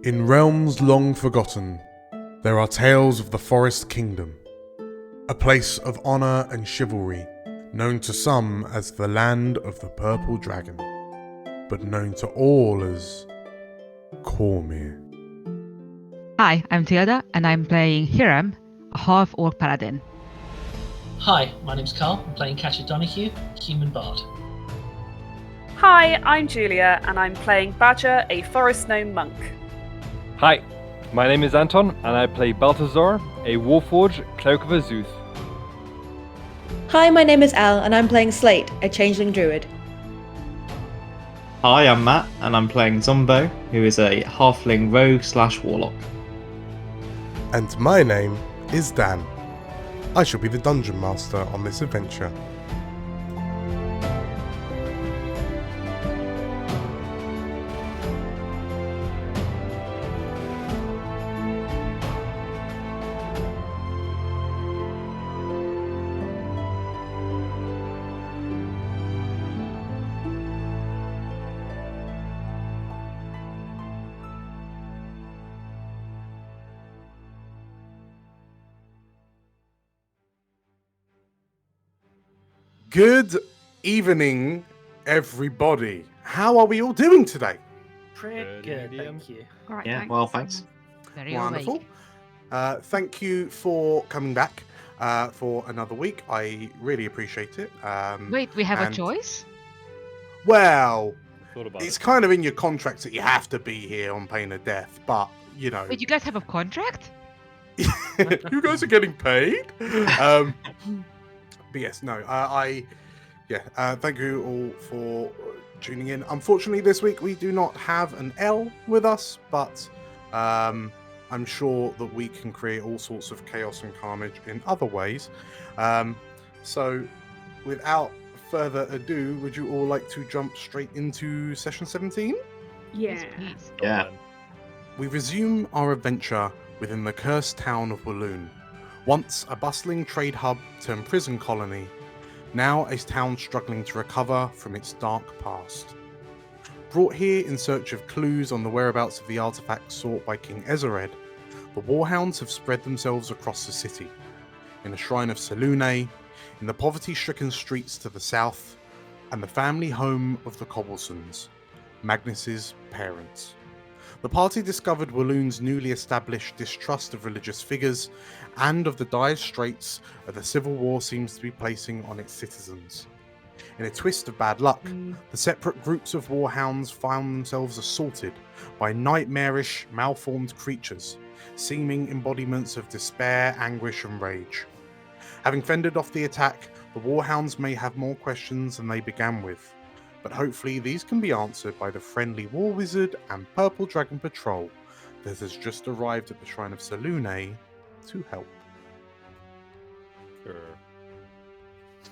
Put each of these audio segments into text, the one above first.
In realms long forgotten, there are tales of the Forest Kingdom, a place of honour and chivalry, known to some as the Land of the Purple Dragon, but known to all as Cormyr. Hi, I'm Tilda, and I'm playing Hiram, a half-orc paladin. Hi, my name's Carl. I'm playing Catcher Donahue, human bard. Hi, I'm Julia, and I'm playing Badger, a forest gnome monk. Hi, my name is Anton, and I play Balthazar, a Warforged Cloak of Azuth. Hi, my name is Al, and I'm playing Slate, a changeling druid. Hi, I'm Matt, and I'm playing Zombo, who is a halfling rogue/warlock. And my name is Dan. I shall be the Dungeon Master on this adventure. Good evening, everybody. How are we all doing today? Pretty good, thank you. All right, Yeah, well, thanks. Very Wonderful. awake. Thank you for coming back for another week. I really appreciate it. Wait, we have a and- choice? Well, Thought about it's it. kind of in your contracts that you have to be here on pain of death, but, you know, Wait, you guys have a contract? you guys are getting paid? But yes, no, thank you all for tuning in. Unfortunately, this week we do not have an L with us, but I'm sure that we can create all sorts of chaos and carnage in other ways. So, without further ado, would you all like to jump straight into session 17? Yeah. Please. Yeah. We resume our adventure within the cursed town of Wheloon, once a bustling trade hub turned prison colony, now a town struggling to recover from its dark past. Brought here in search of clues on the whereabouts of the artifacts sought by King Ezered, the Warhounds have spread themselves across the city, in the shrine of Selune, in the poverty-stricken streets to the south, and the family home of the Cobblesons, Magnus's parents. The party discovered Wheloon's newly established distrust of religious figures and of the dire straits that the civil war seems to be placing on its citizens. In a twist of bad luck, the separate groups of warhounds found themselves assaulted by nightmarish, malformed creatures, seeming embodiments of despair, anguish, and rage. Having fended off the attack, the warhounds may have more questions than they began with, but hopefully these can be answered by the friendly War Wizard and Purple Dragon Patrol that has just arrived at the Shrine of Selune to help. Sure. Yeah.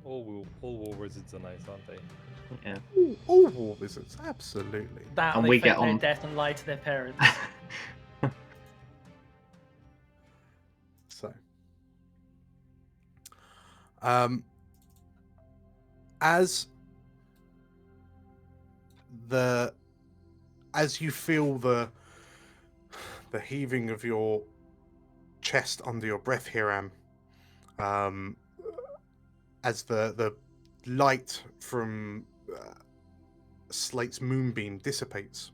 All war wizards are nice, aren't they? Yeah. All War Wizards, absolutely. That And they we fake get their on- death and lie to their parents. So, as you feel the heaving of your chest under your breath, Hiram, as the light from Slate's moonbeam dissipates,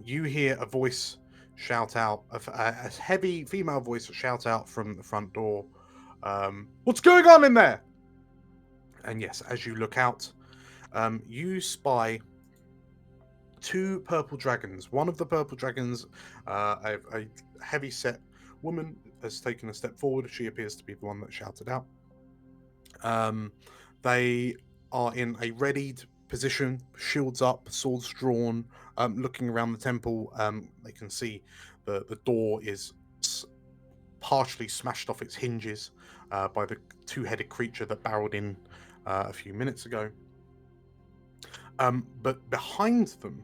you hear a voice shout out, a heavy female voice shout out from the front door, "What's going on in there?" And yes, as you look out, you spy two purple dragons. One of the purple dragons, a heavy-set woman, has taken a step forward. She appears to be the one that shouted out. They are in a readied position, shields up, swords drawn, looking around the temple. They can see the door is partially smashed off its hinges by the two-headed creature that barreled in a few minutes ago. But behind them,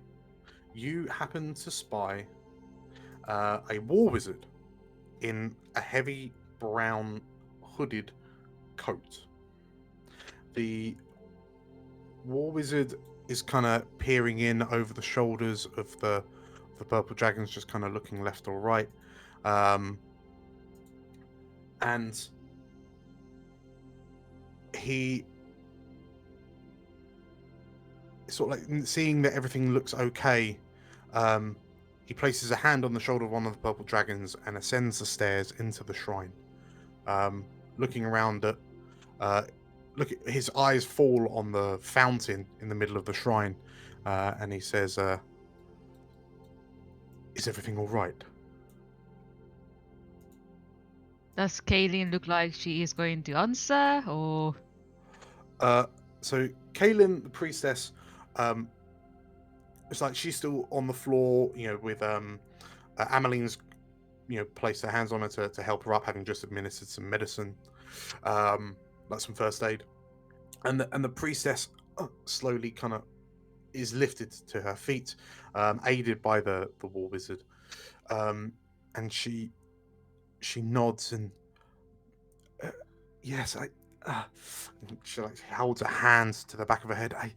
you happen to spy a war wizard in a heavy brown hooded coat. The war wizard is kind of peering in over the shoulders of the purple dragons, just kind of looking left or right, and he sort of like seeing that everything looks okay. He places a hand on the shoulder of one of the purple dragons and ascends the stairs into the shrine. Looking around at, his eyes fall on the fountain in the middle of the shrine, and he says, "Is everything all right?" Does Kaylin look like she is going to answer, or? So Kaylin, the priestess, it's like she's still on the floor, with Ameline's, placed her hands on her to help her up, having just administered some medicine, like some first aid, and the priestess slowly kind of is lifted to her feet, aided by the war wizard, and she nods and yes, she like holds her hands to the back of her head. I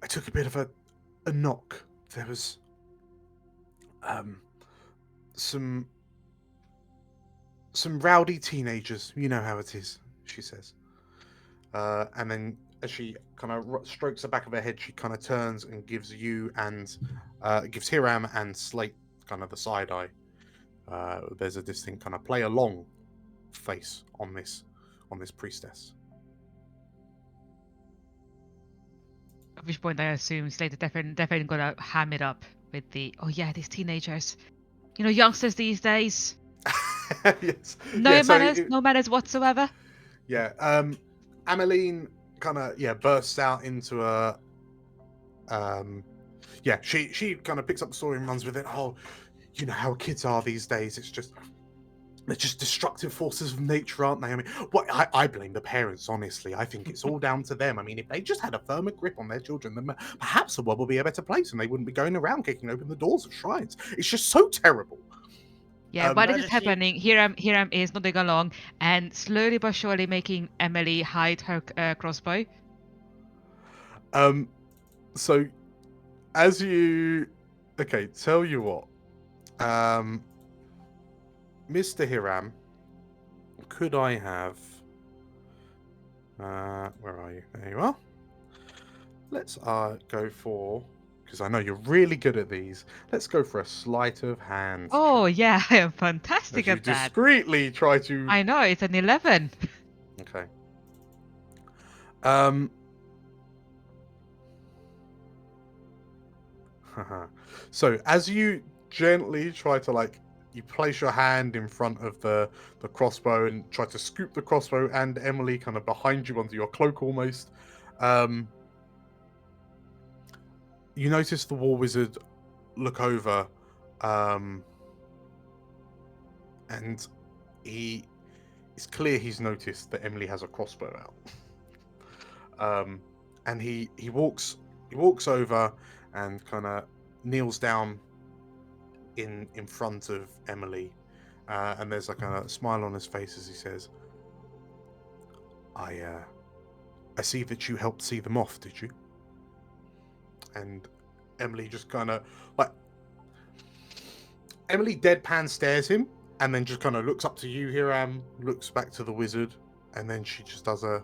took a bit of a knock. There was some rowdy teenagers. You know how it is, she says. And then as she kind of strokes the back of her head, she kind of turns and gives you and gives Hiram and Slate kind of the side eye. There's a distinct kind of play along face on this priestess. At which point I assume Slater definitely gonna ham it up with the, oh yeah, these teenagers. Youngsters these days. Yes. No manners whatsoever. Yeah. Ameline kind of bursts out into a she kind of picks up the story and runs with it. Oh, you know how kids are these days. They're just destructive forces of nature, aren't they? I mean, I blame the parents, honestly. I think it's all down to them. I mean, if they just had a firmer grip on their children, then perhaps the world would be a better place and they wouldn't be going around kicking open the doors of shrines. It's just so terrible. Yeah, while this is She- happening, Hiram is nodding along and slowly but surely making Emily hide her crossbow. So, as you... Okay, tell you what. Mr. Hiram, could I have... where are you? There you are. Let's go for... Because I know you're really good at these. Let's go for a sleight of hand. Oh, yeah, I am fantastic As you at that. discreetly try to... I know, it's an 11. Okay. So, as you gently try to, you place your hand in front of the crossbow and try to scoop the crossbow and Emily kind of behind you under your cloak almost, you notice the war wizard look over, and it's clear he's noticed that Emily has a crossbow out. And he walks over and kind of kneels down in front of Emily, and there's like a smile on his face as he says, I see that you helped see them off, did you? And Emily just kind of Emily deadpan stares him and then just kind of looks up to you, Hiram, looks back to the wizard, and then she just does a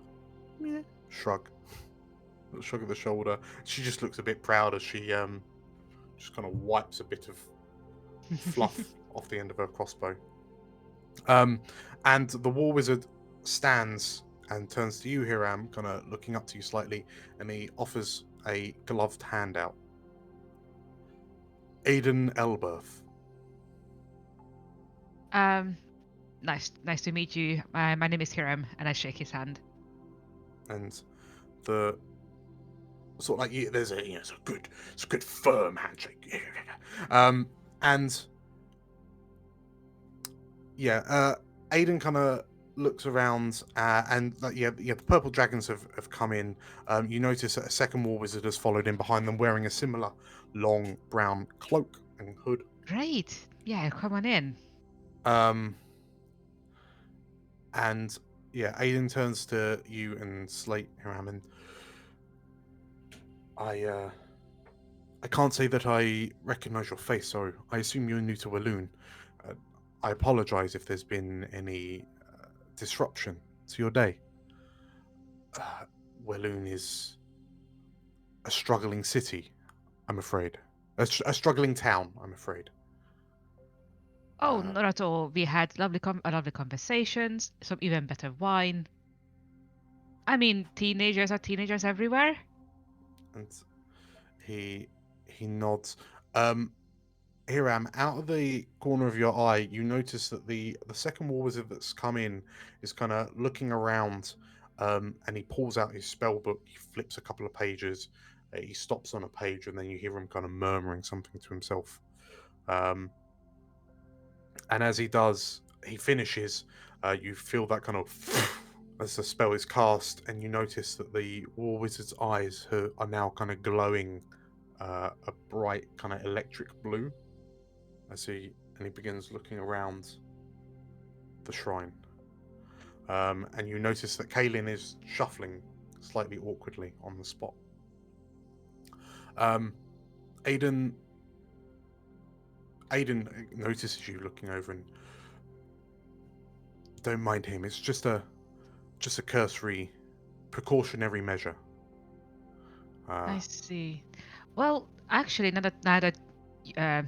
shrug of the shoulder. She just looks a bit proud as she just kind of wipes a bit of fluff off the end of her crossbow. And the war wizard stands and turns to you, Hiram, kind of looking up to you slightly, and he offers a gloved hand out. Aiden Elberth. Nice to meet you. My name is Hiram, and I shake his hand. And the sort of there's it's a good firm handshake. And Aiden kind of looks around, and the purple dragons have come in. You notice that a second war wizard has followed in behind them, wearing a similar long brown cloak and hood. Great. Yeah, come on in. And Aiden turns to you and Slate, Hiram, and I can't say that I recognise your face, so I assume you're new to Wheloon. Uh, I apologise if there's been any disruption to your day. Wheloon is a struggling city, I'm afraid. A struggling town, I'm afraid. Oh, Uh, not at all. We had lovely conversations, some even better wine. I mean, teenagers are teenagers everywhere. and he nods. Um, Hiram, out of the corner of your eye, you notice that the second war wizard that's come in is kind of looking around, and he pulls out his spell book. He flips a couple of pages. He stops on a page, and then you hear him kind of murmuring something to himself. Um, and as he does, he finishes. You feel that kind of as the spell is cast, and you notice that the war wizard's eyes are now kind of glowing a bright kind of electric blue. He begins looking around the shrine, and you notice that Kaelin is shuffling slightly awkwardly on the spot. Aiden notices you looking over, and don't mind him. It's just a cursory, precautionary measure. I see. Well, actually, now that uh,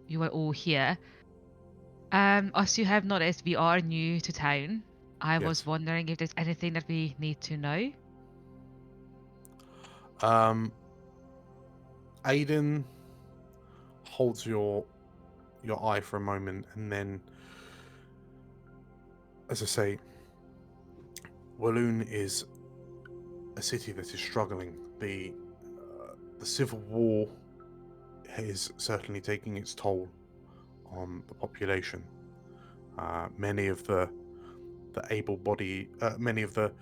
you are all here, as you have noticed, we are new to town. I was Yes. wondering if there's anything that we need to know. Aiden holds your eye for a moment, and then, as I say, Wheloon is a city that is struggling. The civil war is certainly taking its toll on the population. Many of the able-bodied, many of the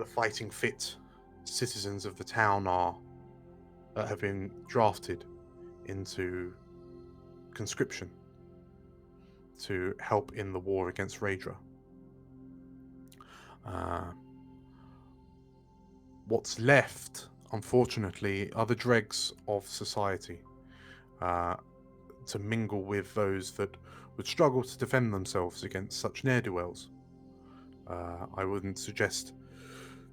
fighting fit citizens of the town have been drafted into conscription to help in the war against Raedra. What's left, unfortunately, are the dregs of society, to mingle with those that would struggle to defend themselves against such ne'er-do-wells. I wouldn't suggest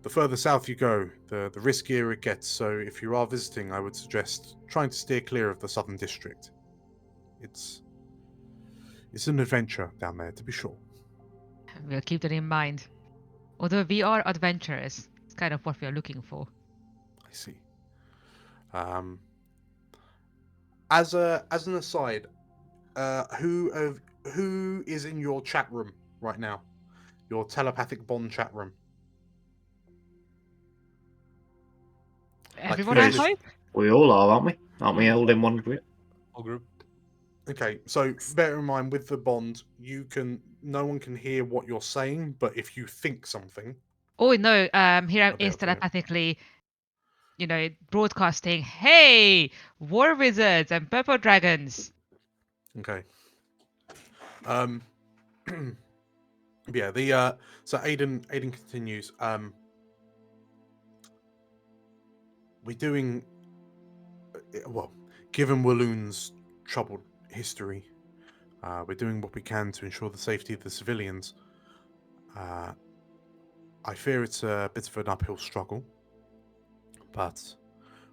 the further south you go, the riskier it gets, so if you are visiting, I would suggest trying to steer clear of the southern district. It's an adventure down there, to be sure. We'll keep that in mind. Although we are adventurous, it's kind of what we are looking for. I see. As an aside, who is in your chat room right now? Your telepathic bond chat room. Everyone, who I is- hope. We all are, aren't we? Aren't we Yeah. all in one group? Whole group. Okay, so bear in mind with the bond, no one can hear what you're saying, but if you think something, Oh no, Hiram I'll be is able to- telepathically, broadcasting, "Hey, war wizards and purple dragons." okay. Yeah, so Aiden continues. We're doing well, given Wheloon's troubled history, we're doing what we can to ensure the safety of the civilians. I fear it's a bit of an uphill struggle, but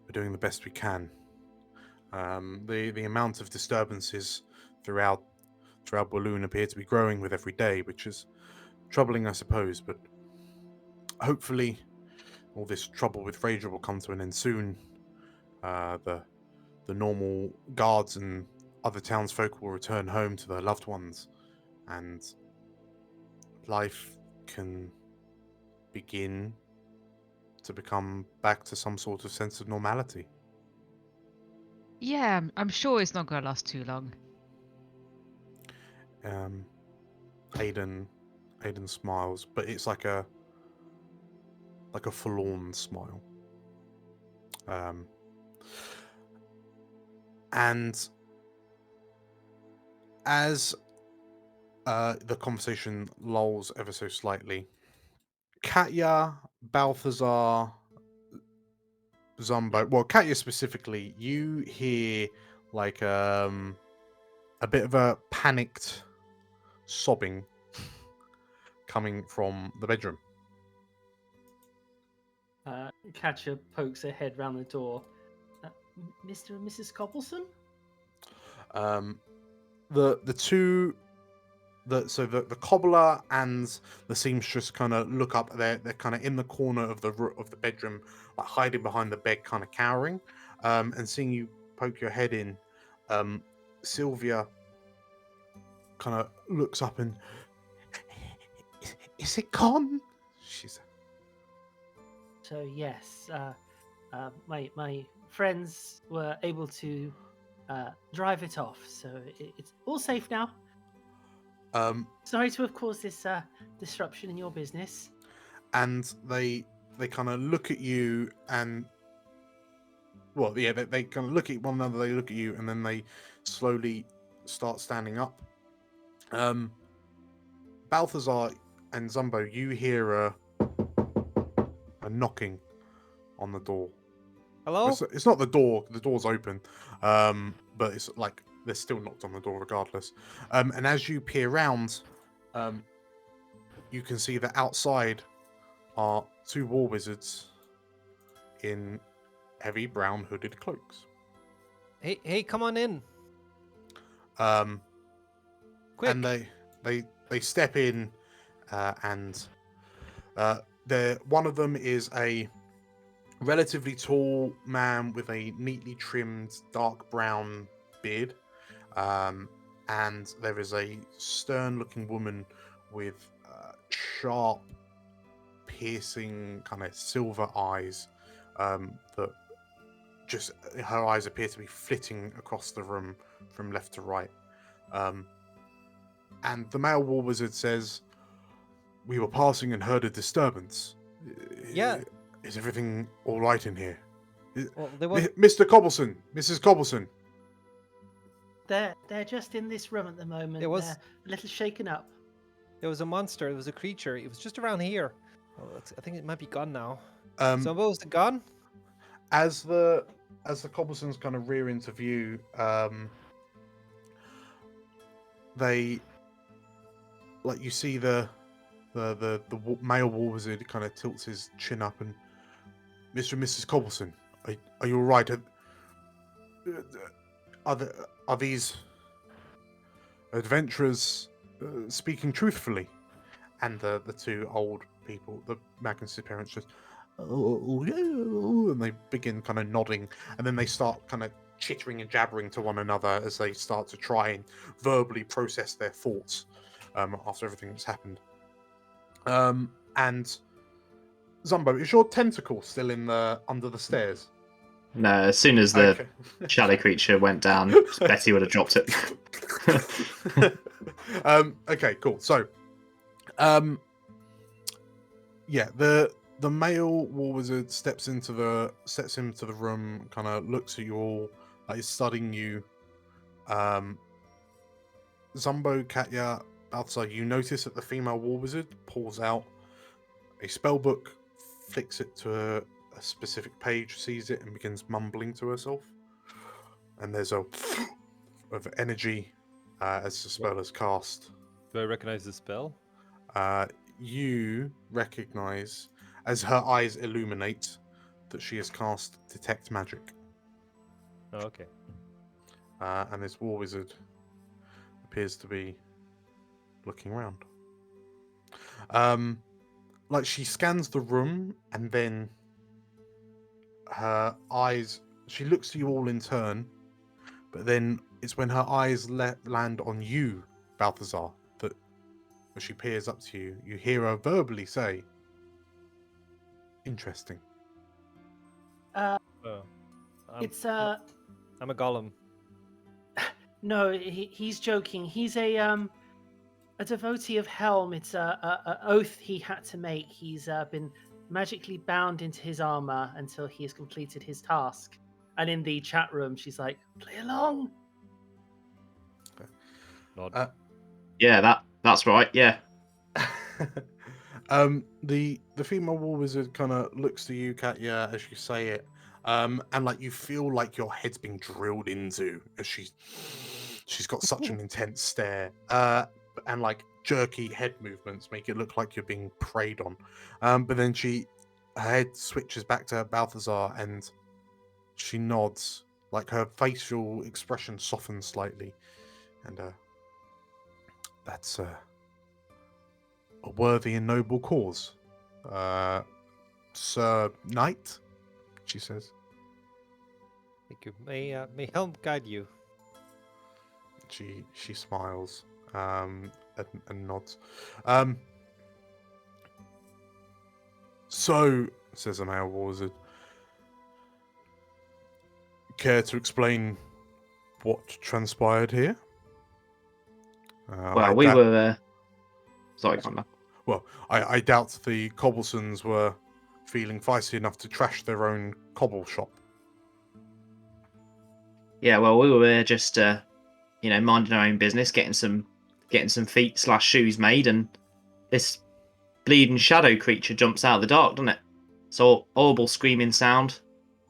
we're doing the best we can. The amount of disturbances throughout Wheloon appear to be growing with every day, which is troubling, I suppose. But hopefully, all this trouble with Raedra will come to an end soon. The normal guards and other townsfolk will return home to their loved ones, and life can begin to become back to some sort of sense of normality. Yeah, I'm sure it's not gonna last too long. Aiden smiles, but it's like a forlorn smile. And as the conversation lulls ever so slightly, Katya, Balthazar, Zumbo, well, Katya specifically, you hear like a bit of a panicked sobbing coming from the bedroom. Katya pokes her head round the door. Mr. and Mrs. Cobbleson? The two, the cobbler and the seamstress kind of look up. They're kind of in the corner of the bedroom, like hiding behind the bed, kind of cowering, and seeing you poke your head in. Sylvia kind of looks up and, is it gone? She said. So yes, my friends were able to drive it off, so it's all safe now. Sorry to have caused this disruption in your business. And they kind of look at you and, well, yeah, they kind of look at one another. They look at you and then they slowly start standing up. Balthazar and Zumbo, you hear a knocking on the door. Hello? It's not the door. The door's open, but it's like they're still knocked on the door regardless. And as you peer around, you can see that outside are two war wizards in heavy brown hooded cloaks. Hey, come on in. Quick. And they step in, and one of them is a relatively tall man with a neatly trimmed dark brown beard, and there is a stern-looking woman with sharp, piercing, kind of silver eyes. That just her eyes appear to be flitting across the room from left to right. And the male war wizard says, "We were passing and heard a disturbance. Yeah. Is everything all right in here? Well, there was... Mr. Cobbleson, Mrs. Cobbleson." They're just in this room at the moment. There was... They're a little shaken up. There was a monster. There was a creature. It was just around here. Oh, I think it might be gone now. So what was it gone? As the Cobblesons kind of rear into view, they, like, you see the male war wizard kind of tilts his chin up and, "Mr. and Mrs. Cobbleson, are you all right? Are these adventurers speaking truthfully?" And the two old people, the Magnus' parents, just, "Oh, yeah," and they begin kind of nodding, and then they start kind of chittering and jabbering to one another as they start to try and verbally process their thoughts after everything that's happened. And Zumbo, is your tentacle still in under the stairs? No, as soon as the shadow creature went down, Betty would have dropped it. Okay, cool. So, yeah, the male war wizard steps into the room, kind of looks at you all, like he's studying you. Zumbo, Katya, Balthazar, you notice that the female war wizard pulls out a spell book, flicks it to a specific page, sees it, and begins mumbling to herself. And there's a of energy as the spell is cast. Do I recognize the spell? You recognize, as her eyes illuminate, that she has cast Detect Magic. Oh, okay. And this war wizard appears to be looking around. Like, she scans the room, and then her eyes, she looks to you all in turn, but then it's when her eyes land on you, Balthazar, that when she peers up to you, you hear her verbally say, "Interesting." I'm a golem. No, he's joking. He's a devotee of Helm. It's a oath he had to make. He's been magically bound into his armor until he has completed his task. And in the chat room, she's like, "Play along." Nod. Yeah, that's right. Yeah. The female war wizard kind of looks to you, Katya, as you say it, And like you feel like your head's being drilled into as she's got such an intense stare, and like jerky head movements make it look like you're being preyed on. But then her head switches back to Balthazar and she nods, like her facial expression softens slightly, and that's a worthy and noble cause, Sir Knight, she says. Thank you. May help guide you. She smiles, and nods. So, says the male war wizard, care to explain what transpired here? Well, we were. Sorry, Conrad. Well, I doubt the Cobblesons were feeling feisty enough to trash their own cobble shop. Yeah, well, we were just, minding our own business, getting some feet/shoes made, and this bleeding shadow creature jumps out of the dark, doesn't it? So horrible screaming sound.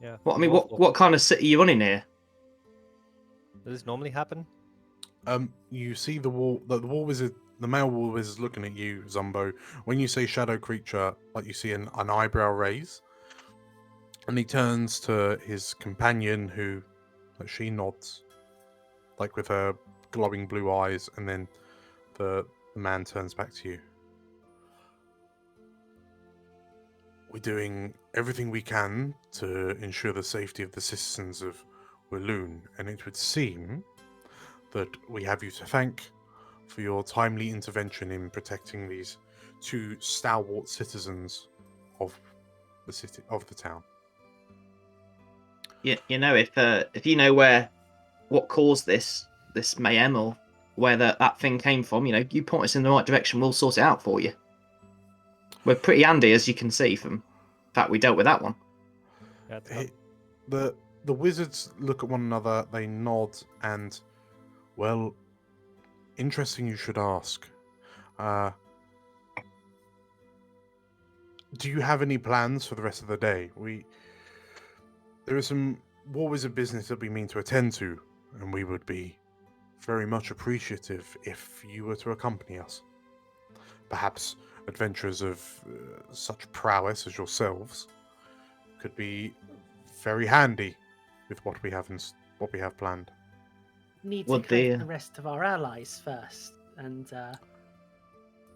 Yeah. What kind of city are you running here? Does this normally happen? You see the war wizard, the male war wizard looking at you, Zumbo. When you say shadow creature, like you see an eyebrow raise, and he turns to his companion, who, like, she nods, like with her glowing blue eyes, and then the man turns back to you. We're doing everything we can to ensure the safety of the citizens of Wheloon, and it would seem that we have you to thank for your timely intervention in protecting these two stalwart citizens of the city of the town. Yeah, if you know what caused this mayhem or where that thing came from, you point us in the right direction, we'll sort it out for you. We're pretty handy, as you can see from the fact we dealt with that one. The wizards look at one another, they nod, and, well, interesting you should ask. Do you have any plans for the rest of the day? There is some war wizard business that we mean to attend to, and we would be very much appreciative if you were to accompany us. Perhaps adventurers of such prowess as yourselves could be very handy with what we have planned. Need to collect the rest of our allies first, and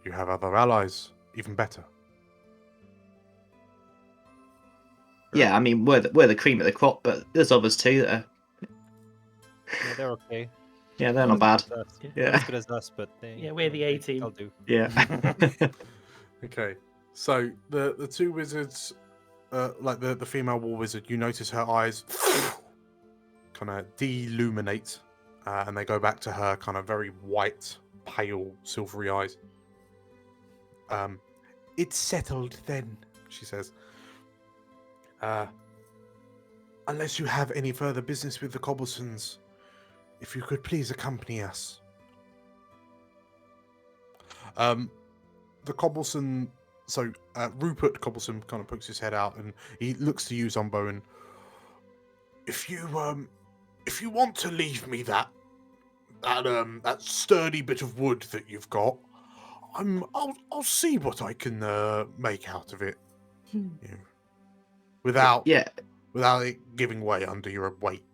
you have other allies, even better. Yeah, I mean we're the cream of the crop, but there's others too that are. Yeah, they're okay. Yeah, they're not bad. Yeah, not as good as us, but we're the A team. They'll do. Yeah. Okay, so the two wizards, like the female war wizard, you notice her eyes kind of deluminate, and they go back to her kind of very white, pale, silvery eyes. It's settled then, she says. Unless you have any further business with the Cobblesons, if you could please accompany us. The Cobbleson, so Rupert Cobbleson kind of pokes his head out and he looks to you, Zumbo, and if you want to leave me that sturdy bit of wood that you've got, I'll see what I can make out of it, without it giving way under your weight.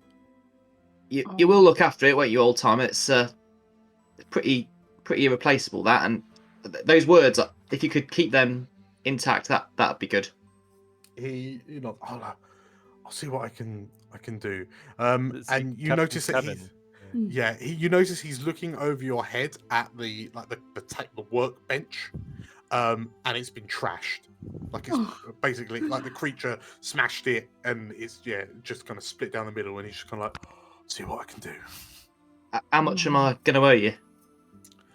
You will look after it, won't you, old timer? It's pretty irreplaceable, that, and those words, if you could keep them intact, that'd be good. I'll see what I can do. And you notice that you notice he's looking over your head at the workbench, and it's been trashed. Like it's basically like the creature smashed it, and it's just kind of split down the middle, and he's just kind of like, see what I can do. How much am I going to owe you?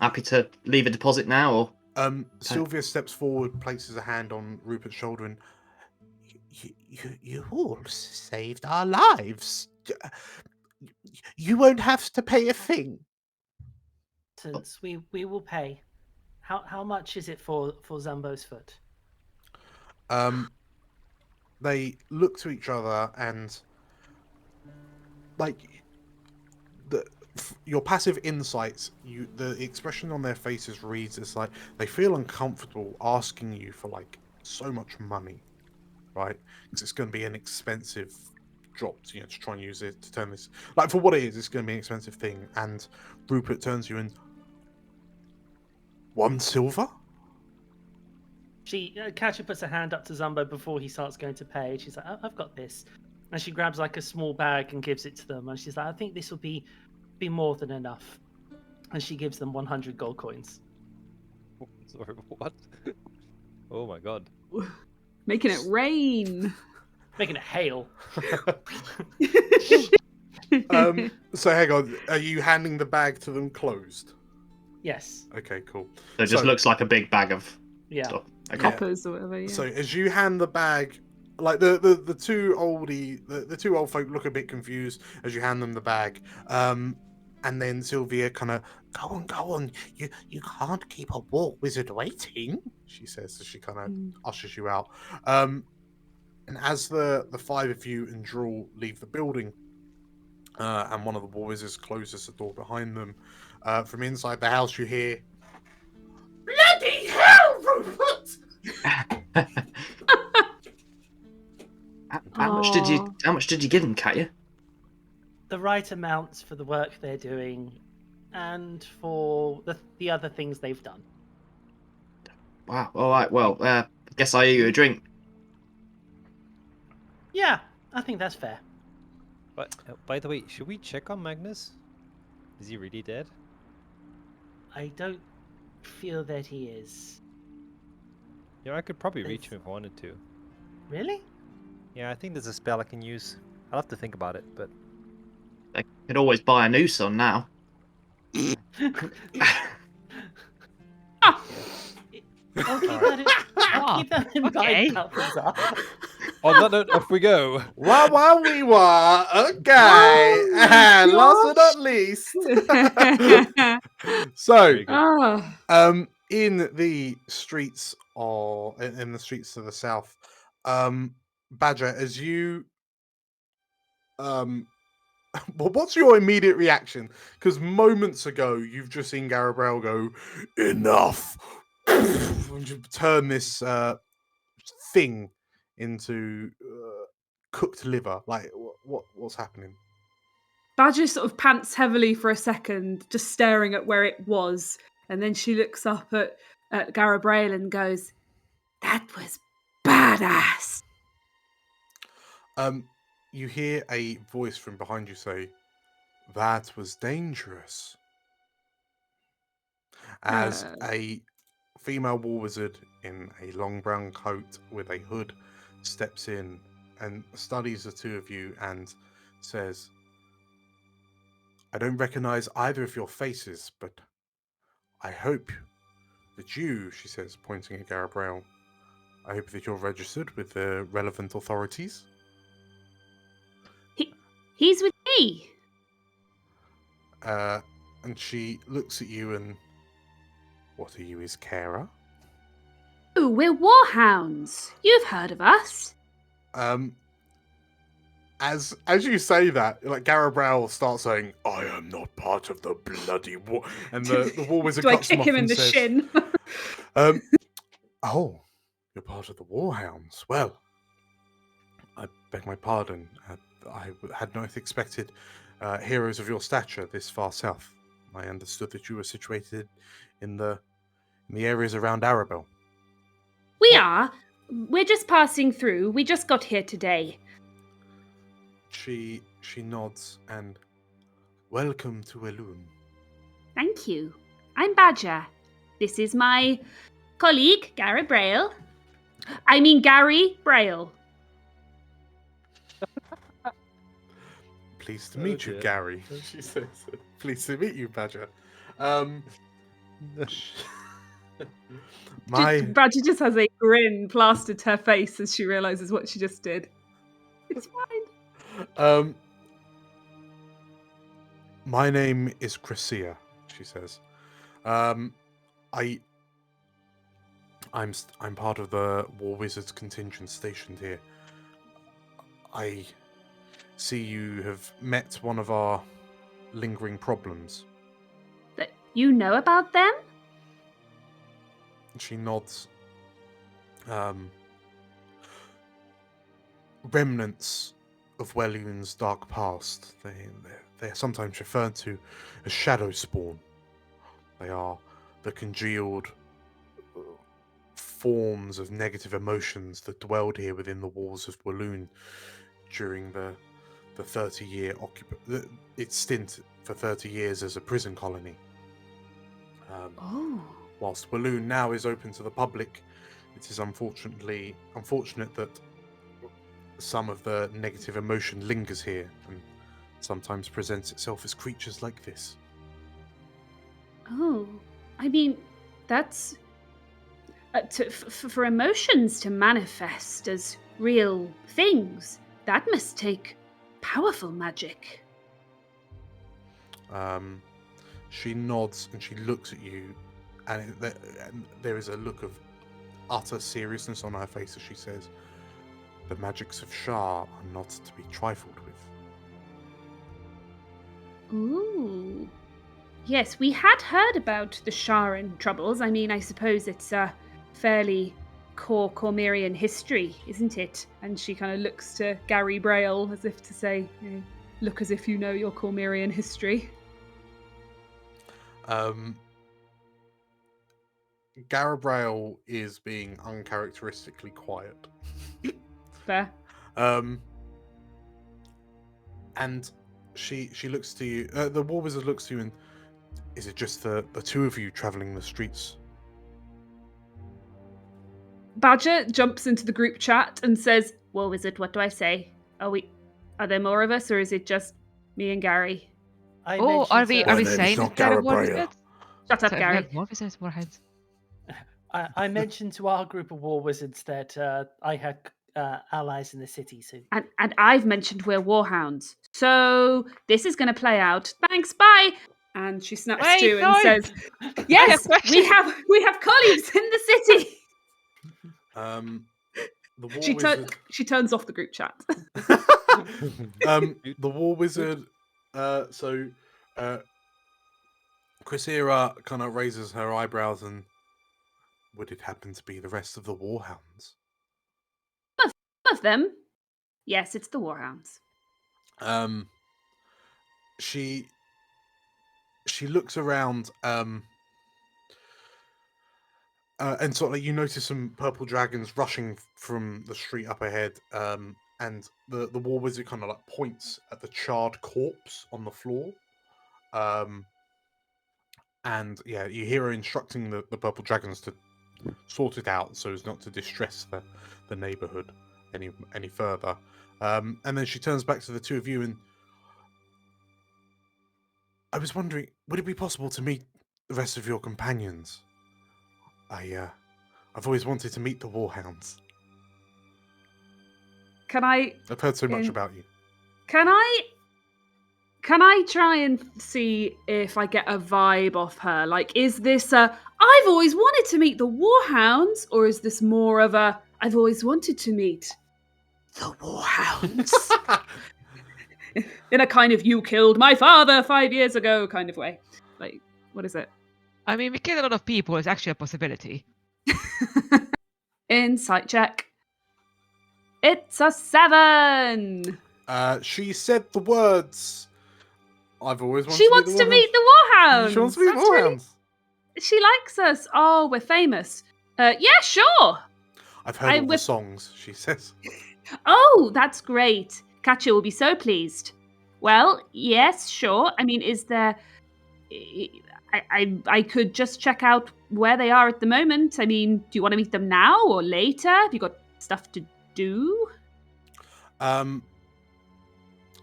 Happy to leave a deposit now, or? Sylvia steps forward, places a hand on Rupert's shoulder, and you all saved our lives. You won't have to pay a thing. Since we will pay. How much is it for Zumbo's foot? they look to each other and like your passive insights, the expression on their faces reads as like they feel uncomfortable asking you for like so much money, right? Because it's going to be an expensive job to, to try and use it to turn this like for what it is. It's going to be an expensive thing. And Rupert turns to you and 1 silver. Katya puts her hand up to Zumbo before he starts going to pay. She's like, I've got this. And she grabs like a small bag and gives it to them. And she's like, I think this will be more than enough. And she gives them 100 gold coins. Sorry, what? Oh my god. Making it rain. Making it hail. So hang on, are you handing the bag to them closed? Yes. Okay, cool. So it just looks like a big bag of stuff. Okay. Coppers or whatever. Yeah. So as you hand the bag, like the two old folk look a bit confused as you hand them the bag, and then Sylvia kind of go on, you can't keep a war wizard waiting, she says as she kind of ushers you out. And as the 5 of you and Drool leave the building, and one of the war wizards closes the door behind them, from inside the house you hear, "Bloody hell, Rupert!" How much did you give them, Katya? The right amounts for the work they're doing and for the other things they've done. Wow. All right. Well, guess I owe you a drink. Yeah, I think that's fair. But by the way, should we check on Magnus? Is he really dead? I don't feel that he is. Yeah, I could probably reach him if I wanted to. Really? Yeah, I think there's a spell I can use. I'll have to think about it, but... I could always buy a new son now. I'll keep that in mind. On that note, off we go. Wow, we were okay. And last but not least, so in the streets to the south, Badger, as you well, what's your immediate reaction? Because moments ago you've just seen Garabrel go, enough, and you turn this thing into cooked liver. Like what's happening? Badger sort of pants heavily for a second, just staring at where it was, and then she looks up at Garabrail and goes, "That was badass." You hear a voice from behind you say, "That was dangerous." As a female war wizard in a long brown coat with a hood steps in and studies the two of you and says, "I don't recognize either of your faces, but I hope that you," she says, pointing at Garabrail, "I hope that you're registered with the relevant authorities." He's with me. And she looks at you and, "What are you, his carer?" Oh, we're Warhounds. You've heard of us. As you say that, like Garabrel starts saying, "I am not part of the bloody war," and the war wizard Do I cuts him kick off him in and the says, shin? "Oh, you're part of the Warhounds. Well, I beg my pardon. I had not expected heroes of your stature this far south. I understood that you were situated in the areas around Arabelle." We are. We're just passing through. We just got here today. She nods and, "Welcome to Wheloon." Thank you. I'm Badger. This is my colleague, Gary Braille. Gary Braille. "Pleased to meet you, Gary," she says. "Pleased to meet you, Badger." Badger just has a grin plastered to her face as she realizes what she just did. It's fine. My name is Cressia, she says. I'm part of the War Wizards contingent stationed here. I see you have met one of our lingering problems. That you know about them? She nods. Remnants of Wheloon's dark past. They are sometimes referred to as shadow spawn. They are the congealed forms of negative emotions that dwelled here within the walls of Wheloon during the 30-year its stint for 30 years as a prison colony. Whilst Wheloon now is open to the public, it is unfortunate that some of the negative emotion lingers here and sometimes presents itself as creatures like this. Oh, I mean, that's for emotions to manifest as real things. That must take powerful magic. She nods and she looks at you, and there is a look of utter seriousness on her face as she says, "The magics of Shah are not to be trifled with." Ooh. Yes, we had heard about the Sharan troubles. I mean, I suppose it's a fairly core Cormyrian history, isn't it? And she kind of looks to Gary Braille as if to say, look as if you know your Cormyrian history. Garabrail is being uncharacteristically quiet. Fair. And she looks to you. The War Wizard looks to you, and is it just the two of you traveling the streets? Badger jumps into the group chat and says, "War Wizard, what do I say? Are there more of us, or is it just me and Gary?" Are we saying that there are War Wizards? Shut up, Gary. War Wizards, Warhounds. I mentioned to our group of War Wizards that I had allies in the city, so and I've mentioned we're Warhounds, so this is going to play out. Thanks, bye. And she snaps to and says, "Yes, we have colleagues in the city." The War Wizard. She turns off the group chat. The War Wizard. Chrysera kind of raises her eyebrows, and would it happen to be the rest of the Warhounds? Some of them. Yes, it's the Warhounds. She looks around, and sort of like you notice some purple dragons rushing from the street up ahead, and the War Wizard kind of like points at the charred corpse on the floor, and yeah, you hear her instructing the purple dragons to sort it out so as not to distress the neighborhood any further. And then she turns back to the two of you, and I was wondering, would it be possible to meet the rest of your companions? I've always wanted to meet the Warhounds. I've heard so much about you. Can I try and see if I get a vibe off her? Like, is this I've always wanted to meet the Warhounds, or is this more of a I've always wanted to meet the Warhounds? In a kind of you killed my father 5 years ago kind of way. Like, what is it? I mean, we killed a lot of people. It's actually a possibility. Insight check. It's a 7. She said the words. I've always wanted She wants to meet the Warhounds. She wants to meet the Warhounds. She likes us. Oh, we're famous. Yeah, sure. I've heard all the songs, she says. Oh, that's great. Katya will be so pleased. Well, yes, sure. I mean, is there... I could just check out where they are at the moment. I mean, do you want to meet them now or later? Have you got stuff to do?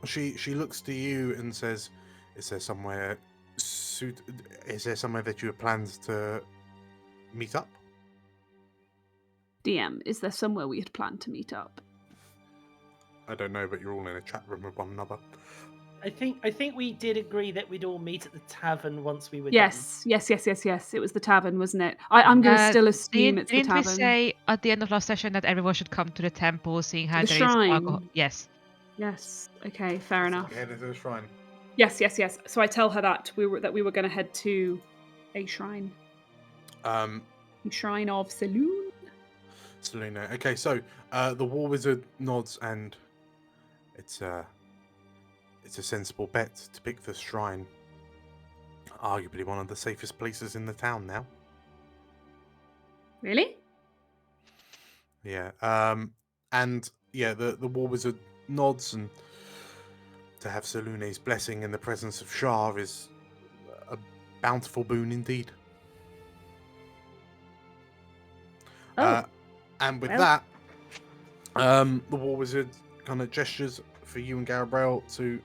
She looks to you and says, is there somewhere that you have planned to meet up? DM, is there somewhere we had planned to meet up? I don't know, but you're all in a chat room with one another. I think we did agree that we'd all meet at the tavern once we were Yes. It was the tavern, wasn't it? I'm going to still assume it's the tavern. Didn't we say at the end of last session that everyone should come to the temple, seeing how the there shrine. is alcohol? Yes. Yes. Okay. Fair enough. Head into the shrine. Yes. So I tell her that we were going to head to a shrine. Shrine of Wheloon. Selena. Okay, so the War Wizard nods, and it's a sensible bet to pick the shrine. Arguably one of the safest places in the town now. Really? Yeah. And yeah, the War Wizard nods, and to have Selune's blessing in the presence of Shah is a bountiful boon indeed. And with that, the War Wizard kind of gestures for you and Garabrail to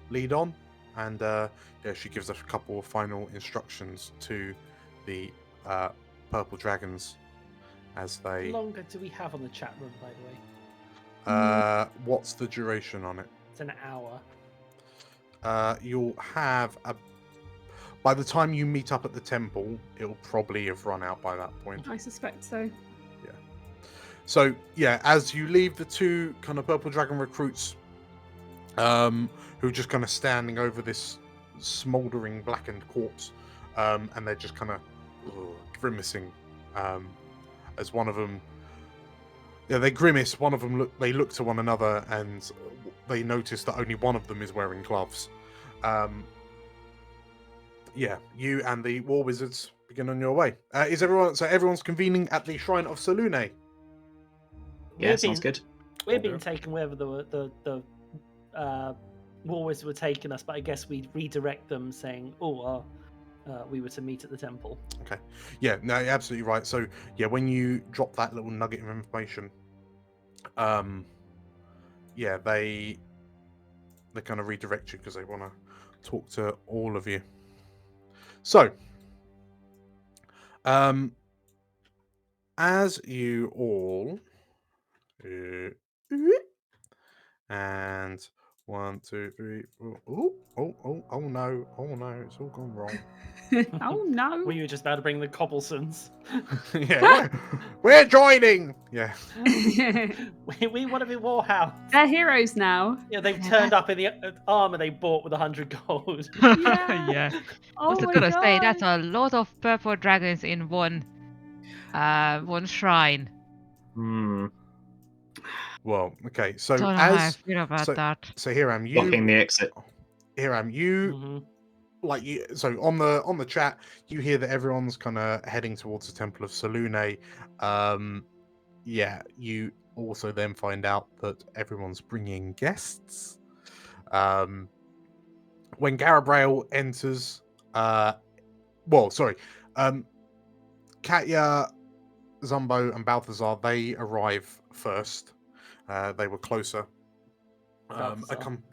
lead on, and she gives us a couple of final instructions to the purple dragons as they. How longer do we have on the chat room, by the way? What's the duration on it? It's an hour. You'll have by the time you meet up at the temple, it'll probably have run out by that point. I suspect so. Yeah. So yeah, as you leave, the two kind of purple dragon recruits, who are just kind of standing over this smouldering blackened corpse, and they're just kind of grimacing, as one of them. Yeah, they grimace. One of them they look to one another, and they notice that only one of them is wearing gloves. Yeah, you and the War Wizards begin on your way. Is everyone? So everyone's convening at the Shrine of Selune. Yeah, sounds good. We're being taken wherever the War Wizards were taking us, but I guess we'd redirect them, saying, we were to meet at the temple. Okay. Yeah, no, you're absolutely right. So, yeah, when you drop that little nugget of information, they kind of redirect you because they want to talk to all of you. So, as you all, and 1, 2, 3, 4. Oh no, it's all gone wrong. Oh no. We were just about to bring the Cobblesons. Yeah, we're joining. Yeah. we want to be Warhounds. They're heroes now. Yeah, they've turned up in the armor they bought with 100 gold. Yeah. Oh I was my gonna say God. that's a lot of purple dragons in one shrine. Well, okay. So Don't know how I feel about that. So Hiram, you Blocking the exit. Hiram, you like you. So on the chat, you hear that everyone's kind of heading towards the Temple of Selune. Yeah, you also then find out that everyone's bringing guests. When Garabrail enters, Katya, Zumbo, and Balthazar, they arrive first. They were closer. Accompanied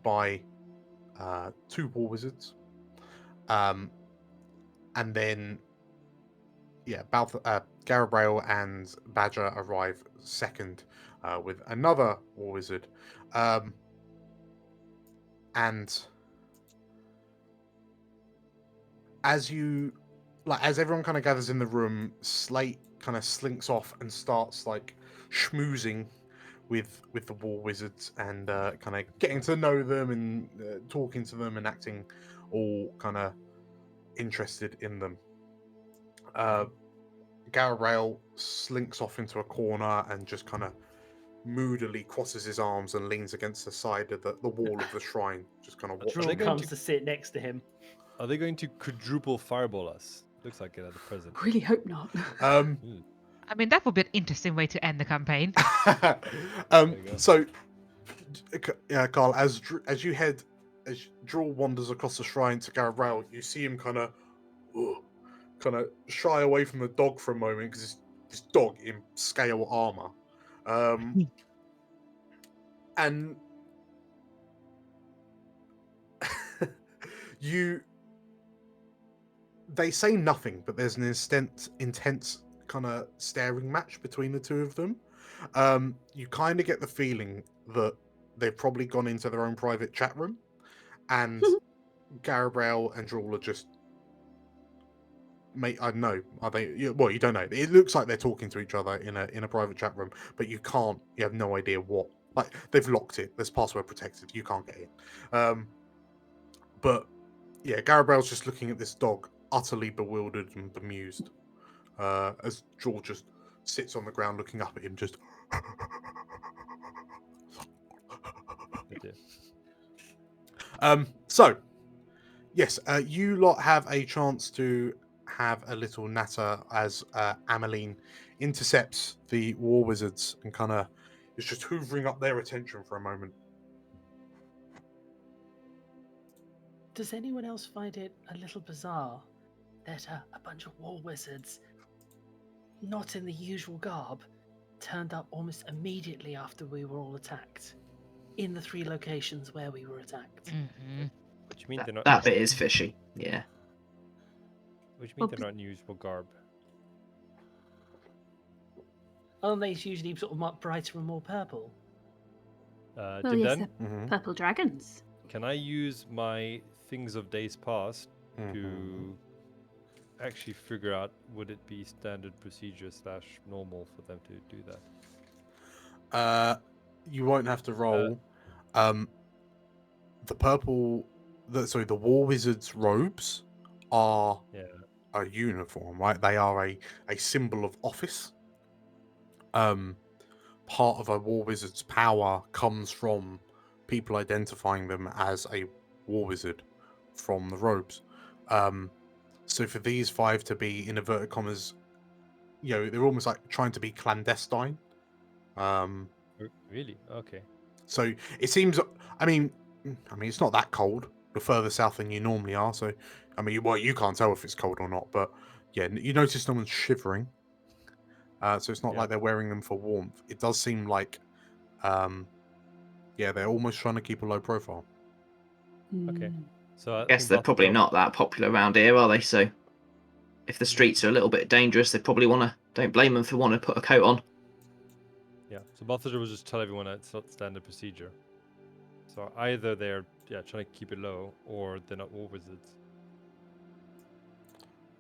by 2 War Wizards. And then, Garabrail and Badger arrive second with another War Wizard. And as everyone kind of gathers in the room, Slate kind of slinks off and starts like schmoozing with the War Wizards and kind of getting to know them and talking to them and acting all kind of interested in them. Garabrail slinks off into a corner and just kind of moodily crosses his arms and leans against the side of the wall of the shrine, just kind of watching. Drool comes to sit next to him. Are they going to quadruple fireball us? Looks like it at the present. Really hope not. I mean, that would be an interesting way to end the campaign. So, Carl, as Drool wanders across the shrine to Garabrail, you see him kind of shy away from the dog for a moment because this dog in scale armor, and they say nothing, but there's an intense kind of staring match between the two of them. You kind of get the feeling that they've probably gone into their own private chat room, and Garabrail and Drool are just Mate, I know. Are they? Well, you don't know. It looks like they're talking to each other in a private chat room, but you can't. You have no idea what. Like they've locked it. There's password protected. You can't get in. But yeah, Garabrell's just looking at this dog, utterly bewildered and bemused, as George just sits on the ground looking up at him, just. So, yes, you lot have a chance to have a little natter as Ameline intercepts the war wizards and kind of is just hoovering up their attention for a moment. Does anyone else find it a little bizarre that a bunch of war wizards, not in the usual garb, turned up almost immediately after we were all attacked, in the 3 locations where we were attacked? Mm-hmm. What do you mean they're not? That bit is fishy. Yeah. What do you mean they're not in usual garb? Aren't they usually sort of much brighter and more purple? Well, Dim yes, Dan, they're purple dragons. can I use my things of days past to actually figure out would it be standard procedure / normal for them to do that? You won't have to roll. The war wizards' robes are a uniform, right? They are a symbol of office. Part of a war wizard's power comes from people identifying them as a war wizard from the robes. So for these 5 to be, in inverted commas, they're almost like trying to be clandestine. Really? Okay. So it seems, I mean, it's not that cold. You're further south than you normally are. So, you can't tell if it's cold or not. But yeah, you notice no one's shivering. So it's not like they're wearing them for warmth. It does seem like, they're almost trying to keep a low profile. Okay. So I guess they're probably not that popular around here, are they? So if the streets are a little bit dangerous, they probably want to. Don't blame them for wanting to put a coat on. Yeah. So Balthazar will just tell everyone that it's not standard procedure. So either they're trying to keep it low, or they're not war wizards.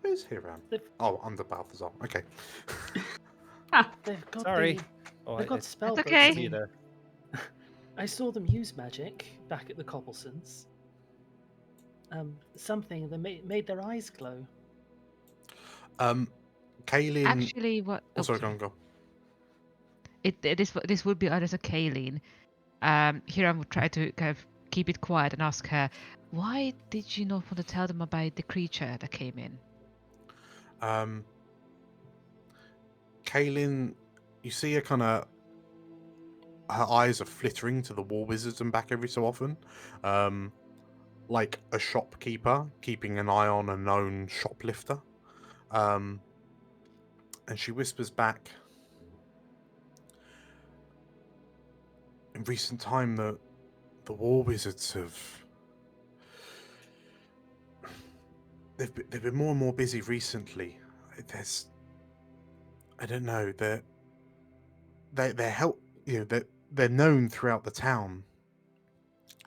Where's Hiram? Oh, under Balthazar. Okay. They've got Sorry. They've got spell It's books. okay. See you there. I saw them use magic back at the Cobblesons. Something that made their eyes glow. Kaylin. Actually, what? Oh, sorry, go. This would be honest, a Kaylin. Hiram would try to kind of keep it quiet and ask her, why did you not want to tell them about the creature that came in? Kaylin, you see her kind of, her eyes are flittering to the war wizards and back every so often, like a shopkeeper keeping an eye on a known shoplifter. And she whispers back, in recent time, the war wizards they've been more and more busy recently. I don't know, they're help, they're known throughout the town.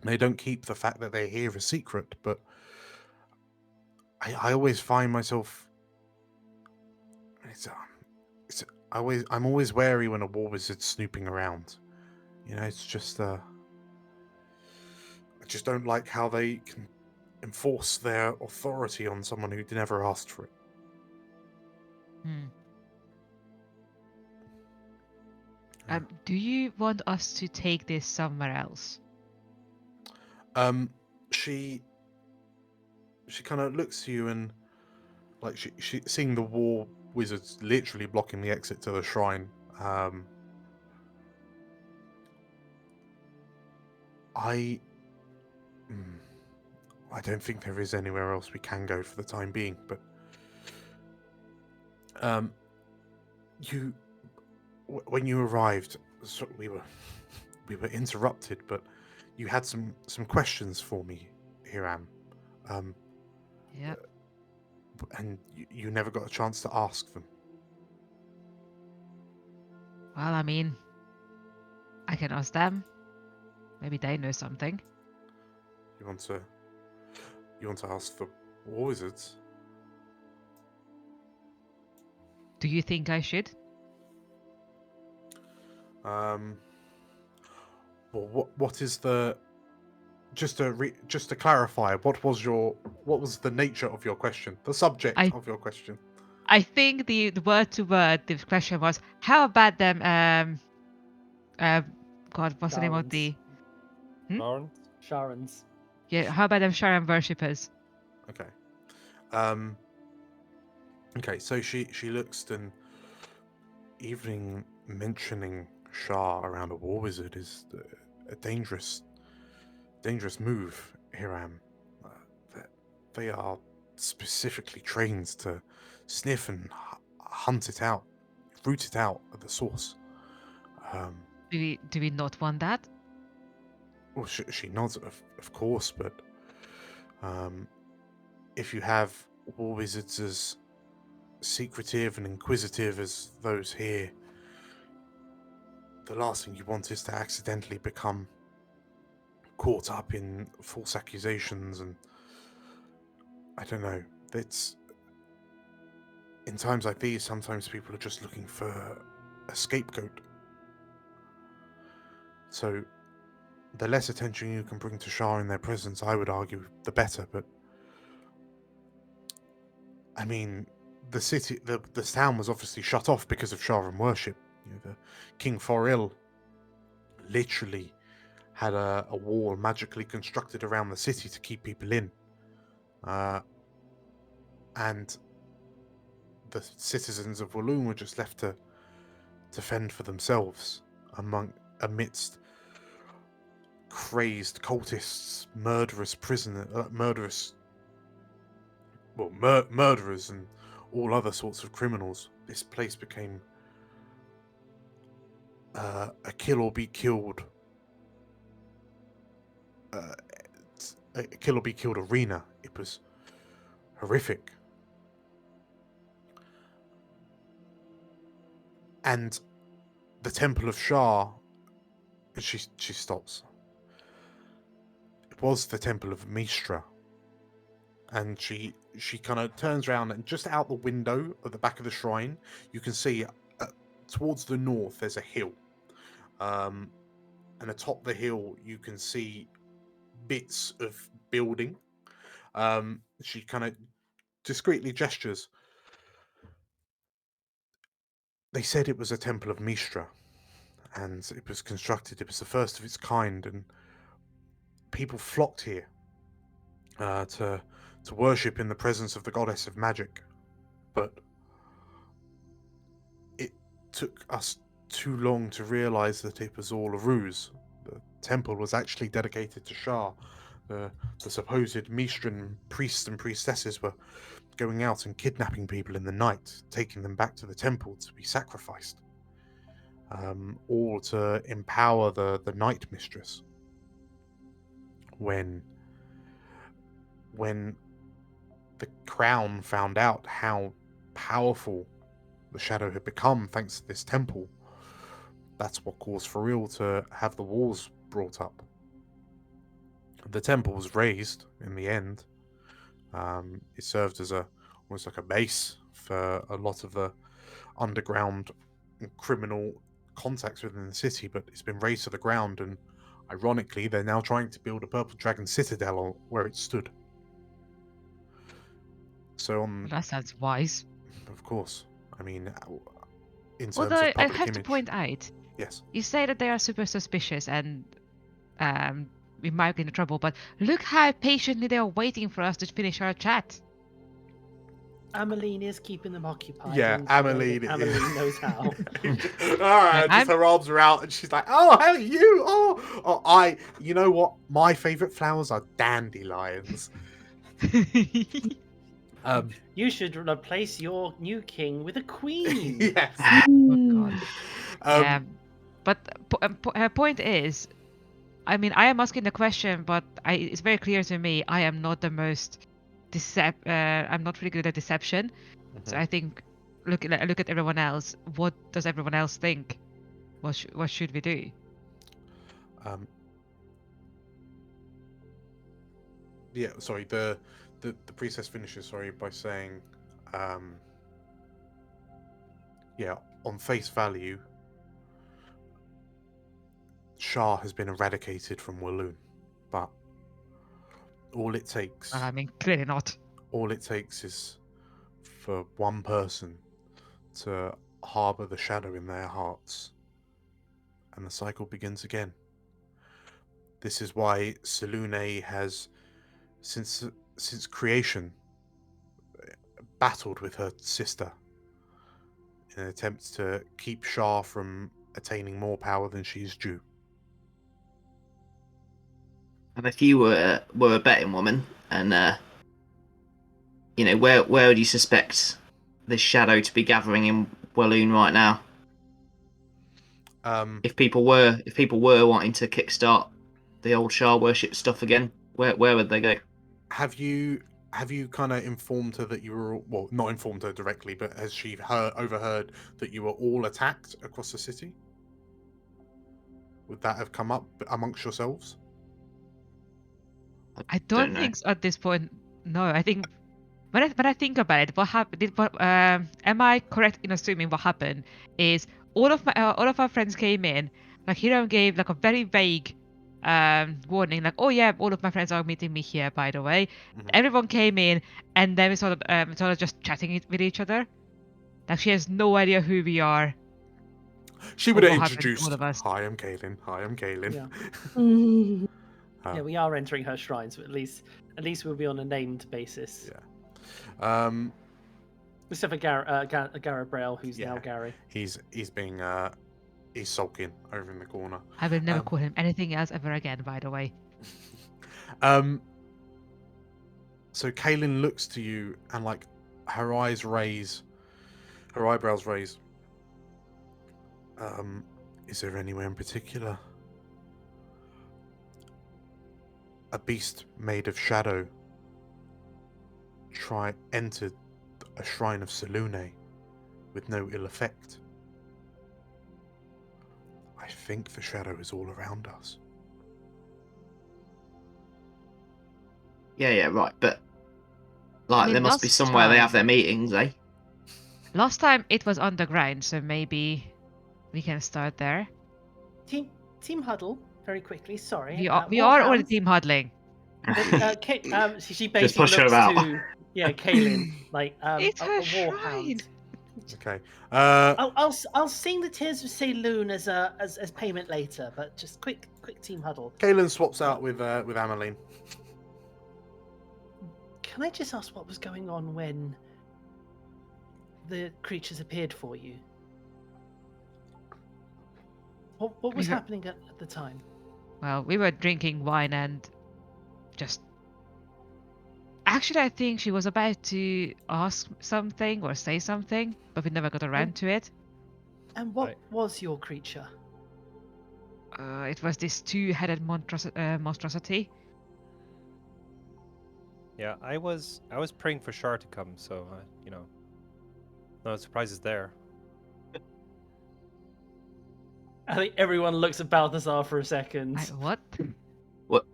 They don't keep the fact that they're here a secret, but I always find myself, I'm always wary when a war wizard's snooping around. It's just I just don't like how they can enforce their authority on someone who never asked for it. Do you want us to take this somewhere else? She kind of looks to you and, like, she seeing the war wizards literally blocking the exit to the shrine. I don't think there is anywhere else we can go for the time being, but when you arrived, we were interrupted, but you had some questions for me, Hiram. Yeah. And you never got a chance to ask them. Well, I mean, I can ask them. Maybe they know something. You want to ask the war wizards? Do you think I should? Well, what is the? Just to clarify, what was the nature of your question? The subject of your question. I think the word to word the question was, how about them God, what's the name of the Sharons. Yeah, how about them Sharon worshippers? Okay. Okay, so she looks, and even mentioning Shah around a war wizard is a dangerous move, Hiram. They are specifically trained to sniff and hunt it out, root it out at the source. Do we not want that? Well, she nods, of course, but if you have war wizards as secretive and inquisitive as those here, the last thing you want is to accidentally become caught up in false accusations, and I don't know. It's in times like these, sometimes people are just looking for a scapegoat. So the less attention you can bring to Shah in their presence, I would argue, the better. But I mean, the city, the town was obviously shut off because of Shah and worship. You know, the King Foril literally had a wall magically constructed around the city to keep people in, and the citizens of Wheloon were just left to fend for themselves amidst crazed cultists, murderers, murderers, and all other sorts of criminals. This place became a kill or be killed, a kill or be killed arena. It was horrific. And the Temple of Shah, she stops. It was the Temple of Mistra. And she kind of turns around, and just out the window at the back of the shrine, you can see towards the north there's a hill. And atop the hill you can see bits of building. She kind of discreetly gestures. They said it was a Temple of Mistra, and it was constructed. It was the first of its kind, and people flocked here to worship in the presence of the goddess of magic. But it took us too long to realize that it was all a ruse. The temple was actually dedicated to Shah. The supposed Mistran priests and priestesses were going out and kidnapping people in the night, taking them back to the temple to be sacrificed, all to empower the night mistress. When the crown found out how powerful the shadow had become thanks to this temple, that's what caused Foril to have the walls brought up. The temple was razed in the end. It served as almost like a base for a lot of the underground criminal contacts within the city, but it's been razed to the ground, and ironically they're now trying to build a Purple Dragon Citadel where it stood. So that sounds wise. Of course. I mean, in terms Although of public I have image, to point out, yes, you say that they are super suspicious and we might be in trouble, but look how patiently they are waiting for us to finish our chat. Ameline is keeping them occupied. Yeah, Ameline knows how. Just her arms are out, and she's like, "Oh, how are you? Oh, you know what? My favorite flowers are dandelions." You should replace your new king with a queen. Yes. Oh God. But her point is, I mean, I am asking the question, but it's very clear to me I am not the most I'm not really good at deception. So I think look at everyone else. What does everyone else think? What should we do? Yeah, sorry. The priestess finishes, sorry, by saying, on face value, Shah has been eradicated from Wheloon, but all it takes... I mean, clearly not. All it takes is for one person to harbour the shadow in their hearts, and the cycle begins again. This is why Selune has, since creation, battled with her sister in an attempt to keep Shah from attaining more power than she's due. And if you were a betting woman, and where would you suspect this shadow to be gathering in Wheloon right now? If people were wanting to kickstart the old Shah worship stuff again, where would they go? Have you kind of informed her that you were, well, not informed her directly, but has she overheard that you were all attacked across the city? Would that have come up amongst yourselves? I don't think so at this point. No, I think when I think about it, what happened? Am I correct in assuming what happened is all of our friends came in. Like Hiram gave like a very vague warning, like, oh yeah, all of my friends are meeting me here, by the way. Mm-hmm. Everyone came in, and then we sort of just chatting with each other. Like she has no idea who we are. She would have introduced, all of us. Hi, I'm Kaylin. Hi, I'm Kaylin. Yeah. Yeah, we are entering her shrine, so at least we'll be on a named basis. Yeah. Except for Garabrail, who's now Gary. He's being he's sulking over in the corner. I will never call him anything else ever again, by the way. So Kaylin looks to you, and like her eyebrows raise. Is there anywhere in particular? A beast made of shadow entered a shrine of Selune with no ill effect. I think the shadow is all around us. Yeah, right, but there must be somewhere they have their meetings, eh? Last time it was underground, so maybe we can start there. Team huddle. Very quickly, sorry. We are already team huddling. She basically looks to Kaylin like it's her Warhound. Okay. I'll sing the Tears of Wheloon as payment later, but just quick team huddle. Kaylin swaps out with Ameline. Can I just ask what was going on when the creatures appeared for you? What was happening at the time? Well, we were drinking wine and just... Actually, I think she was about to ask something or say something, but we never got around to it. And what was your creature? It was this two-headed monstrosity. Yeah, I was praying for Shar to come, so no surprises there. I think everyone looks at Balthazar for a second. What?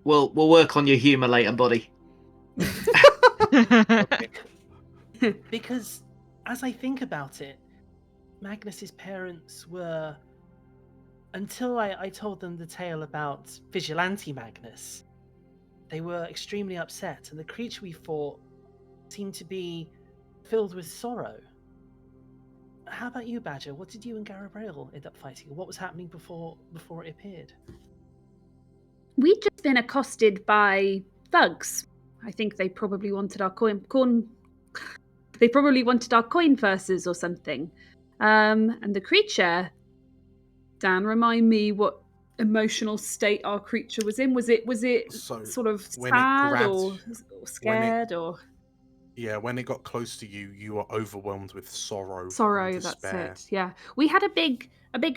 We'll work on your humour later, buddy. Okay. Because as I think about it, Magnus's parents were, until I told them the tale about Vigilante Magnus, they were extremely upset, and the creature we fought seemed to be filled with sorrow. How about you, Badger? What did you and Garabrail end up fighting? What was happening before it appeared? We'd just been accosted by thugs. I think they probably wanted our coin purses or something. And the creature, Dan, remind me what emotional state our creature was in. Was it sort of sad or scared or? Yeah, when it got close to you, you were overwhelmed with sorrow. Sorrow, that's it. Yeah, we had a big,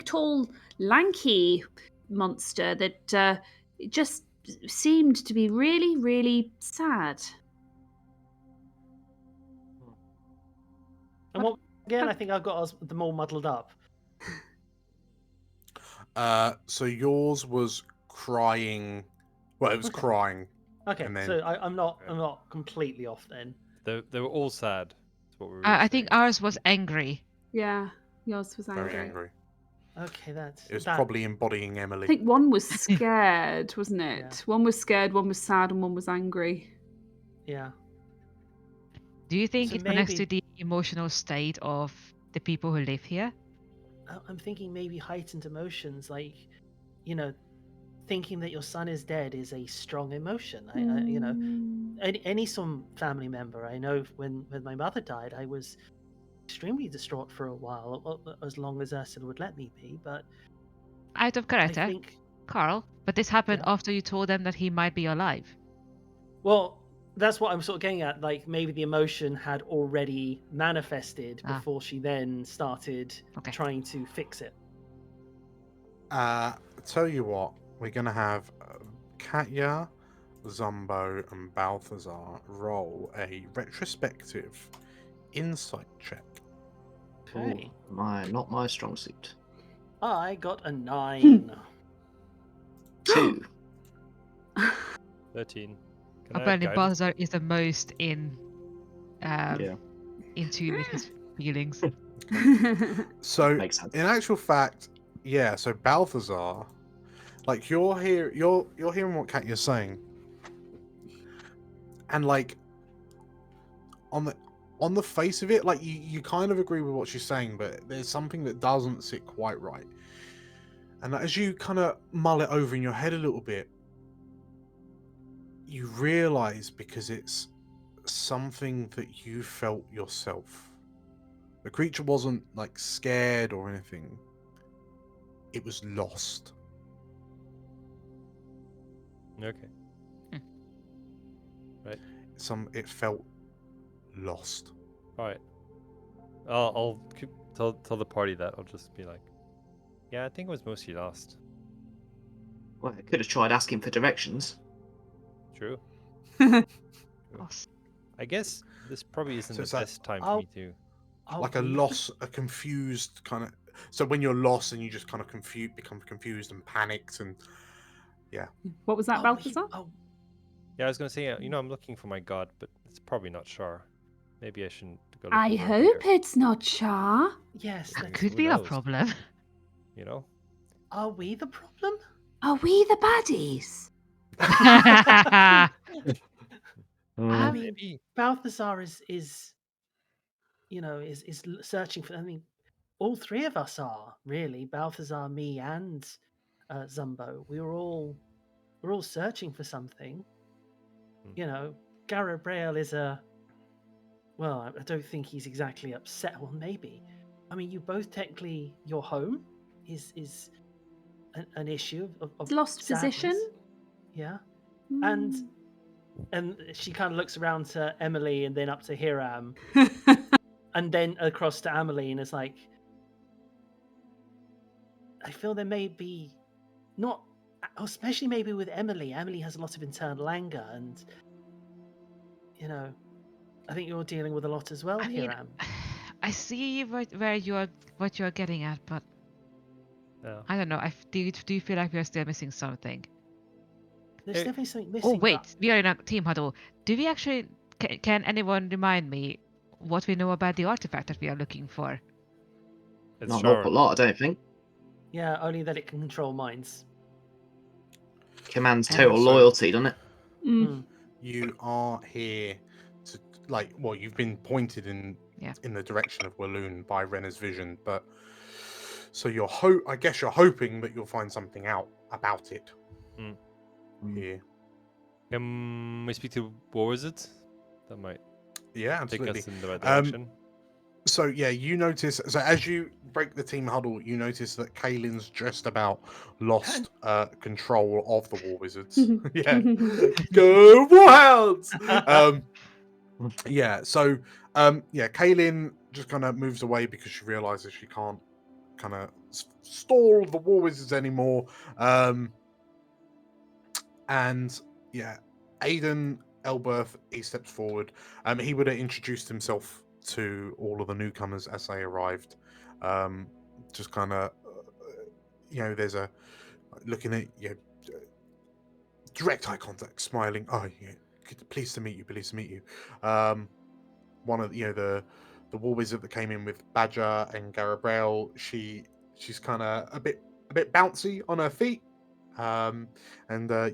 tall, lanky monster that just seemed to be really, really sad. And what again? I think I've got them all muddled up. So yours was crying. Well, it was crying. Okay, then... so I'm not completely off then. They were all sad. That's what we were I think ours was angry. Yeah. Yours was angry. Very angry. Okay, It was probably embodying Emily. I think one was scared, wasn't it? Yeah. One was scared, one was sad, and one was angry. Yeah. Do you think So it connects to maybe- the emotional state of the people who live here? I'm thinking maybe heightened emotions, like, you know, thinking that your son is dead is a strong emotion. You know, any some family member. I know when my mother died, I was extremely distraught for a while, as long as Ursula would let me be. But Out of I character, think, Carl, but this happened Yeah. after you told them that he might be alive. well, that's what I'm sort of getting at. Like maybe the emotion had already manifested before she then started trying to fix it. Tell you what, we're gonna have Katya, Zumbo, and Balthazar roll a retrospective insight check. Okay. Not my strong suit. I got a 9. 2. 13. Can Apparently, I have guidance? Balthazar is the most in tune with his feelings. So, Makes sense. in actual fact, yeah. So Balthazar, like you're hearing what Katya's saying, and like on the face of it, like you kind of agree with what she's saying, but there's something that doesn't sit quite right. And as you kind of mull it over in your head a little bit, you realize because it's something that you felt yourself. The creature wasn't like scared or anything. It was lost. Okay. Right. It felt lost. All right. I'll tell the party that. I'll just be like, yeah, I think it was mostly lost. Well, I could have tried asking for directions. True. I guess this probably isn't So the it's like, best time for me to. Like a loss, a confused kind of. So when you're lost and you just kind of become confused and panicked and yeah. What was that, Balthazar? Yeah, I was gonna say, I'm looking for my god, but it's probably not Shar. Maybe I shouldn't go. I hope it's not Char. Yes, That could be a problem. You know? Are we the problem? Are we the baddies? I mean, Maybe. Balthazar is searching for. I mean, all three of us are really Balthazar, me, and Zumbo. We're all searching for something. You know, Garabrael is well, I don't think he's exactly upset. Well, maybe. I mean, you both technically, your home is an issue of Lost sadness. position. Yeah, and she kind of looks around to Emily and then up to Hiram, and then across to Amelie, and it's like, I feel there may be not, especially maybe with Emily. Emily has a lot of internal anger, and I think you're dealing with a lot as well, Hiram. I see what you're getting at, but I don't know. Do you feel like we are still missing something? There's definitely something missing. Oh wait, we are in a team huddle. Do we actually? Can anyone remind me what we know about the artifact that we are looking for? Not an awful lot, I don't think. Yeah, only that it can control minds. Commands total loyalty, doesn't it? You are here to you've been pointed in the direction of Wheloon by Renner's vision, but so I guess you're hoping that you'll find something out about it. Here. Can we speak to War Wizards? That might absolutely. take us in the right direction. So you notice. So as you break the team huddle, you notice that Kaylin's just about lost control of the War Wizards. Go Warhounds! So Kaylin just kind of moves away because she realizes she can't kind of stall the War Wizards anymore. And Aidan Elberth, he steps forward. He would have introduced himself to all of the newcomers as they arrived. Just kind of, there's a looking at direct eye contact, smiling. Oh, yeah, pleased to meet you. Pleased to meet you. One of the war wizard that came in with Badger and Garabrail. She's kind of a bit bouncy on her feet, and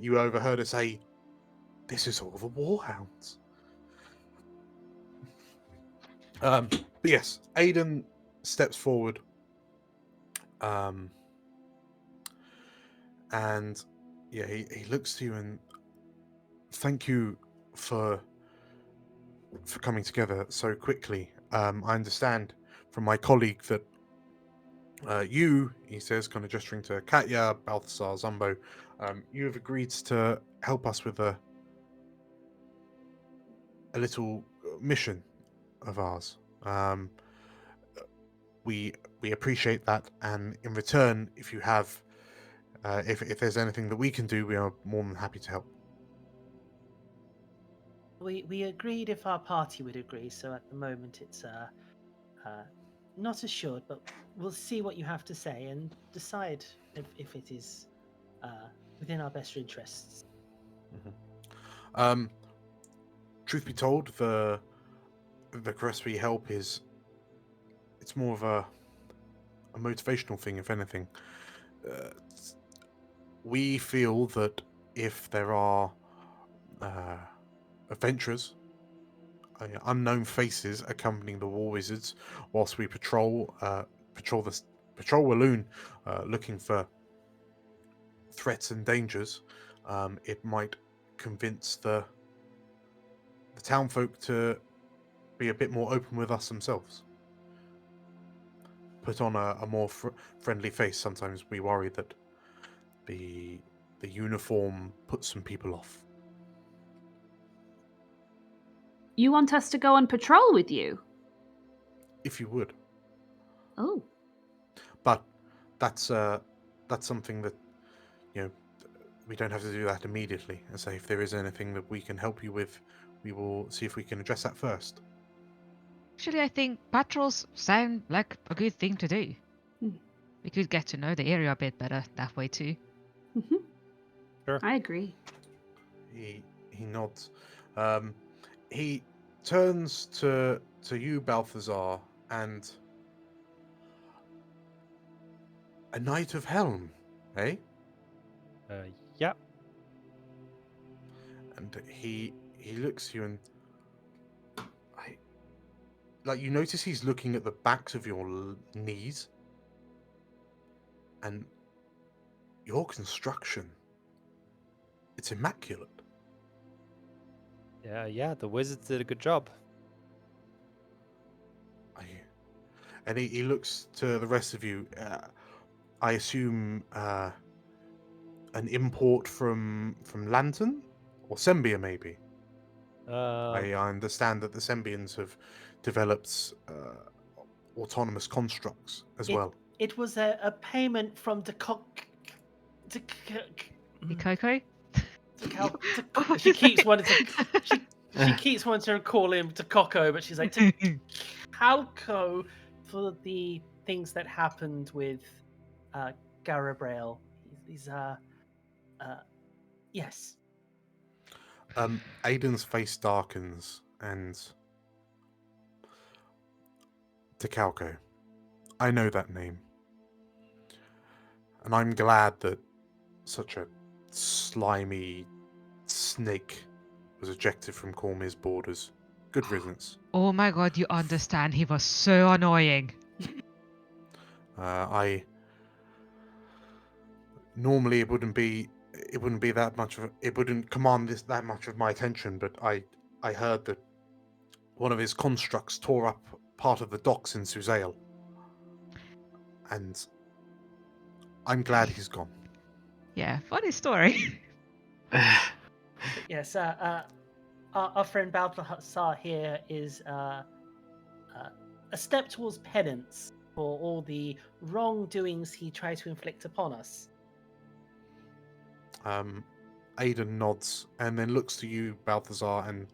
you overheard her say, "This is all the Warhounds." But yes, Aiden steps forward, and yeah, he looks to you and thank you for coming together so quickly. I understand from my colleague that you, he says, kind of gesturing to Katya, Balthasar, Zumbo, you have agreed to help us with a little mission of ours. We appreciate that, and in return, if you have, if there's anything that we can do, we are more than happy to help. We agreed if our party would agree, so at the moment it's not assured, but we'll see what you have to say and decide if it is within our best interests. Mm-hmm. Truth be told, the request we help is it's more of a motivational thing, if anything. We feel that if there are adventurers, unknown faces accompanying the war wizards whilst we patrol Wheloon, looking for threats and dangers, it might convince the townfolk to be a bit more open with us themselves. Put on a more friendly face. Sometimes we worry that the uniform puts some people off. You want us to go on patrol with you? If you would. Oh. But that's something that, we don't have to do that immediately. And so if there is anything that we can help you with, we will see if we can address that first. Actually, I think patrols sound like a good thing to do. We could get to know the area a bit better that way too. Mm-hmm. Sure. I agree. He nods. He turns to you, Balthazar, and a Knight of Helm, eh? Yeah. And he looks at you and you notice he's looking at the backs of your knees and your construction. It's immaculate. Yeah, the wizards did a good job. And he looks to the rest of you. I assume an import from Lantern or Sembia, maybe. I understand that the Sembians have developed autonomous constructs as well. It was a payment from the Coco? She keeps wanting to. She keeps wanting to call him Coco, but she's like Calco for the things that happened with Garabrail. These yes. Aiden's face darkens and Tecalco. I know that name. And I'm glad that such a slimy snake was ejected from Cormyr's borders. Good riddance. Oh my god, you understand. He was so annoying. Normally it wouldn't be that much of it wouldn't command that much of my attention, but I heard that one of his constructs tore up part of the docks in Suzail. And I'm glad he's gone. Yeah, funny story. Yes, our friend Balthasar here is a step towards penance for all the wrongdoings he tried to inflict upon us. Aiden nods and then looks to you, Balthazar, and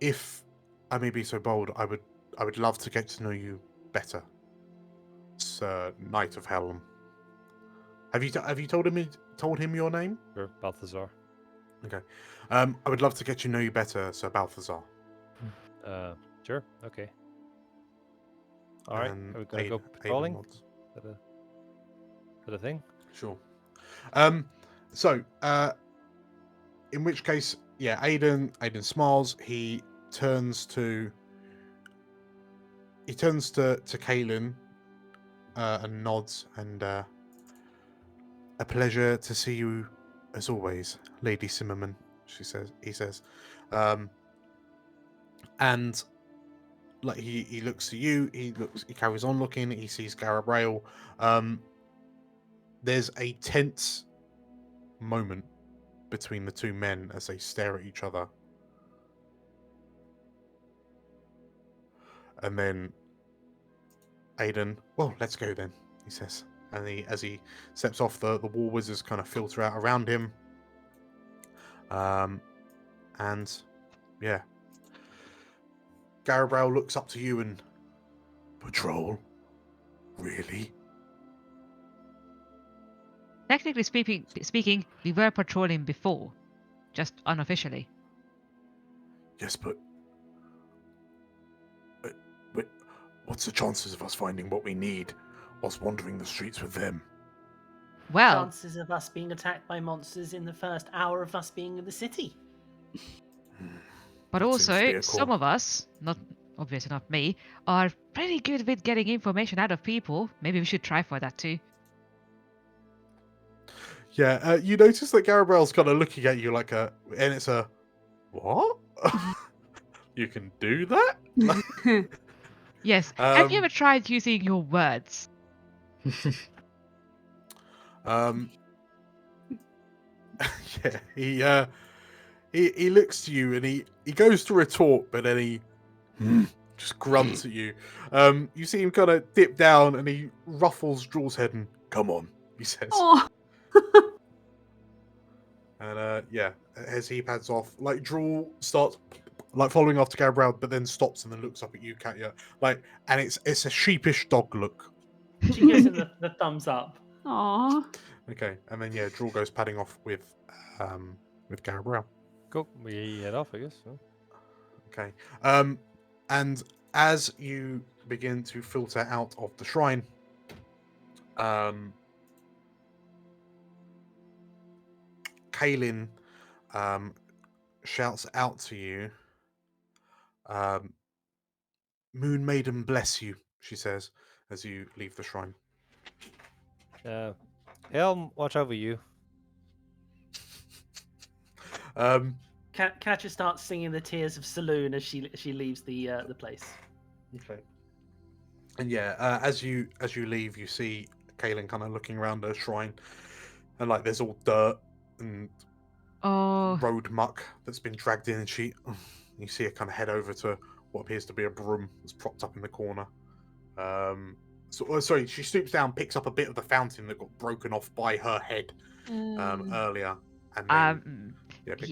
if I may be so bold, I would love to get to know you better, Sir Knight of Helm. Have you told him your name? Sure, Balthazar. Okay. I would love to get to know you better, Sir Balthazar. Sure. Okay. All right. And Are we gonna go Aiden patrolling? nods. Is that a thing? Sure. So, in which case, yeah, Aiden smiles. He turns to Kaelin and nods, and a pleasure to see you as always, Lady Zimmerman. He says, and like he looks to you. He carries on looking. He sees Garabrail. There's a tense moment between the two men as they stare at each other. And then Aiden, well, let's go then, he says. And as he steps off, the war wizards kind of filter out around him. And yeah. Garabrail looks up to you and, patrol? Really? Technically speaking, we were patrolling before, just unofficially. Yes, but what's the chances of us finding what we need whilst wandering the streets with them? Well, Chances of us being attacked by monsters in the first hour of us being in the city. but That seems to be also a some call. of us, not obviously not me, are pretty good with getting information out of people. Maybe we should try for that too. Yeah, you notice that Garabrail's kind of looking at you like and it's a, what? You can do that? Yes. Have you ever tried using your words? Yeah, he looks to you and he goes to retort, but then he just grunts at you. You see him kind of dip down and he ruffles Draw's head and, come on, he says. Oh. And yeah, as he pads off, like Draw starts like following after Garabrail, but then stops and then looks up at you, Katya. Like, and it's a sheepish dog look. She gives him the thumbs up. Aw. Okay, and then yeah, Draw goes padding off with Garabrail. Cool. We head off, I guess. So. Okay. And as you begin to filter out of the shrine, Kaelin shouts out to you, Moon Maiden bless you, she says, as you leave the shrine. Helm, watch over you. Katja starts singing the Tears of Saloon as she leaves the place. Okay. And yeah, as you leave, you see Kaelin kind of looking around the shrine, and like there's all dirt and road muck that's been dragged in, and you see her kind of head over to what appears to be a broom that's propped up in the corner. Sorry, she stoops down, picks up a bit of the fountain that got broken off by her head earlier, and then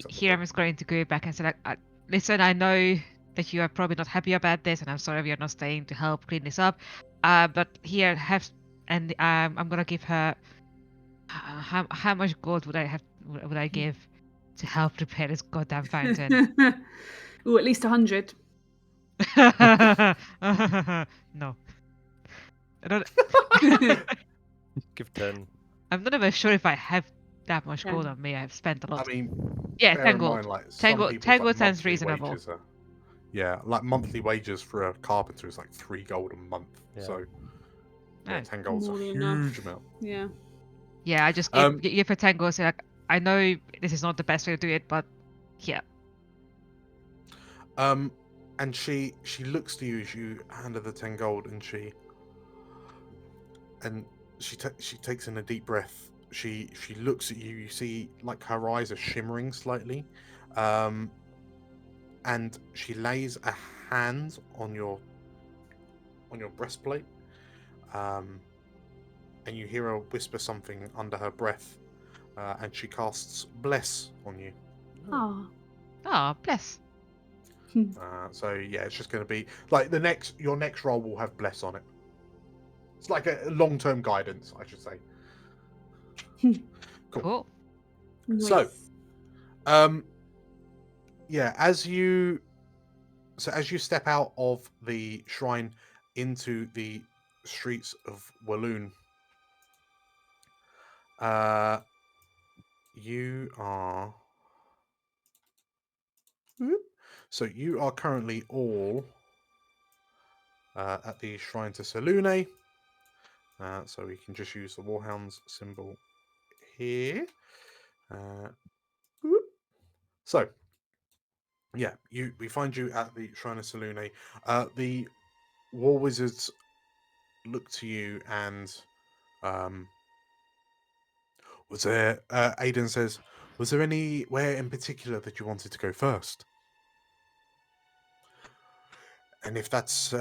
here I'm just going to go back and say, like, listen, I know that you are probably not happy about this, and I'm sorry we are not staying to help clean this up. But here, I'm gonna give her. How much gold would I give to help repair this goddamn fountain? Oh, at least 100. No. Give 10. I'm not even sure if I have that much gold on me. I've spent a lot. I mean, yeah, bear 10 in gold. mind, like, 10 gold like, sounds monthly reasonable. wages yeah, like monthly wages for a carpenter is like 3 gold a month. Yeah. So Oh. 10 gold's a More than huge enough. amount. Yeah. Yeah, I just give her 10 gold. Say, like, I know this is not the best way to do it, but yeah. And she looks to you as you hand her the 10 gold, and she takes in a deep breath. She looks at you. You see, like, her eyes are shimmering slightly, and she lays a hand on your breastplate, and you hear her whisper something under her breath, and she casts bless on you. Oh. Oh, bless. So yeah, it's just going to be like your next roll will have bless on it. It's like a long-term guidance, I should say. Cool. So, yeah, as you So as you step out of the shrine into the streets of Wheloon, you are. So you are currently all at the shrine to Selune. So we can just use the Warhounds symbol here. So, yeah, we find you at the shrine of Selune. The war wizards look to you and was there? Aiden says, "Was there anywhere in particular that you wanted to go first? And if that's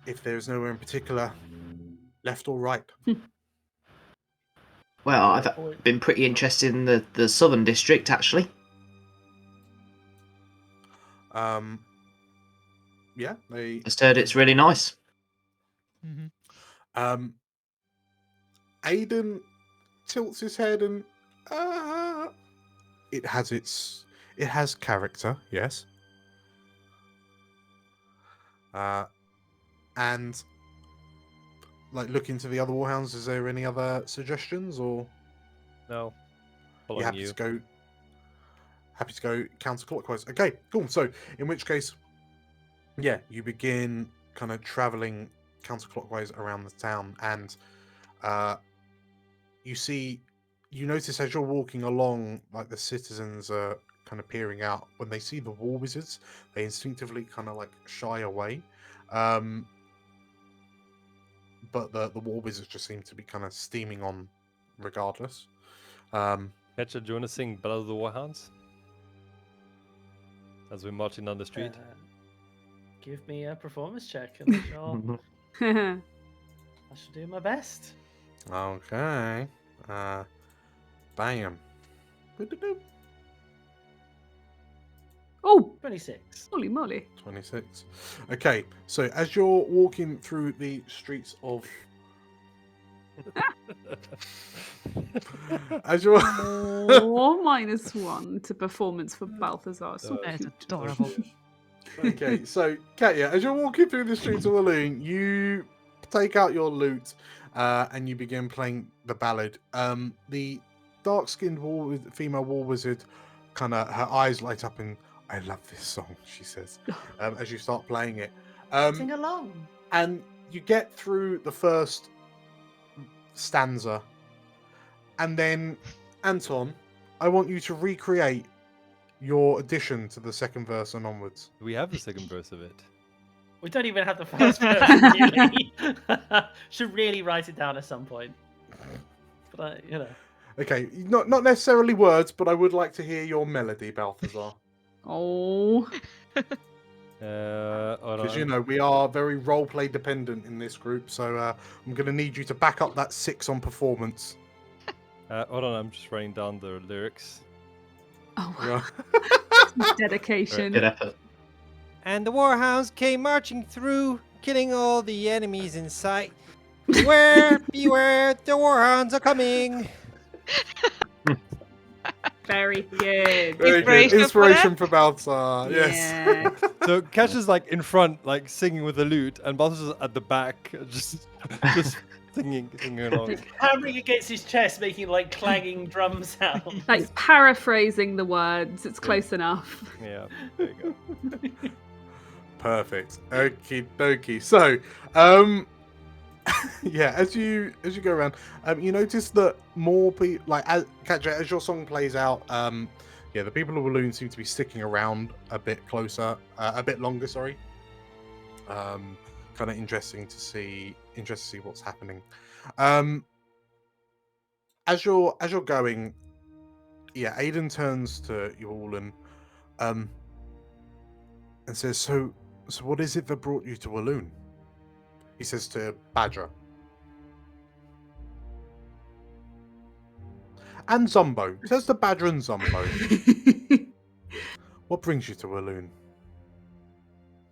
if there's nowhere in particular, left or right?" Well, I've been pretty interested in the southern district, actually. Yeah, they Just heard it's really nice. Aiden tilts his head and it has character, yes. And like look into the other warhounds. Is there any other suggestions, or No, you happy to go? Happy to go counterclockwise. Okay, cool. So in which case, yeah, you begin kind of traveling counterclockwise around the town, and you notice as you're walking along, like the citizens are kind of peering out. When they see the war wizards, they instinctively kind of like shy away. But the war wizards just seem to be kind of steaming on regardless. Ketcha, do you want to sing Blood of the Warhounds? As we're marching down the street? Give me a performance check and I shall do my best. Okay. Bam. Oh, 26. holy moly. 26. Okay, so as you're walking through the streets of... as you're... Oh, -1 to performance for Balthazar. So That's cute. adorable. Okay, so Katya, as you're walking through the streets of Wheloon, you take out your lute and you begin playing the ballad. The dark-skinned female war wizard, kind of her eyes light up, and I love this song, she says, as you start playing it. Sing along. And you get through the first stanza, and then Anton, I want you to recreate your addition to the second verse and onwards. We have the second verse of it. We don't even have the first verse, really. Should really write it down at some point. But Okay, not necessarily words, but I would like to hear your melody, Balthazar. Oh. Because we are very roleplay dependent in this group, so I'm going to need you to back up that 6 on performance. Hold on, I'm just writing down the lyrics. Oh, dedication. Good effort. And the Warhounds came marching through, killing all the enemies in sight. Beware, beware, the Warhounds are coming. Very good. Very good. Inspiration for Balthazar. Yes. Yeah. So Cash is like in front, like singing with the lute, and Balthazar's at the back, just singing along. hammering against his chest, making like clanging drum sounds. Like paraphrasing the words. It's close enough. Yeah, there you go. Perfect. Okie dokie. So, yeah, as you go around, you notice that more people, like as your song plays out, yeah, the people of Wheloon seem to be sticking around a bit closer, a bit longer. Sorry. Kind of interesting to see what's happening. As you're going, yeah, Aiden turns to you all and says, "So what is it that brought you to Wheloon?" He says to Badger. And Zombo. He says to Badger and Zombo. What brings you to Wheloon?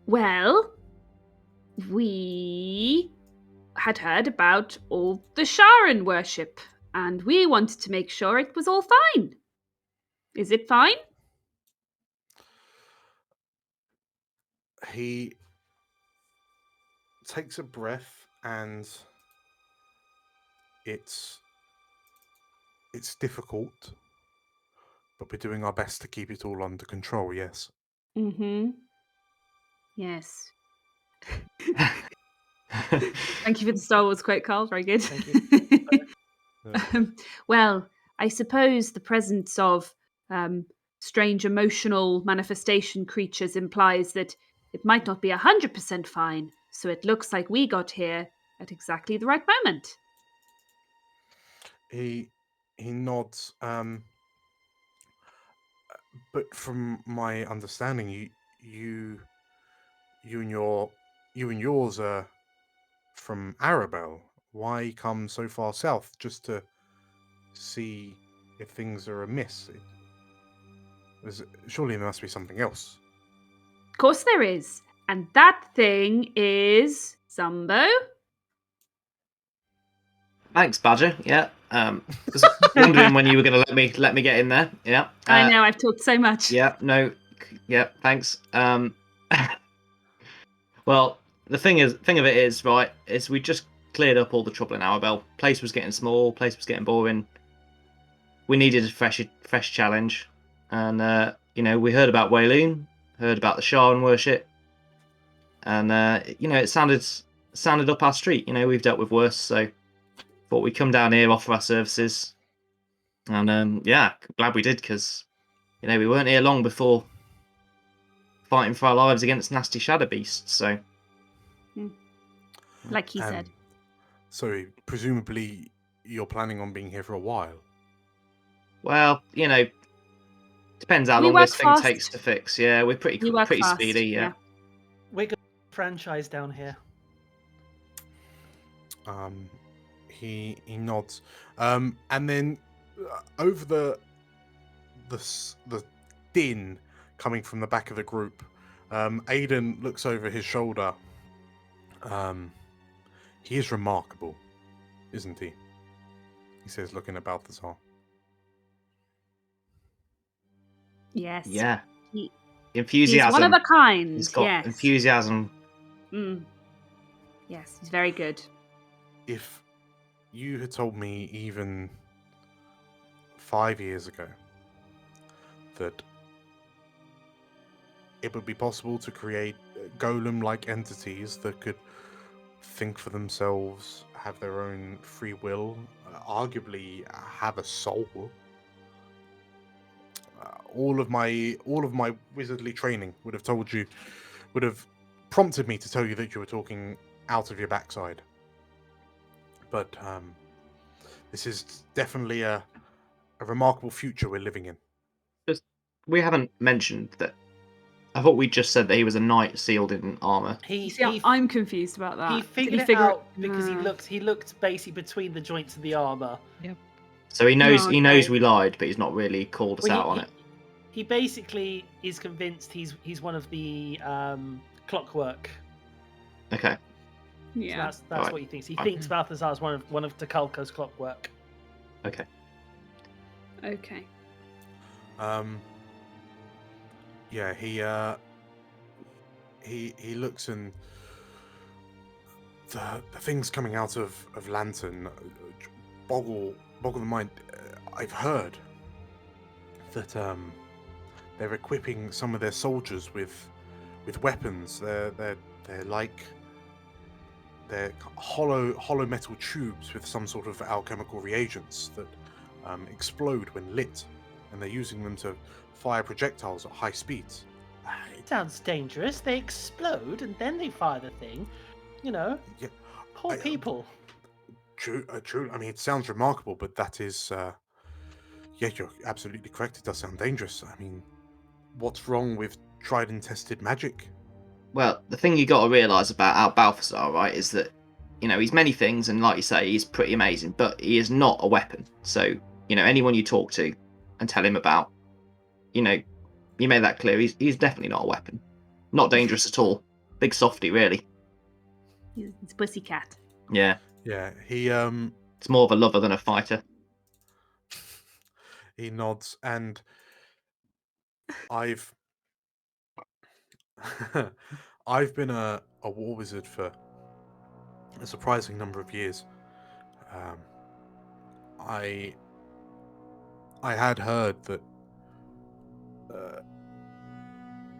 Well, we had heard about all the Sharon worship, and we wanted to make sure it was all fine. Is it fine? He takes a breath, and it's difficult, but we're doing our best to keep it all under control. Yes. Mm-hmm. Yes. Thank you for the Star Wars quote, Carl. Very good. Thank you. Well, I suppose the presence of strange emotional manifestation creatures implies that it might not be 100% fine. So it looks like we got here at exactly the right moment. He nods. But from my understanding, you and yours are from Arabelle. Why come so far south just to see if things are amiss? Surely there must be something else. Of course there is. And that thing is Zumbo. Thanks, Badger. Yeah. Was wondering when you were going to let me get in there. Yeah. I know, I've talked so much. Yeah. No. Yeah. Thanks. Well, the thing of it is, right, is we just cleared up all the trouble in Arabelle. Place was getting small. Place was getting boring. We needed a fresh challenge, and we heard about Wheloon, heard about the Sharan worship, and it sounded up our street. We've dealt with worse, so thought we'd come down here, offer our services, and glad we did, because we weren't here long before fighting for our lives against nasty shadow beasts. So, like he said. So presumably you're planning on being here for a while. Well, depends how long this thing takes to fix. Yeah, we're pretty speedy. Yeah. We're good franchise down here. He nods, and then over the din coming from the back of the group, Aidan looks over his shoulder. He is remarkable, isn't he? He says, looking at Balthazar. Yes. Yeah. Enthusiasm. He's one of a kind. He's got enthusiasm. Yes, he's very good. If you had told me even 5 years ago that it would be possible to create golem-like entities that could think for themselves, have their own free will, arguably have a soul, all of my wizardly training would have prompted me to tell you that you were talking out of your backside. But this is definitely a remarkable future we're living in. We haven't mentioned that. I thought we just said that he was a knight sealed in armor. I'm confused about that. He figured it out because he looked basically between the joints of the armor. Yep. So he knows he knows we lied, but he's not really called us out on it. He basically is convinced he's one of the clockwork. Okay. Yeah. So that's what he thinks. He thinks Balthazar is one of Takalko's clockwork. Okay. Okay. Yeah, he looks, and the things coming out of Lantern boggle the mind. I've heard that they're equipping some of their soldiers with weapons. They're hollow metal tubes with some sort of alchemical reagents that explode when lit, and they're using them to fire projectiles at high speeds. It sounds dangerous. They explode and then they fire the thing. Yeah, poor people. True. I mean, it sounds remarkable, but that is, you're absolutely correct. It does sound dangerous. I mean, what's wrong with tried and tested magic? Well, the thing you got to realise about our Balthazar, right, is that, he's many things, and like you say, he's pretty amazing, but he is not a weapon. So, anyone you talk to and tell him about, you made that clear. He's definitely not a weapon. Not dangerous at all. Big softy, really. He's a pussycat. Yeah. Yeah, he It's more of a lover than a fighter. He nods, and I've I've been a war wizard for a surprising number of years. I had heard that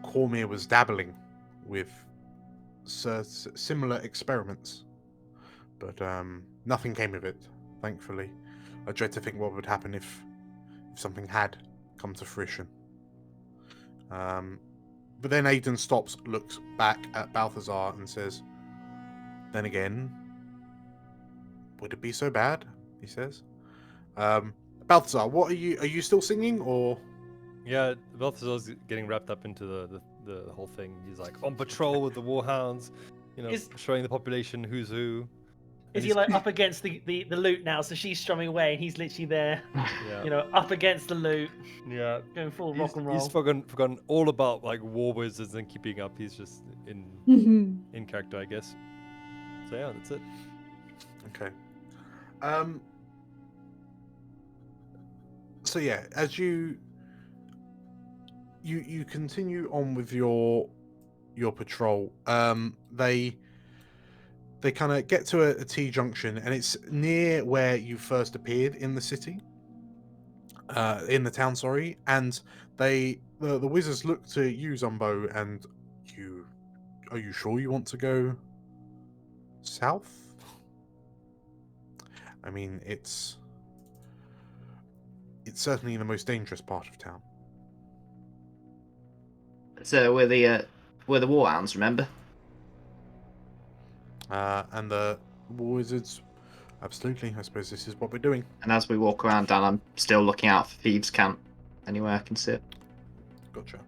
Cormyr was dabbling with similar experiments, but nothing came of it, thankfully. I dread to think what would happen if something had come to fruition. But then Aidan stops, looks back at Balthazar and says, "Then again, would it be so bad?" he says. Balthazar, what are you still singing, or? Yeah, Balthazar's getting wrapped up into the whole thing. He's like on patrol with the Warhounds, showing the population who's who. Is he like up against the loot now? So she's strumming away, and he's literally there, up against the loot. Yeah, going full rock and roll. He's forgotten all about like war wizards and keeping up. He's just in character, I guess. So yeah, that's it. Okay. So yeah, as you continue on with your patrol, they kind of get to a T junction, and it's near where you first appeared in the city, in the town. Sorry, and the wizards look to you, Zumbo, and are you sure you want to go south? I mean, it's certainly the most dangerous part of town. So we're the Warhounds, remember? And the wizards, absolutely. I suppose this is what we're doing. And as we walk around, Dan, I'm still looking out for thieves' camp. Anywhere I can see it. Gotcha.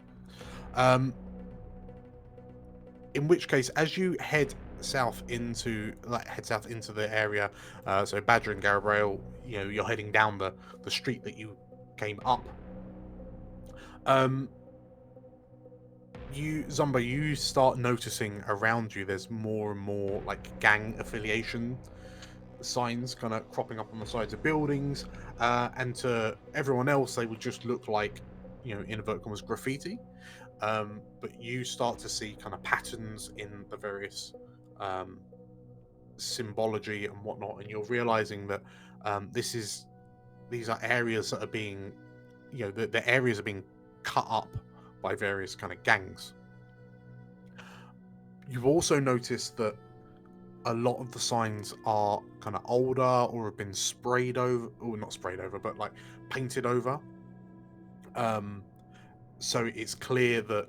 In which case, as you head south into the area, so Badger and Garabrail, you're heading down the street that you came up. Zumba, you start noticing around you there's more and more like gang affiliation signs kind of cropping up on the sides of buildings, and to everyone else they would just look like, in inverted commas, graffiti. But you start to see kind of patterns in the various symbology and whatnot, and you're realizing that these are areas that are being, the areas are being cut up by various kind of gangs. You've also noticed that a lot of the signs are kind of older or have been sprayed over, or not sprayed over, but like painted over. So it's clear that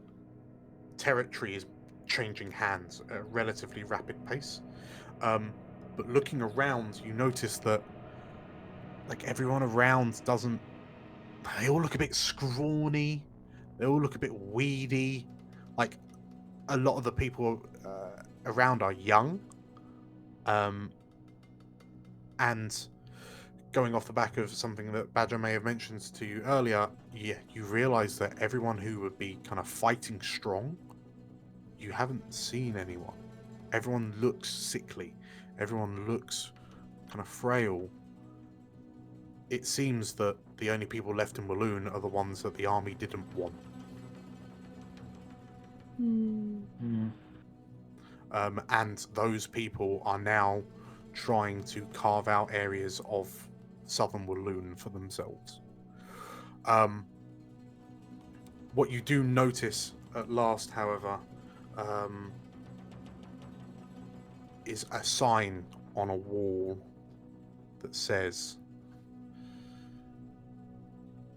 territory is changing hands at a relatively rapid pace. But looking around, you notice that like everyone around they all look a bit scrawny. They all look a bit weedy. Like a lot of the people around are young. And going off the back of something that Badger may have mentioned to you earlier, you realise that everyone who would be kind of fighting strong, you haven't seen anyone. Everyone looks sickly. Everyone looks kind of frail. It seems that the only people left in Wheloon are the ones that the army didn't want. And those people are now trying to carve out areas of southern Wheloon for themselves. What you do notice at last, however, is a sign on a wall that says,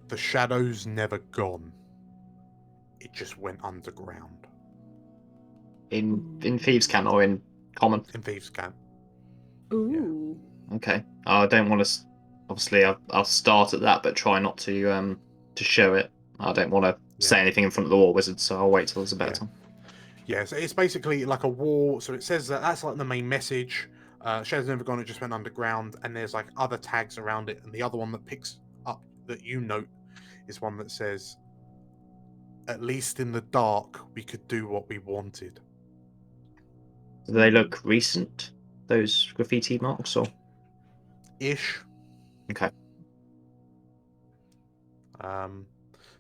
"The shadow's never gone. It just went underground." In Thieves' Camp or in Common? In Thieves' Camp. Ooh. Yeah. Okay. I don't want to. Obviously, I'll start at that, but try not to show it. I don't want to say anything in front of the War Wizard, so I'll wait till there's a better time. Yeah, so it's basically like a wall. So it says that's like the main message. Shadow's never gone. It just went underground, and there's like other tags around it. And the other one that picks up that you note is one that says, "At least in the dark, we could do what we wanted." Do they look recent, those graffiti marks, or? Ish. Okay.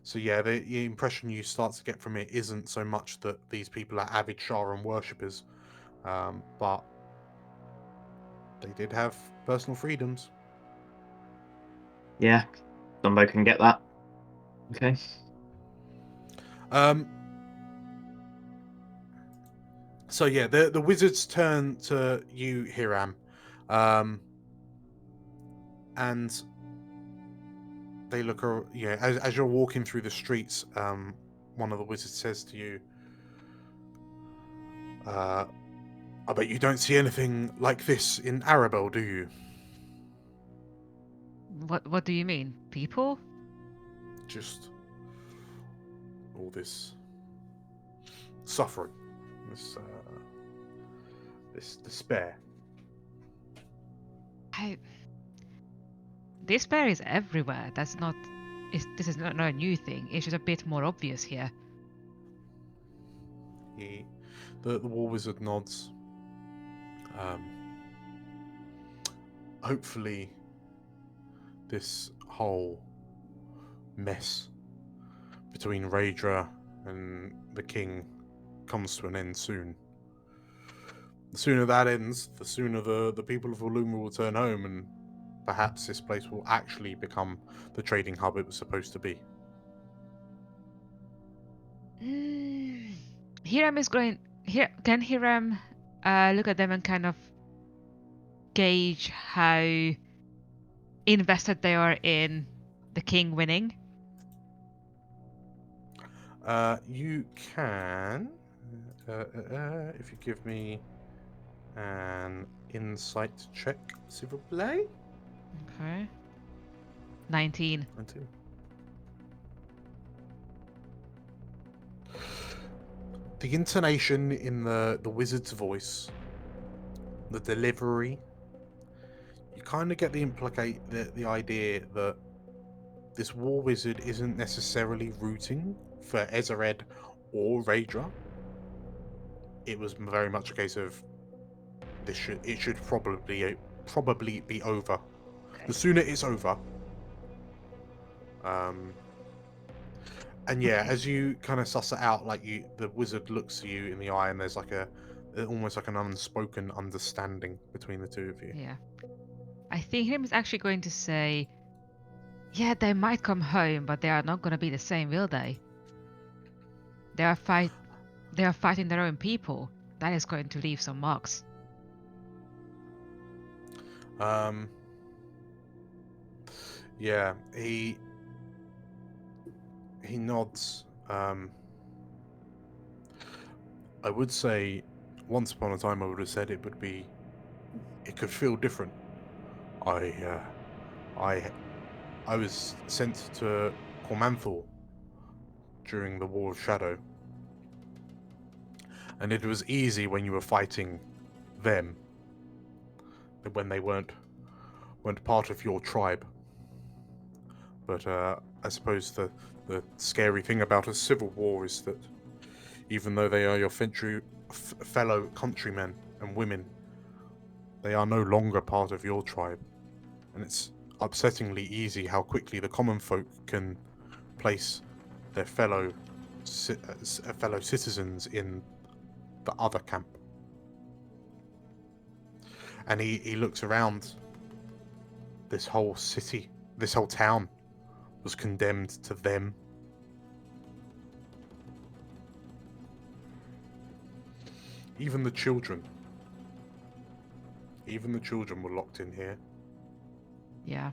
So yeah, the impression you start to get from it isn't so much that these people are avid Sharan worshippers, but they did have personal freedoms. Yeah, Dumbo can get that. Okay. So yeah, the wizards turn to you, Hiram, and they look. Yeah, as you're walking through the streets, one of the wizards says to you, "I bet you don't see anything like this in Arabelle, do you?" What do you mean? People? Just all this suffering, this despair. Despair is everywhere. That's not. This is not a new thing. It's just a bit more obvious here. The war wizard nods. Hopefully, this whole mess between Raedra and the king comes to an end soon. The sooner that ends, the sooner the people of Wheloon will return home, and perhaps this place will actually become the trading hub it was supposed to be. Hiram is going. Can Hiram look at them and kind of gauge how invested they are in the king winning? You can, if you give me an insight check, s'il vous plaît. Okay. 19. 19. The intonation in the wizard's voice, the delivery, you kind of get the idea that this war wizard isn't necessarily rooting for Ezered or Raedra. It was very much a case of it should probably be over. Okay. The sooner it's over. And yeah, as you kind of suss it out, like the wizard looks at you in the eye, and there's like almost like an unspoken understanding between the two of you. Yeah. I think him is actually going to say, yeah, they might come home, but they are not going to be the same, will they? They are fighting their own people. That is going to leave some marks. Yeah, he nods. I would say, once upon a time, I would have said it could feel different. I was sent to Cormyr during the War of Shadow, and it was easy when you were fighting them, when they weren't part of your tribe. But I suppose the scary thing about a civil war is that even though they are your fellow countrymen and women, they are no longer part of your tribe. And it's upsettingly easy how quickly the common folk can place their fellow citizens in the other camp. And he looks around. This whole city, this whole town was condemned to them. Even the children were locked in here. Yeah.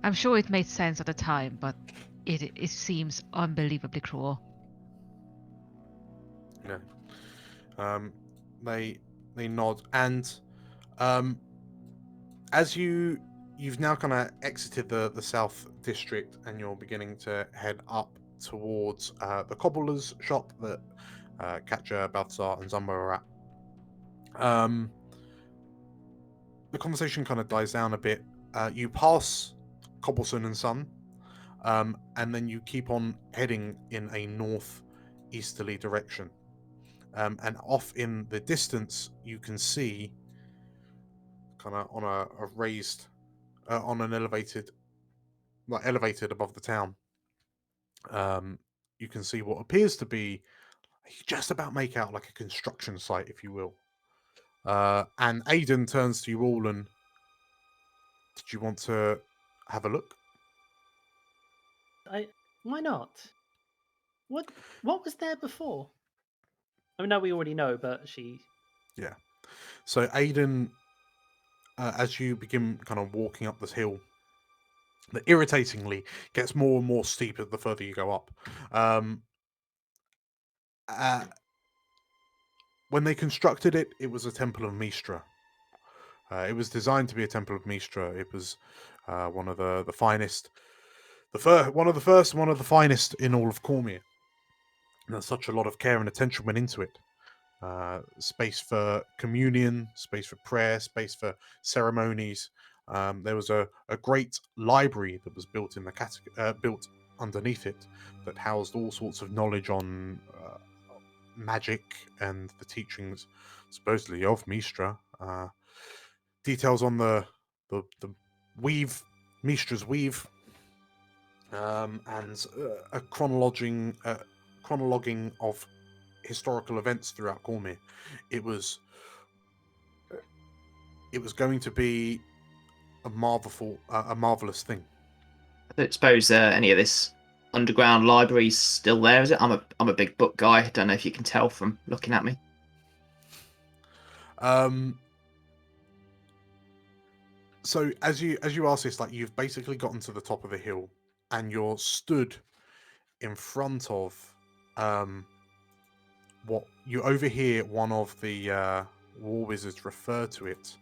I'm sure it made sense at the time, but it seems unbelievably cruel. Yeah. They nod, and as you've now kind of exited the South District, and you're beginning to head up towards the cobbler's shop that Katja, Balthazar, and Zumba are at. The conversation kind of dies down a bit. You pass Cobbleson and Son, and then you keep on heading in a northeasterly direction. And off in the distance, you can see, kind of on a raised, on an elevated above the town, You can see what appears to be, you just about make out like a construction site, if you will. And Aidan turns to you all and, did you want to have a look? Why not? What was there before? I mean, no, we already know, but she. Yeah. So Aidan, as you begin kind of walking up this hill, that irritatingly gets more and more steep the further you go up. When they constructed it, it was a temple of Mistra. It was designed to be a temple of Mistra. It was one of the finest, one of the finest in all of Cormyr. And such a lot of care and attention went into it. Space for communion, space for prayer, space for ceremonies. There was a great library that was built in the built underneath it that housed all sorts of knowledge on magic and the teachings, supposedly of Mistra. Details on the weave, Mistra's weave, and a chronologing of historical events throughout Cormyr. It was going to be a marvelous thing. I don't suppose any of this underground library's still there, is it? I'm a big book guy. I don't know if you can tell from looking at me. So as you ask this, like, you've basically gotten to the top of the hill and you're stood in front of what you overhear one of the war wizards refer to it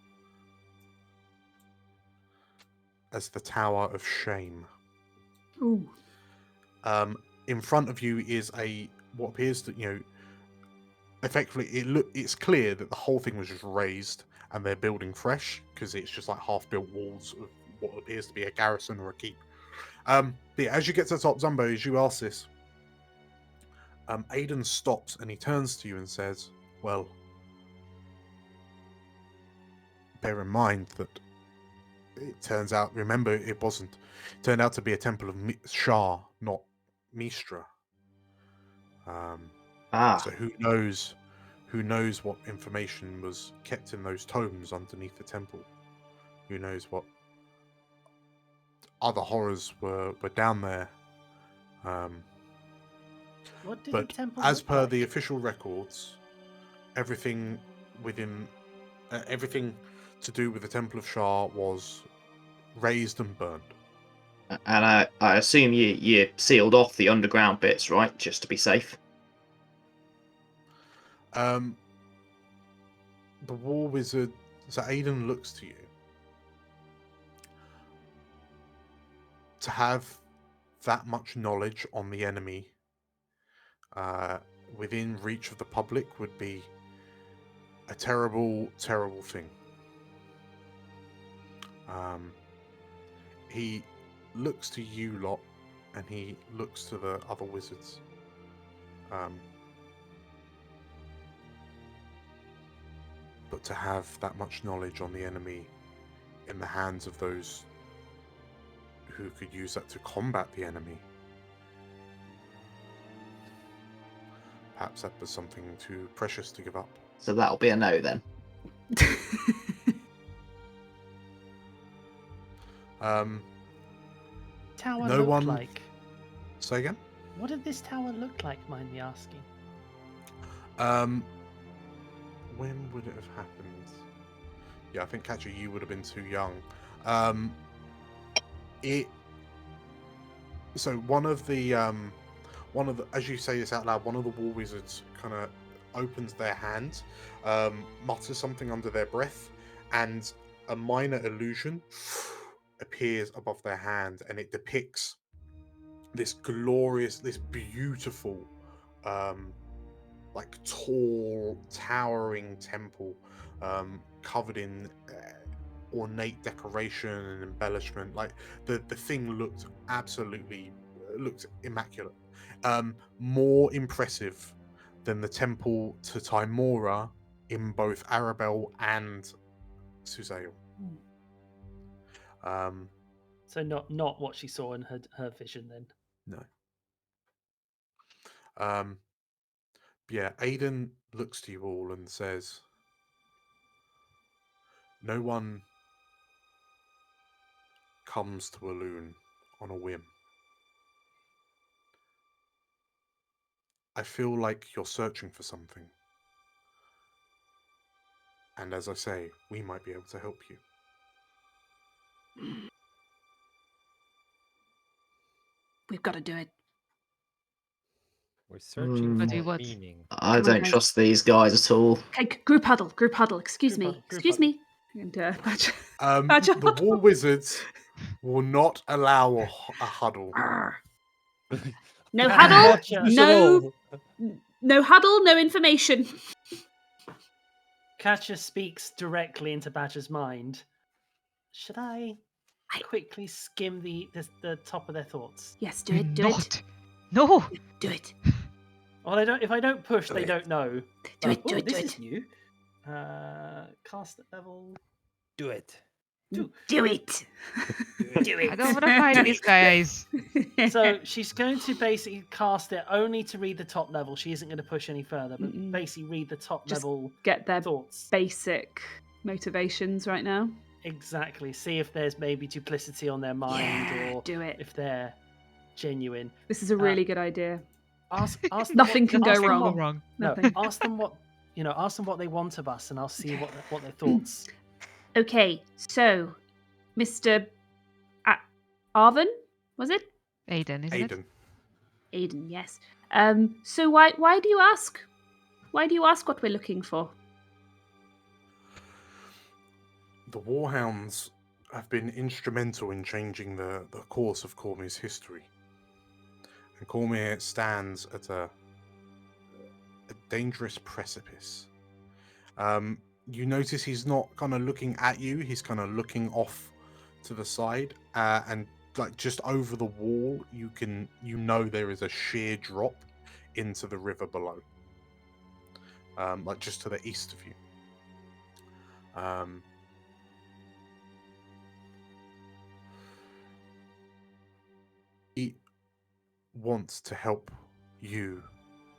as the Tower of Shame. Ooh. In front of you is what appears to, effectively it's clear that the whole thing was just raised and they're building fresh, because it's just like half-built walls of what appears to be a garrison or a keep. But yeah, as you get to the top, Zumbo, as you ask this, Aidan stops and he turns to you and says, well, bear in mind that it turns out, remember, it turned out to be a temple of Shah, not Mistra. So who knows what information was kept in those tomes underneath the temple? Who knows what other horrors were down there? What did but the temple as look per like? the official records, everything to do with the Temple of Shah was razed and burned. And I assume you sealed off the underground bits, right? Just to be safe. The war wizard, so Aidan looks to you. To have that much knowledge on the enemy within reach of the public would be a terrible, terrible thing. He looks to you lot, and he looks to the other wizards. But to have that much knowledge on the enemy in the hands of those who could use that to combat the enemy, perhaps that was something too precious to give up. So that'll be a no then. Tower no look one... like? Say again? What did this tower look like, mind me asking? When would it have happened? Yeah, I think, Katja, you would have been too young. So one of the, as you say this out loud, one of the war wizards kind of opens their hand, mutters something under their breath, and a minor illusion appears above their hand, and it depicts this glorious, this beautiful, like tall, towering temple, covered in ornate decoration and embellishment. Like the thing looked immaculate. More impressive than the temple to Timora in both Arabelle and Suzail. So not what she saw in her vision then. No. Yeah, Aiden looks to you all and says, "No one comes to Wheloon on a whim. I feel like you're searching for something. And as I say, we might be able to help you." We've got to do it. We're searching But do for what? meaning. I Come on, don't guys. trust these guys at all. Okay, group huddle. Excuse Group me. huddle, group Excuse huddle. me. And Badger The War Wizards will not allow a huddle. Arr. No huddle. Gotcha. No huddle. No information. Catcher speaks directly into Badger's mind. Should I quickly skim the top of their thoughts? Yes, do it. Do it. Not. No. Do it. Well, if I don't push, they don't know. Do it. Do Oh, it. Do this it. is new. Cast at level. Do it. Do it. Do it. I don't want to fight these guys. So she's going to basically cast it only to read the top level. She isn't going to push any further, but Mm-mm. basically read the top Just level get their thoughts. basic motivations right now. Exactly. See if there's maybe duplicity on their mind, Yeah, or do it. if they're genuine. This is a really good idea. Ask them Nothing what- can go ask them wrong. what- wrong. No, Nothing. ask them what they want of us, and I'll see what their thoughts. Okay, so Mr. Arvin, was it? Aiden, isn't it? Aiden. Aiden, yes. So why do you ask? Why do you ask what we're looking for? The Warhounds have been instrumental in changing the course of Cormyr's history. And Cormyr stands at a dangerous precipice. You notice he's not kind of looking at you, he's kind of looking off to the side, and like just over the wall, you know there is a sheer drop into the river below. Like just to the east of you. He wants to help you,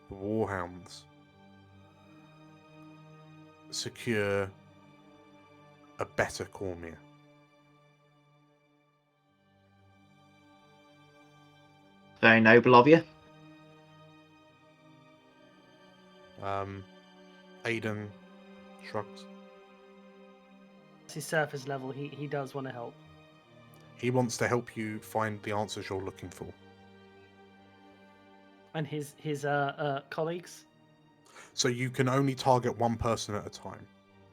the Warhounds, secure a better Cormyr. Very noble of you. Aiden shrugs. It's his surface level. He does want to help. He wants to help you find the answers you're looking for. And his colleagues. So you can only target one person at a time.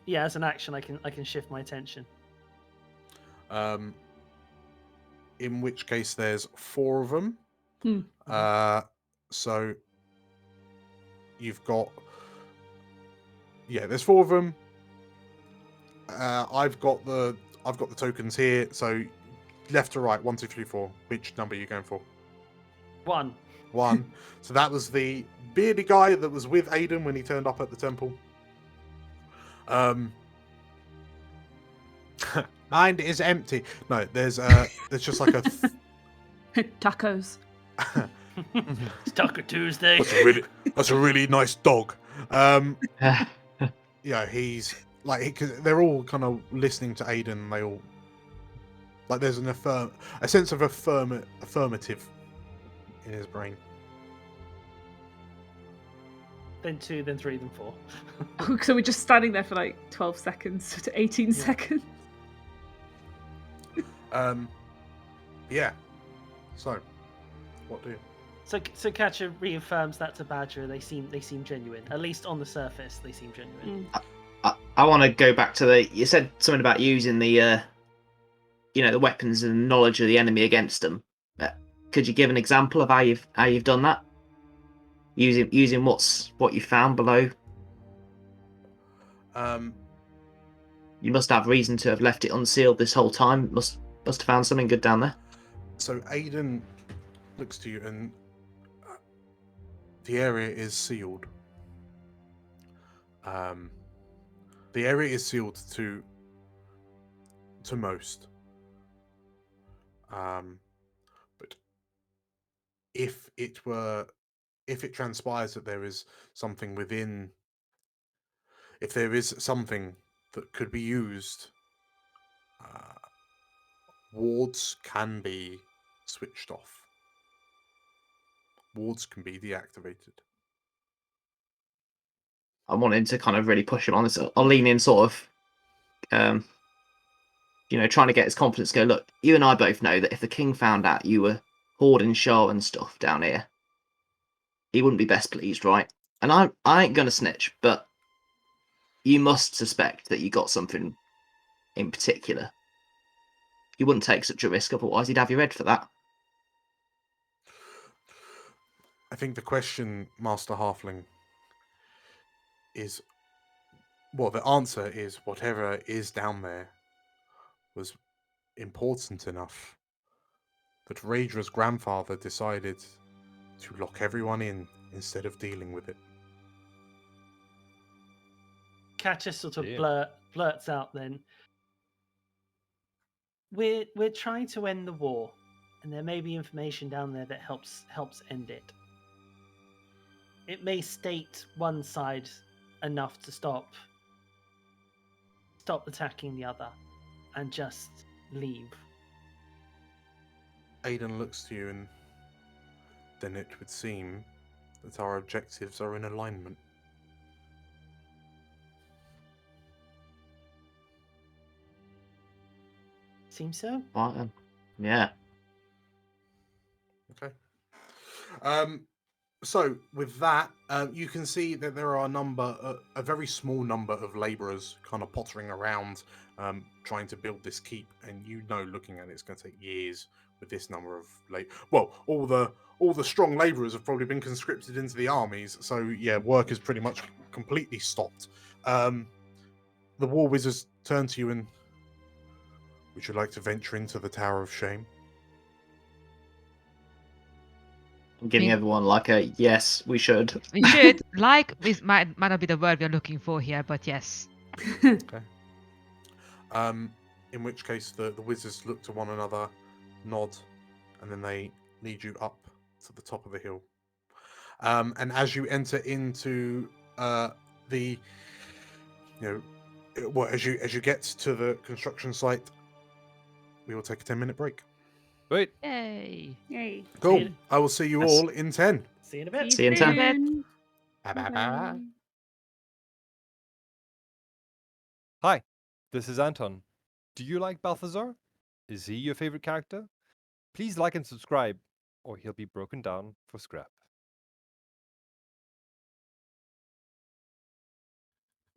Yeah, as an action, I can shift my attention. In which case, there's 4 of them. So you've got, there's 4 of them. I've got the tokens here. So left to right, 1, 2, 3, 4. Which number are you going for? 1. 1. So that was the beardy guy that was with Aiden when he turned up at the temple. Mind is empty. No, there's just like a Tacos. It's Taco Tuesday. That's a really nice dog. Yeah, he's like, cause they're all kind of listening to Aiden. And they all like there's a sense of affirmative in his brain. Then 2, then 3, then 4. So we're just standing there for like 12 seconds to 18 seconds. Yeah. So, what do you? So Catcher reaffirms that to Badger. They seem genuine. At least on the surface, they seem genuine. I want to go back to you said something about using the the weapons and knowledge of the enemy against them. Could you give an example of how you've done that? Using what you found below. You must have reason to have left it unsealed this whole time. Must have found something good down there. So Aiden looks to you, and the area is sealed. The area is sealed to most. But if it were if it transpires that there is something within, if there is something that could be used, wards can be switched off. Wards can be deactivated. I'm wanting to kind of really push him on this. I'll lean in, sort of, trying to get his confidence to go, look, you and I both know that if the king found out you were hoarding Shah and stuff down here, he wouldn't be best pleased, right? And I ain't going to snitch, but you must suspect that you got something in particular. You wouldn't take such a risk, otherwise he'd have your head for that. I think the question, Master Halfling, is, well, the answer is whatever is down there was important enough that Rhaedra's grandfather decided to lock everyone in instead of dealing with it. Catcher sort of Damn. blurts out then, we're trying to end the war, and there may be information down there that helps end it. It may state one side enough to stop attacking the other and just leave. Aidan looks to you, and then it would seem that our objectives are in alignment. Seems so? Right then. Yeah. Okay. So with that, you can see that there are a very small number of labourers kind of pottering around, trying to build this keep. And looking at it, it's going to take years with this number of Well, all the strong labourers have probably been conscripted into the armies, so yeah, work is pretty much completely stopped. The war wizards turn to you and, would you like to venture into the Tower of Shame? I'm giving everyone like a yes, we should. We should. Like, this might not be the word we're looking for here, but yes. Okay. In which case the wizards look to one another, nod, and then they lead you up to the top of the hill. And as you enter into as you get to the construction site, we will take a 10-minute break. Wait. Yay. Yay. Cool. I will see you all in 10. See you in a bit. See you in 10. Soon. Bye bye bye. Bye. Hi, this is Anton. Do you like Balthazar? Is he your favorite character? Please like and subscribe, or he'll be broken down for scrap.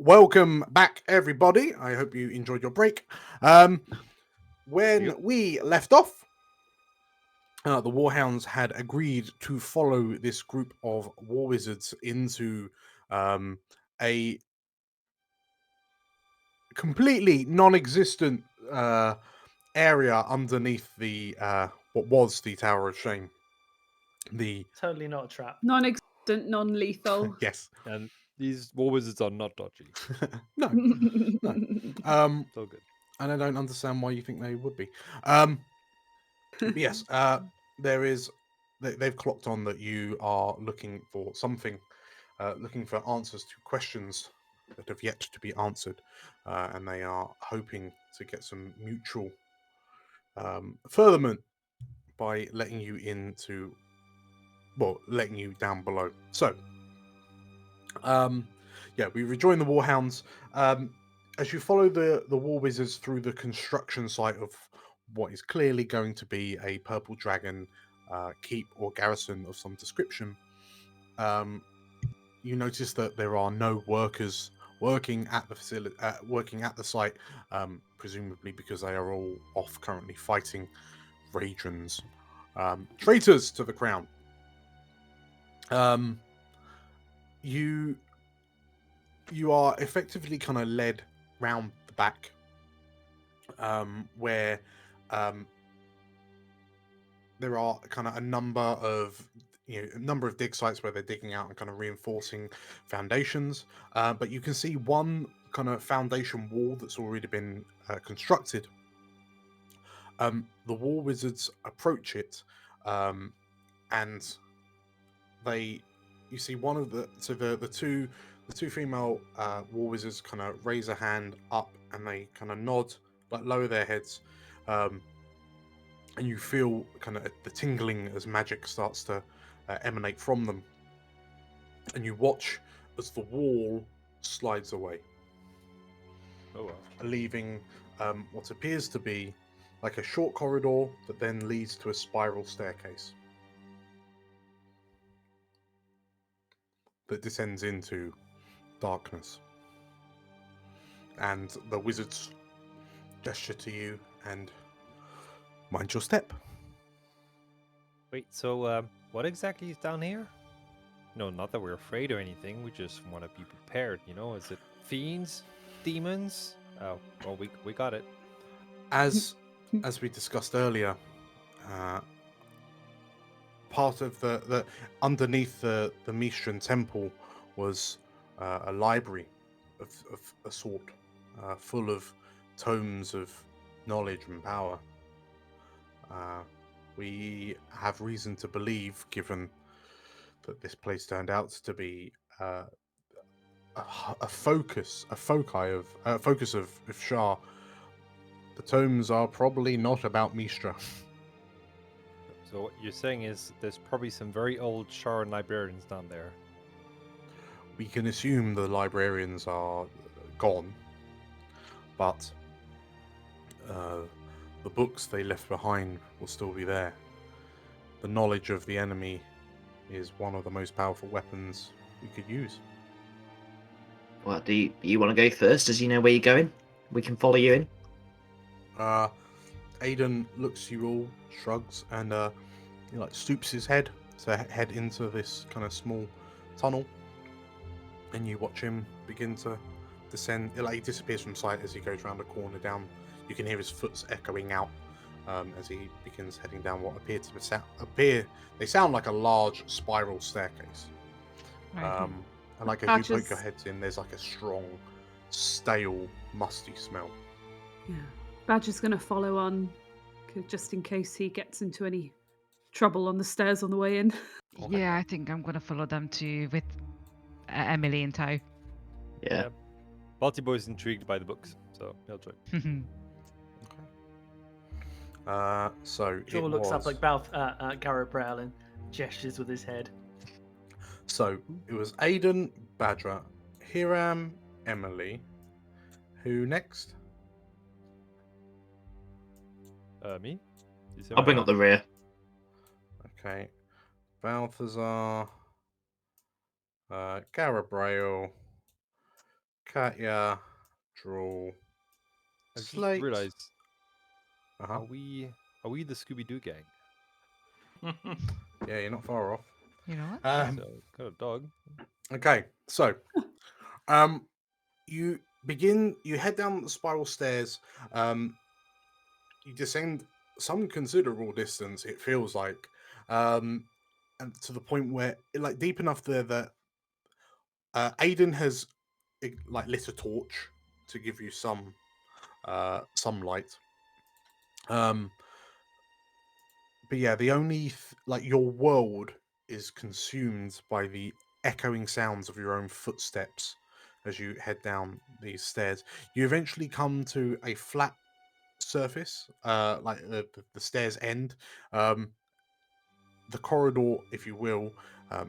Welcome back, everybody. I hope you enjoyed your break. When we left off, the Warhounds had agreed to follow this group of war wizards into a completely non-existent area underneath the what was the Tower of Shame. The Totally not a trap. Non-existent, non-lethal. yes, And these war wizards are not dodgy. no. So good. And I don't understand why you think they would be. But yes, there is. They've clocked on that you are looking for something, looking for answers to questions that have yet to be answered, and they are hoping to get some mutual furtherment by letting you letting you down below. So, we rejoin the Warhounds. As you follow the war wizards through the construction site of what is clearly going to be a purple dragon keep or garrison of some description, you notice that there are no workers working at the facility, working at the site, presumably because they are all off currently fighting Rhaedrans, traitors to the crown. You are effectively kind of led round the back, where there are kind of a number of dig sites where they're digging out and kind of reinforcing foundations. But you can see one kind of foundation wall that's already been constructed. The war wizards approach it, and they you see one of the two female war wizards kind of raise a hand up and they kind of nod, like lower their heads, and you feel kind of the tingling as magic starts to emanate from them, and you watch as the wall slides away, leaving what appears to be like a short corridor that then leads to a spiral staircase that descends into darkness. And the wizards gesture to you and mind your step. Wait, so what exactly is down here? No, not that we're afraid or anything. We just want to be prepared. Is it fiends, demons? Oh, well, we got it. As we discussed earlier, part of the underneath the Mistran temple was a library of a sort, full of tomes of knowledge and power. We have reason to believe, given that this place turned out to be a focus of Shah. The tomes are probably not about Mistra. So what you're saying is there's probably some very old Sharan librarians down there. We can assume the librarians are gone, but the books they left behind will still be there. The knowledge of the enemy is one of the most powerful weapons we could use. Well, do you want to go first? Does he know where you're going? We can follow you in. Aiden looks you all, shrugs, and he stoops his head to head into this kind of small tunnel. And you watch him begin to descend. He disappears from sight as he goes around a corner down. You can hear his foot's echoing out as he begins heading down what appear to they sound like a large spiral staircase. Right. And as you poke your heads in, there's a strong, stale, musty smell. Yeah. Badger's going to follow on, just in case he gets into any trouble on the stairs on the way in. Okay. Yeah, I think I'm going to follow them too, with Emily in tow. Yeah. Balti Boy's intrigued by the books, so he'll join. So Joel looks up like Garrett Braille and gestures with his head. So it was Aiden, Badger, Hiram, Emily. Who next? Me? I'll bring up the rear. Okay. Balthazar, Garabrail, Katya, Drool, I just Slate. realized, Uh-huh. are we the Scooby-Doo gang? Yeah, you're not far off. You know what? So, got a dog. Okay, so you head down the spiral stairs. You descend some considerable distance, it feels like, and to the point where deep enough there that Aiden has lit a torch to give you some light. But yeah, the only your world is consumed by the echoing sounds of your own footsteps as you head down these stairs. You eventually come to a flat surface, the stairs end. The corridor, if you will,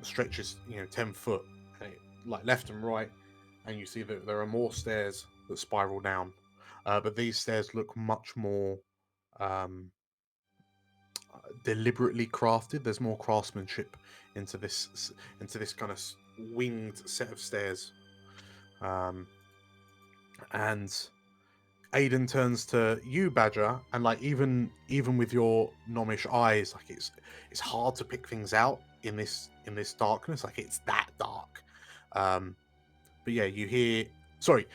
stretches 10 foot, and left and right, and you see that there are more stairs that spiral down. But these stairs look much more deliberately crafted. There's more craftsmanship into this kind of winged set of stairs. And Aiden turns to you, Badger, and even with your gnomish eyes, it's hard to pick things out in this darkness. It's that dark. But yeah, you hear. Sorry,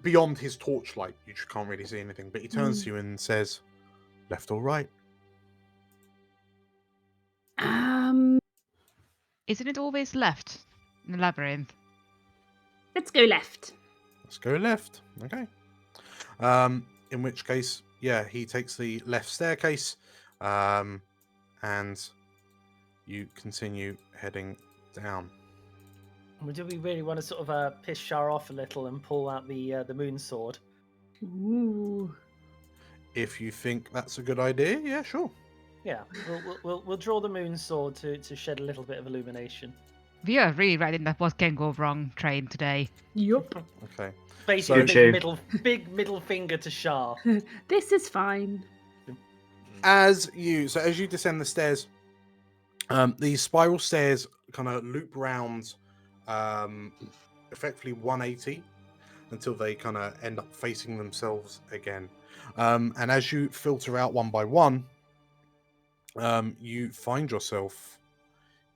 beyond his torchlight, you just can't really see anything. But he turns to you and says, "Left or right?" Isn't it always left in the labyrinth? Let's go left. Let's go left. Okay. In which case, yeah, he takes the left staircase, and you continue heading down. Do we really want to sort of piss Shar off a little and pull out the moon sword? Ooh. If you think that's a good idea, yeah, sure. Yeah, we'll draw the moon sword to shed a little bit of illumination. We are really riding that what can go wrong train today. Yup. Okay. Basically, So- big middle finger to Shar. This is fine. As you descend the stairs, these spiral stairs kind of loop round, effectively 180, until they kind of end up facing themselves again. And as you filter out one by one, you find yourself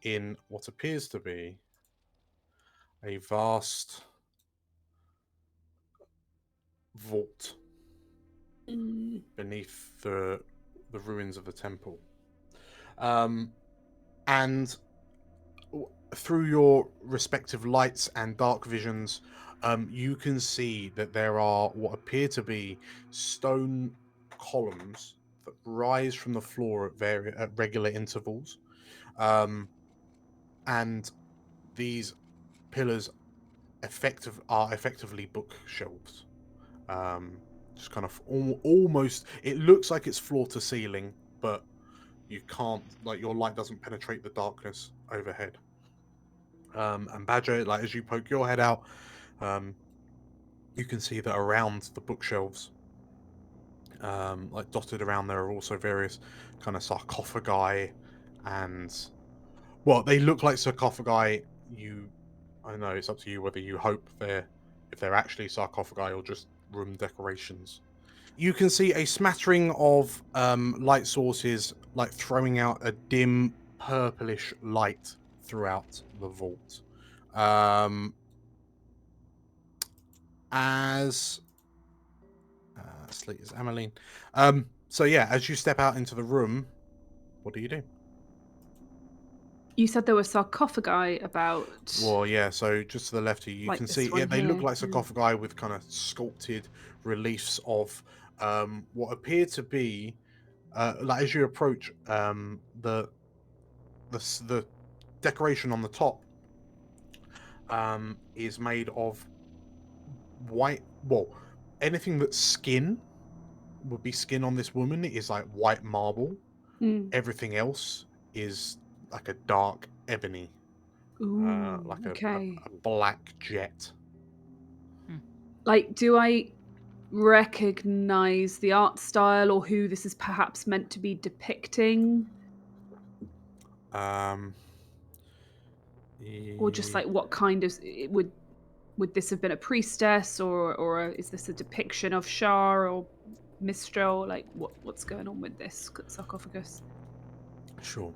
in what appears to be a vast vault beneath the ruins of the temple. And through your respective lights and dark visions, you can see that there are what appear to be stone columns that rise from the floor at regular intervals. And these pillars are effectively bookshelves. Just kind of almost, it looks like it's floor to ceiling, but you can't, like, your light doesn't penetrate the darkness overhead. And Badger, like, as you poke your head out, you can see that around the bookshelves, like dotted around, there are also various kind of sarcophagi, and well, they look like sarcophagi. I don't know, it's up to you whether you hope if they're actually sarcophagi or just room decorations. You can see a smattering of light sources, like throwing out a dim purplish light throughout the vault. As Slate is Ameline. So yeah, as you step out into the room, what do you do? You said there were sarcophagi about. Well, yeah, so just to the left of you, you Like can this see, one yeah, they look here, like yeah. sarcophagi with kind of sculpted reliefs of what appear to be, like as you approach, the decoration on the top is made of white. Well, anything that's skin would be skin on this woman is like white marble. Mm. Everything else is like a dark ebony, Ooh, like okay. a black jet. Like, do I recognize the art style or who this is perhaps meant to be depicting? Or just like what kind of would this have been a priestess or is this a depiction of Shar or Mistral? Like what's going on with this sarcophagus? Sure.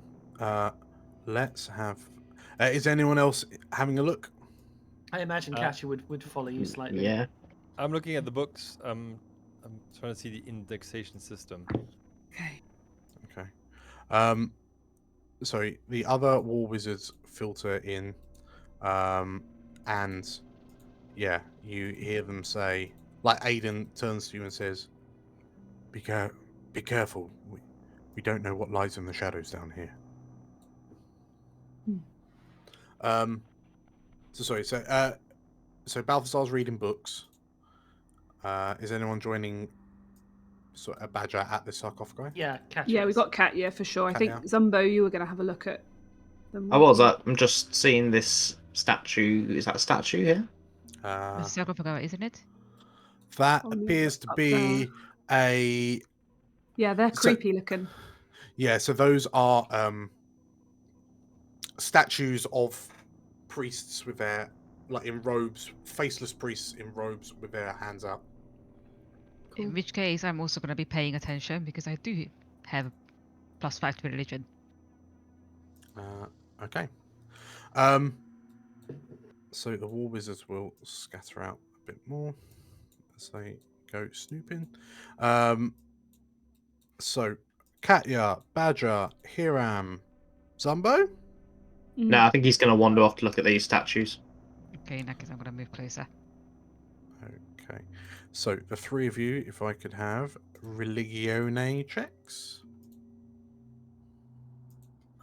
Let's have. Is anyone else having a look? I imagine Katya would follow you slightly. Yeah. I'm looking at the books. I'm trying to see the indexation system. Okay. So the other war wizards filter in, and yeah, you hear them say, like Aiden turns to you and says, "Be careful. We don't know what lies in the shadows down here." So Balthazar's reading books. Is anyone joining a Badger at the sarcophagi? Yeah, Katya. Yeah, we got Katya for sure. I think Katya. Zumbo, you were going to have a look at them. I was. I'm just seeing this statue. Is that a statue here? The sarcophagi, isn't it? That Oh, no, appears to up be a. Yeah, they're creepy looking. Yeah, so those are statues of priests with their, like, in robes, faceless priests in robes with their hands out. Cool. In which case, I'm also going to be paying attention because I do have a +5 to religion. Okay. So the war wizards will scatter out a bit more as they go snooping. So Katya, Badger, Hiram, Zumbo? No, I think he's going to wander off to look at these statues. Okay, in that case, I'm going to move closer. Okay. So the three of you, if I could have religione checks.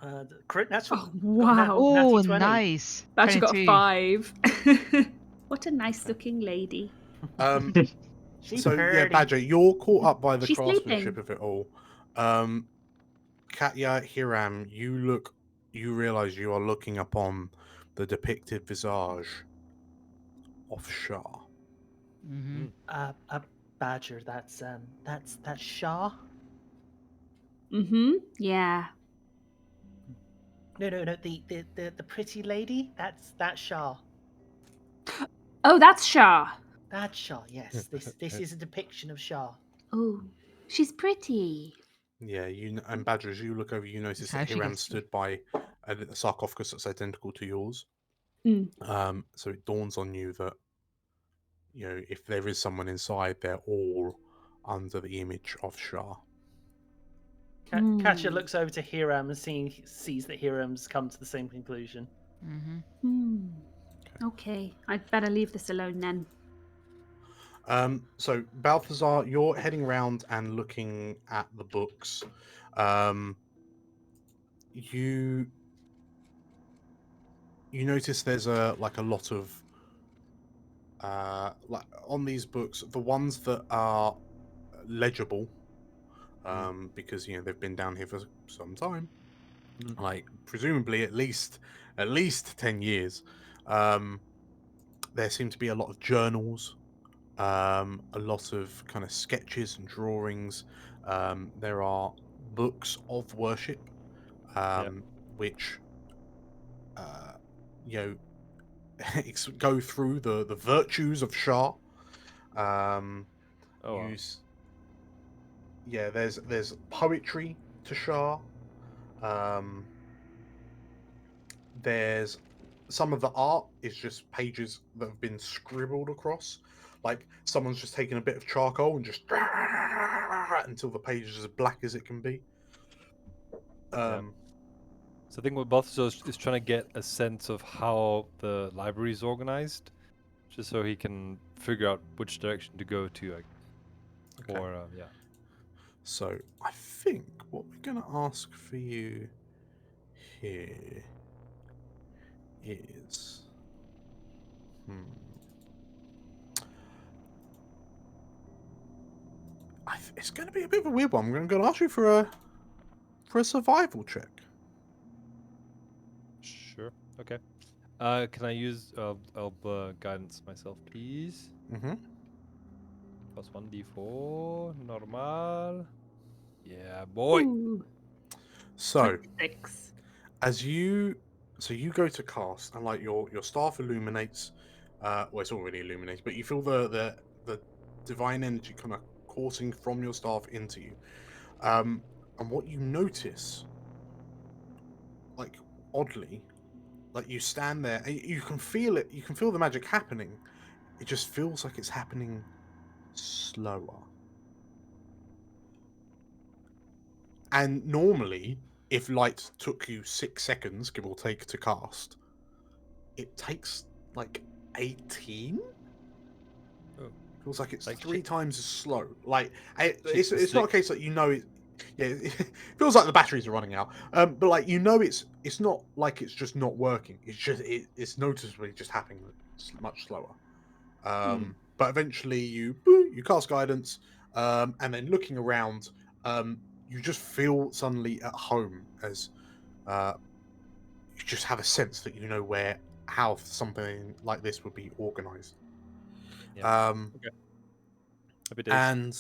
Natural. Oh, wow. Oh, Natty 20. nice. Badger got a 22. 5. What a nice looking lady. She's So yeah, pretty. Badger, you're caught up by the She's craftsmanship sleeping. of it all. Katya, Hiram, you realise you are looking upon the depicted visage of Shah. Mm-hmm. Badger, that's Shah. Mm-hmm. Yeah. No, the pretty lady. That's Shah. Oh, that's Shah. That's Shah. Yes, this is a depiction of Shah. Oh, she's pretty. Yeah, and Badger, as you look over, you notice That's that how she Hiram gets stood by a sarcophagus that's identical to yours. Mm. So it dawns on you that if there is someone inside, they're all under the image of Shah. Katya looks over to Hiram and sees that Hiram's come to the same conclusion. Mm-hmm. Okay, I'd better leave this alone then. So Balthazar, you're heading around and looking at the books. You notice there's a lot of like on these books, the ones that are legible, because they've been down here for some time, like presumably at least 10 years. There seem to be a lot of journals, a lot of kind of sketches and drawings. There are books of worship, which go through the virtues of Shah. There's poetry to Shah. There's some of the art is just pages that have been scribbled across, like someone's just taken a bit of charcoal and just until the page is as black as it can be. So I think what Balthazar is trying to get a sense of how the library is organized, just so he can figure out which direction to go to. So I think what we're going to ask for you here is it's going to be a bit of a weird one. I'm going to ask you for a survival check. Sure. Okay. Can I use guidance myself, please? Mm-hmm. Plus 1d4, normal. Yeah, boy. Ooh. So, 6. you go to cast, and like your staff illuminates. Well, it's already illuminated, but you feel the divine energy kind of coursing from your staff into you. And what you notice, like oddly, like you stand there and you can feel it. You can feel the magic happening. It just feels like it's happening slower. And normally, if light took you 6 seconds, give or take, to cast, it takes like 18. Feels like it's like 3 times as slow. Like it's not a case that it feels like the batteries are running out. But like it's not like it's just not working. It's just it's noticeably just happening much slower. But eventually you cast guidance, and then looking around, you just feel suddenly at home as you just have a sense that how something like this would be organized. Okay. And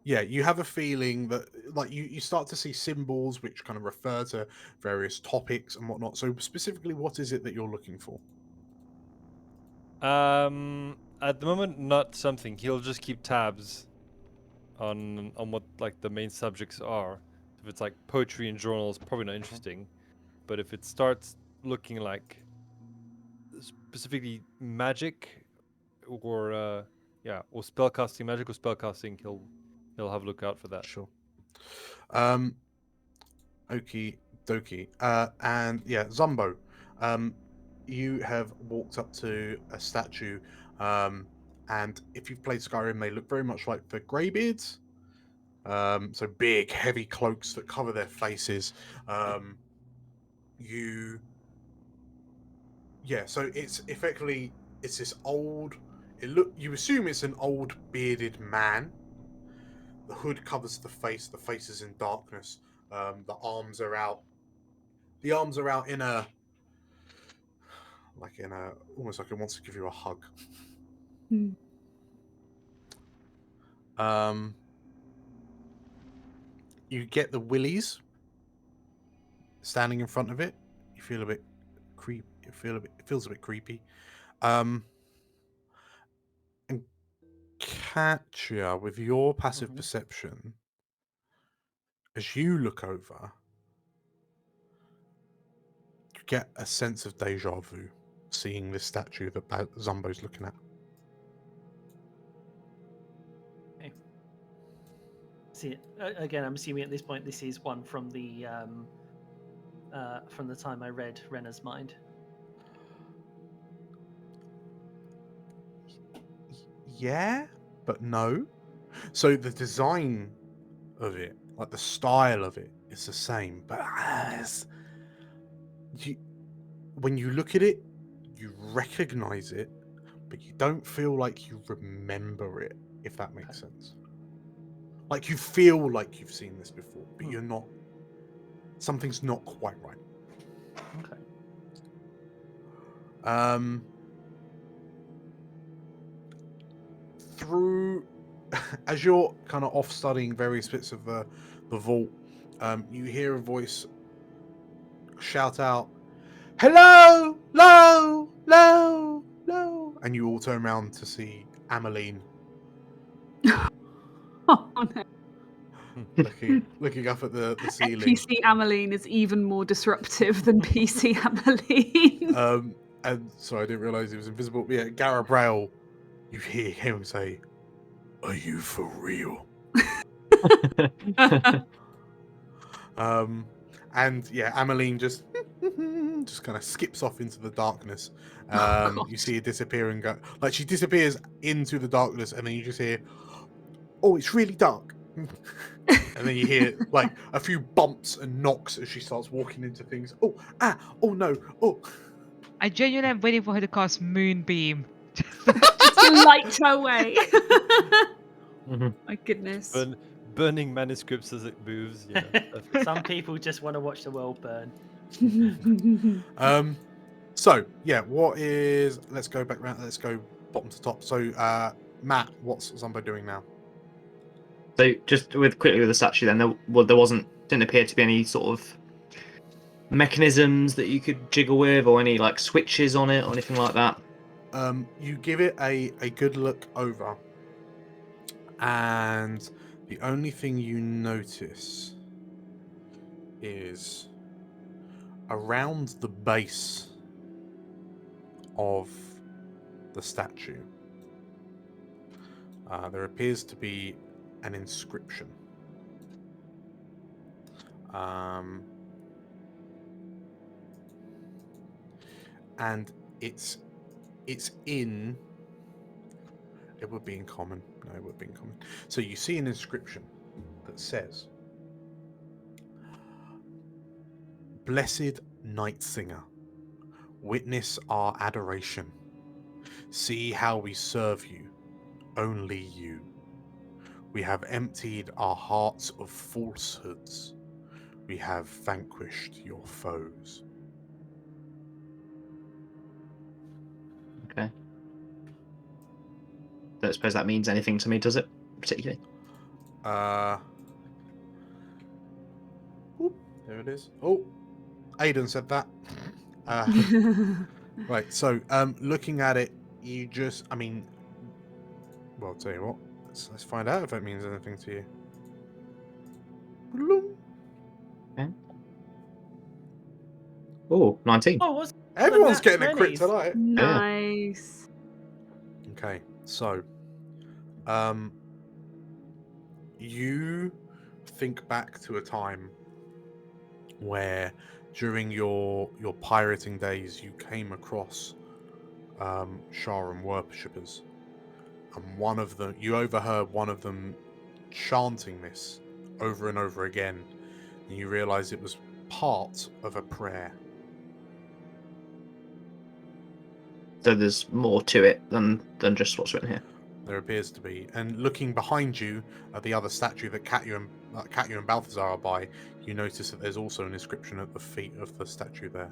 you have a feeling that like you start to see symbols which kind of refer to various topics and whatnot. So specifically, what is it that you're looking for? At the moment, not something. He'll just keep tabs on what like the main subjects are. If it's like poetry and journals, probably not interesting. But if it starts looking like specifically magic or spellcasting, magical spellcasting, he'll have a look out for that. Sure. Okie dokie. And yeah, Zumbo, you have walked up to a statue, and if you've played Skyrim, they look very much like the Greybeards. So big, heavy cloaks that cover their faces. So it's effectively this old. You assume it's an old bearded man. The hood covers the face. The face is in darkness. The arms are out. The arms are out in a almost like it wants to give you a hug. You get the willies standing in front of it. You feel a bit creepy. It feels a bit creepy. And Katya, with your passive perception, as you look over, you get a sense of deja vu, seeing this statue that Zumbo's looking at. Okay. See, again, I'm assuming at this point this is one from the time I read Renna's mind. Yeah, but no. So the design of it, like the style of it, is the same. But when you look at it, you recognize it, but you don't feel like you remember it, if that makes sense. Like you feel like you've seen this before, but you're not. Something's not quite right. Okay. Through, as you're kind of off studying various bits of the vault, you hear a voice shout out, "Hello, low, low, low," and you all turn around to see Ameline Oh no. looking up at the ceiling. PC Ameline is even more disruptive than PC Ameline. And so I didn't realise he was invisible. But yeah, Garabrail, you hear him say, "Are you for real?" And yeah, Ameline just kind of skips off into the darkness. You see her disappear and go, like she disappears into the darkness, and then you just hear, "Oh, it's really dark." And then you hear like a few bumps and knocks as she starts walking into things. Oh no, oh. I genuinely am waiting for her to cast Moonbeam. Just to light her way. My goodness. Burning manuscripts as it moves. Yeah. Some people just want to watch the world burn. So yeah, let's go back round. Let's go bottom to top. So Matt, what's Zumbo doing now? So just quickly with the statue, then didn't appear to be any sort of mechanisms that you could jiggle with, or any like switches on it, or anything like that. You give it a good look over, and the only thing you notice is around the base of the statue, there appears to be an inscription. And it's in. It would be in common. No, it would be in common. So you see an inscription that says, "Blessed Night Singer, witness our adoration. See how we serve you, only you. We have emptied our hearts of falsehoods. We have vanquished your foes." Okay. Don't suppose that means anything to me, does it? Particularly. There it is. Oh, Aidan said that. Right. So, looking at it, you just, well, I'll tell you what. Let's find out if it means anything to you. Okay. Oh, 19. Oh, everyone's getting a crit tonight. Nice. Okay, so, you think back to a time where, during your pirating days, you came across Sharan worshippers, and you overheard one of them chanting this over and over again, and you realise it was part of a prayer So there's more to it than just what's written here. There appears to be. And looking behind you at the other statue that Katya and Balthazar are by, you notice that there's also an inscription at the feet of the statue there.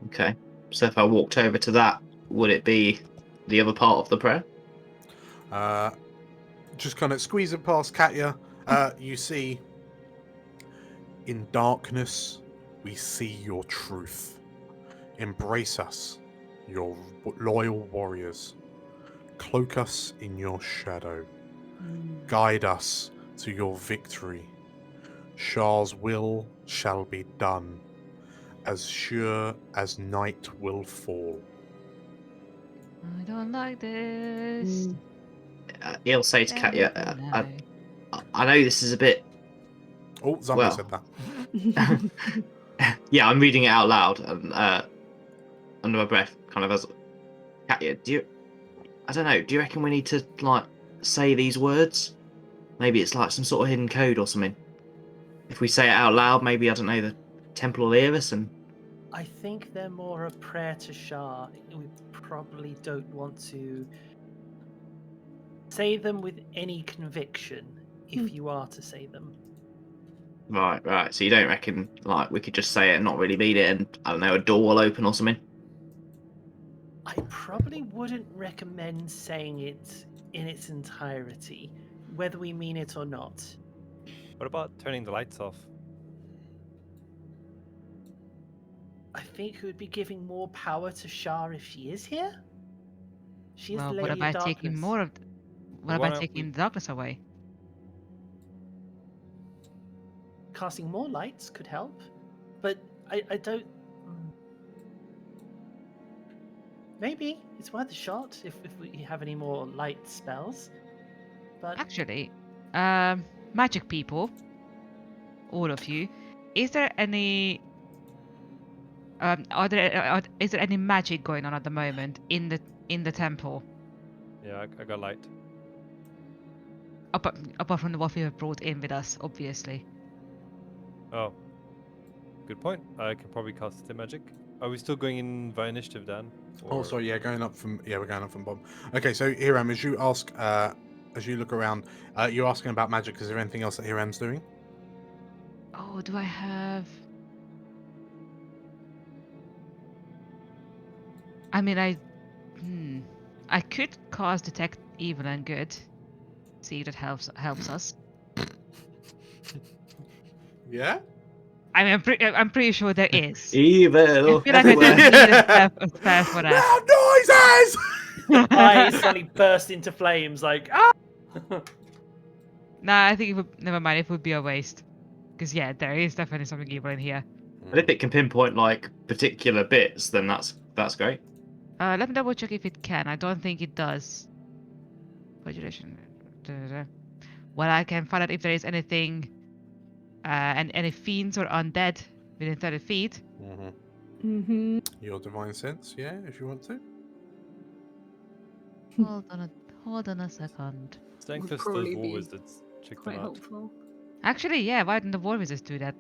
Okay. So if I walked over to that, would it be the other part of the prayer? Just kind of squeezing past Katya, you see, in darkness, we see your truth. Embrace us, your loyal warriors. Cloak us in your shadow. Guide us to your victory. Shah's will shall be done, as sure as night will fall. I don't like this. He'll say to Katya, I know this is a bit... Oh, Zumba said that. Yeah, I'm reading it out loud, and under my breath, kind of as... Katya, I don't know, do you reckon we need to, like, say these words? Maybe it's like some sort of hidden code or something. If we say it out loud, maybe, I don't know, the temple will hear us and... I think they're more a prayer to Shah. We probably don't want to say them with any conviction, if you are to say them. Right. So you don't reckon, like, we could just say it and not really mean it and, I don't know, a door will open or something? I probably wouldn't recommend saying it in its entirety, whether we mean it or not. What about turning the lights off? I think it would be giving more power to Shah if she is here. She is Well, the what Lady of about taking Darkness. more of? What Why about don't taking we- the darkness away? Casting more lights could help, but I don't. Maybe it's worth a shot if we have any more light spells. But Actually, magic people, all of you, is there any? Is there any magic going on at the moment in the temple? Yeah, I got light. Apart from what we have brought in with us, obviously. Oh, good point. I can probably cast the magic. Are we still going in by initiative, Dan? Oh, sorry, yeah, we're going up from Bob. Okay, so Hiram, as you ask, as you look around, you're asking about magic. Is there anything else that Hiram's doing? Oh, do I have? I mean, I could cast detect evil and good. See if that helps us. Yeah. I mean, I'm pretty sure there is. Evil! I feel like I don't need a spell for that. Loud noises! eyes suddenly burst into flames, like ah! Nah, I think never mind. It would be a waste. Because yeah, there is definitely something evil in here. But if it can pinpoint, like, particular bits, then that's great. Let me double check if it can. I don't think it does. Well, I can find out if there is anything, and any fiends or undead within 30 feet. Your divine sense, yeah, if you want to. Hold on a second. Thank Would those probably war be wizards. Check them Quite out. helpful. Actually, yeah. Why didn't the war wizards do that?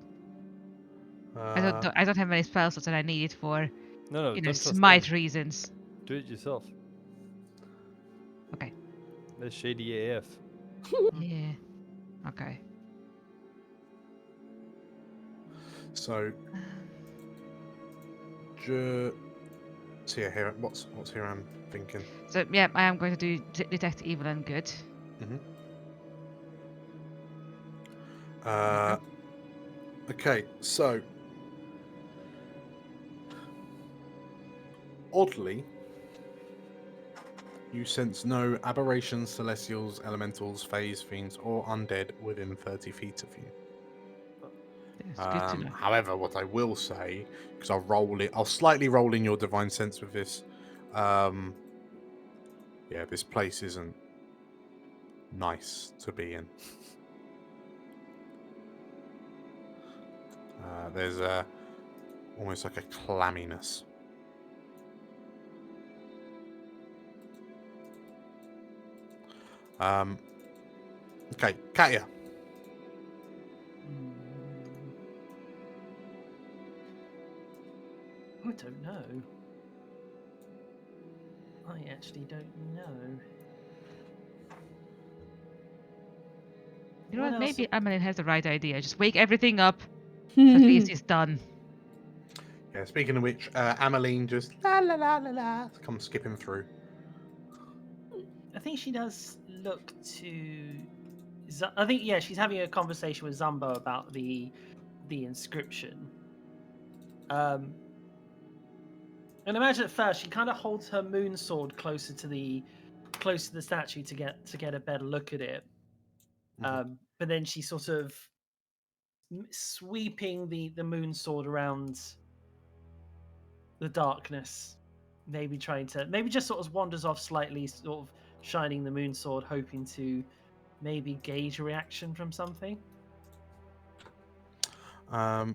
I don't have any spell slots that I need for, No, don't trust smite them. reasons. Do it yourself. Okay. That's shady AF. Yeah. Okay. So, so yeah, here, what's Hiram thinking? So yeah, I am going to do detect evil and good. Okay, so oddly, you sense no aberrations, celestials, elementals, fays, fiends, or undead within 30 feet of you. It's good to know. However, what I will say, because I'll slightly roll in your divine sense with this. Yeah, this place isn't nice to be in. There's almost like a clamminess. Okay, Katya. I don't know. I actually don't know. You know What what? else Maybe would- Amelin has the right idea. Just wake everything up. So at least it's done. Yeah, speaking of which, Ameline just la la la la la comes skipping through. I think she does look to. I think she's having a conversation with Zumbo about the inscription. And imagine at first she kind of holds her moon sword closer to the statue to get a better look at it. But then she sort of sweeping the moon sword around the darkness, maybe just sort of wanders off slightly, sort of shining the moon sword, hoping to maybe gauge a reaction from something. So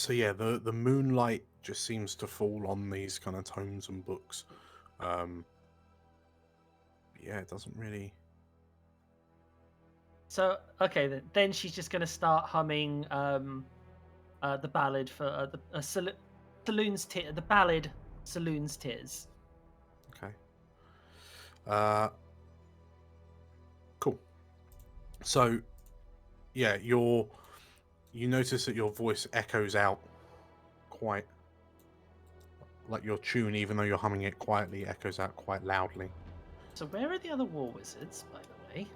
yeah, the moonlight just seems to fall on these kind of tomes and books. Yeah, it doesn't really. So okay, then she's just going to start humming the ballad for Saloon's Tears. The ballad Saloon's Tears. Okay. Cool. So, yeah, you notice that your voice echoes out quite, like your tune, even though you're humming it quietly, echoes out quite loudly. So where are the other war wizards, by the way?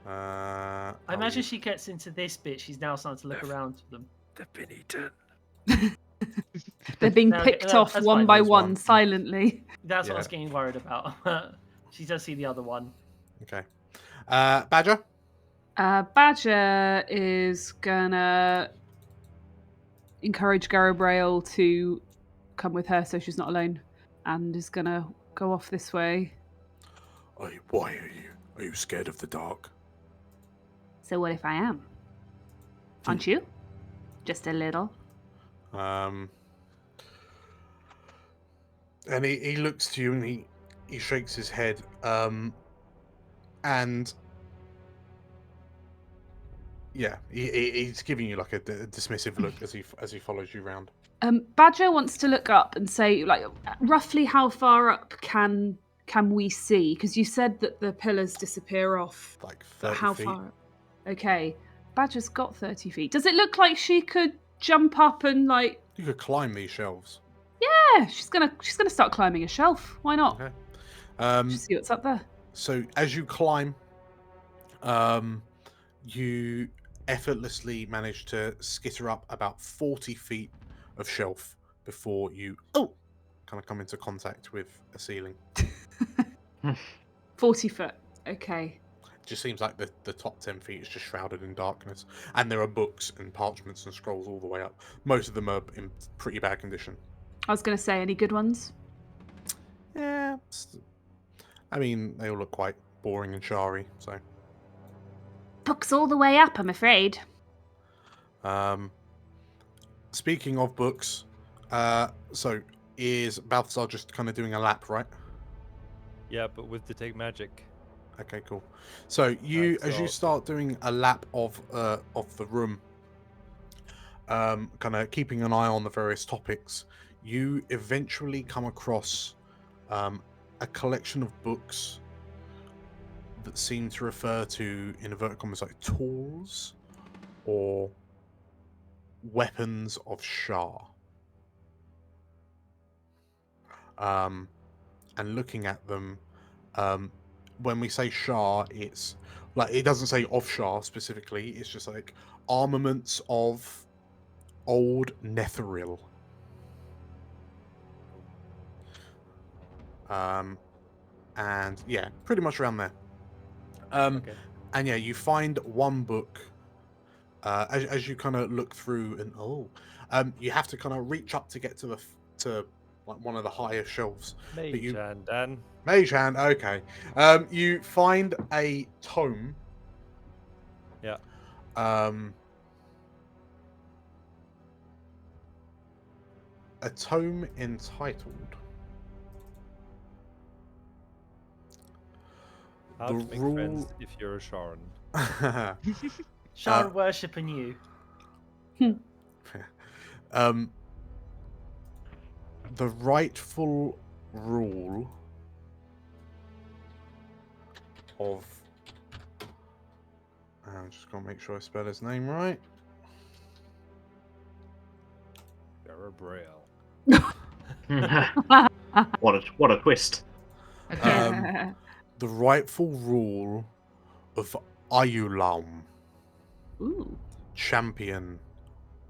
I imagine she gets into this bit. She's now starting to look around for them. They've been eaten. They're being No, okay, picked no, off that's one fine. by There's one one. silently. That's what I Yeah. was getting worried about. She does see the other one. Okay. Badger? Badger is gonna encourage Garabrail to come with her so she's not alone, and is gonna go off this way. Why are you? Are you scared of the dark? So what if I am? Aren't you? Just a little. And he looks to you and he shakes his head. And yeah, he's giving you like a dismissive look as he follows you around. Badger wants to look up and say, like, roughly how far up can we see? Because you said that the pillars disappear off. Like 30 how feet. far up? Okay. Badger's got 30 feet. Does it look like she could jump up and like? You could climb these shelves. Yeah, she's gonna start climbing a shelf. Why not? Okay. Just see what's up there. So as you climb, you effortlessly manage to skitter up about 40 feet of shelf before you kind of come into contact with a ceiling. 40 foot. Okay. Just seems like the top 10 feet is just shrouded in darkness, and there are books and parchments and scrolls all the way up. Most of them are in pretty bad condition. I was gonna say, any good ones? Yeah, I mean, they all look quite boring and shary, so. Books all the way up, I'm afraid. Speaking of books, so is Balthazar just kind of doing a lap, right? Yeah, but with detect magic. Okay, cool. So as you start doing a lap of the room, kind of keeping an eye on the various topics, you eventually come across a collection of books that seem to refer to, in inverted commas, like tools or weapons of Shah. And looking at them, when we say Shah, it's like, it doesn't say of Shah specifically, it's just like armaments of old Netheril. And yeah, pretty much around there. Okay. And yeah, you find one book as you kind of look through, and you have to kind of reach up to get to like one of the higher shelves. Mage hand, Dan. Mage hand, okay. You find a tome. Yeah. A tome entitled How to make friends if you're a Sharon. Sharon worshipping you. The Rightful rule of... I'm just going to make sure I spell his name right. Gabriel. What a twist. Again. The rightful rule of Ayulaum, Ooh. champion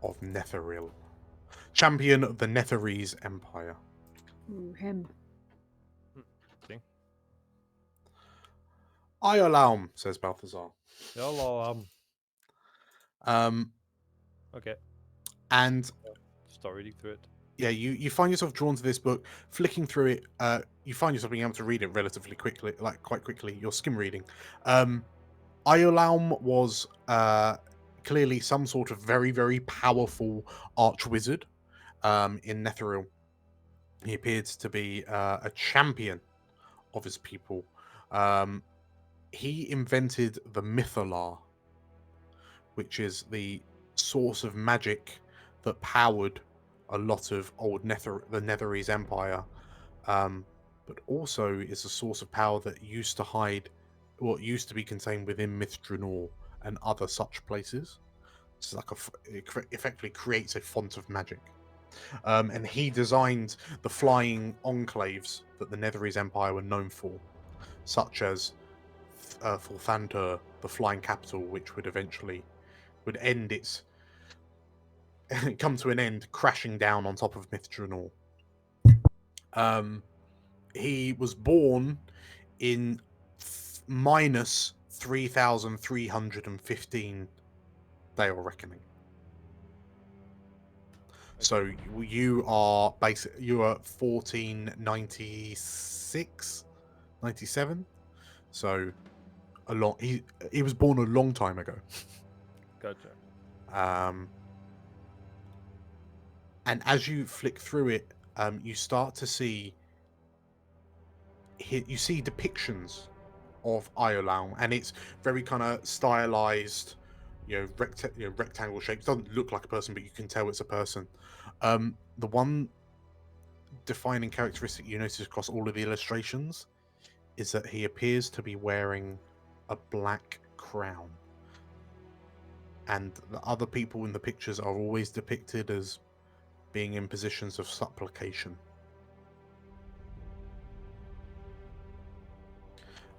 of Netheril. Champion of the Netherese Empire. Ooh, him. Ayulaum, says Balthazar. Hello. Okay. And start reading through it. Yeah, you find yourself drawn to this book, flicking through it. You find yourself being able to read it relatively quickly, like quite quickly. You're skim reading. Ayulaum was clearly some sort of very, very powerful archwizard in Netheril. He appeared to be a champion of his people. He invented the Mythalar, which is the source of magic that powered a lot of old the Netherese Empire, but also is a source of power that used to hide what used to be contained within Mithranor and other such places. It's like it effectively creates a font of magic. And he designed the flying enclaves that the Netherese Empire were known for, such as Fulthantur, the flying capital, which would eventually end its come to an end, crashing down on top of Mithranor. He was born in minus 3,315 Dale reckoning. So you are 1496, 97. So a long. He was born a long time ago. Gotcha. And as you flick through it, you start to see depictions of Ayulaum, and it's very kind of stylized, rectangle shapes. It doesn't look like a person, but you can tell it's a person. The one defining characteristic you notice across all of the illustrations is that he appears to be wearing a black crown, and the other people in the pictures are always depicted as being in positions of supplication.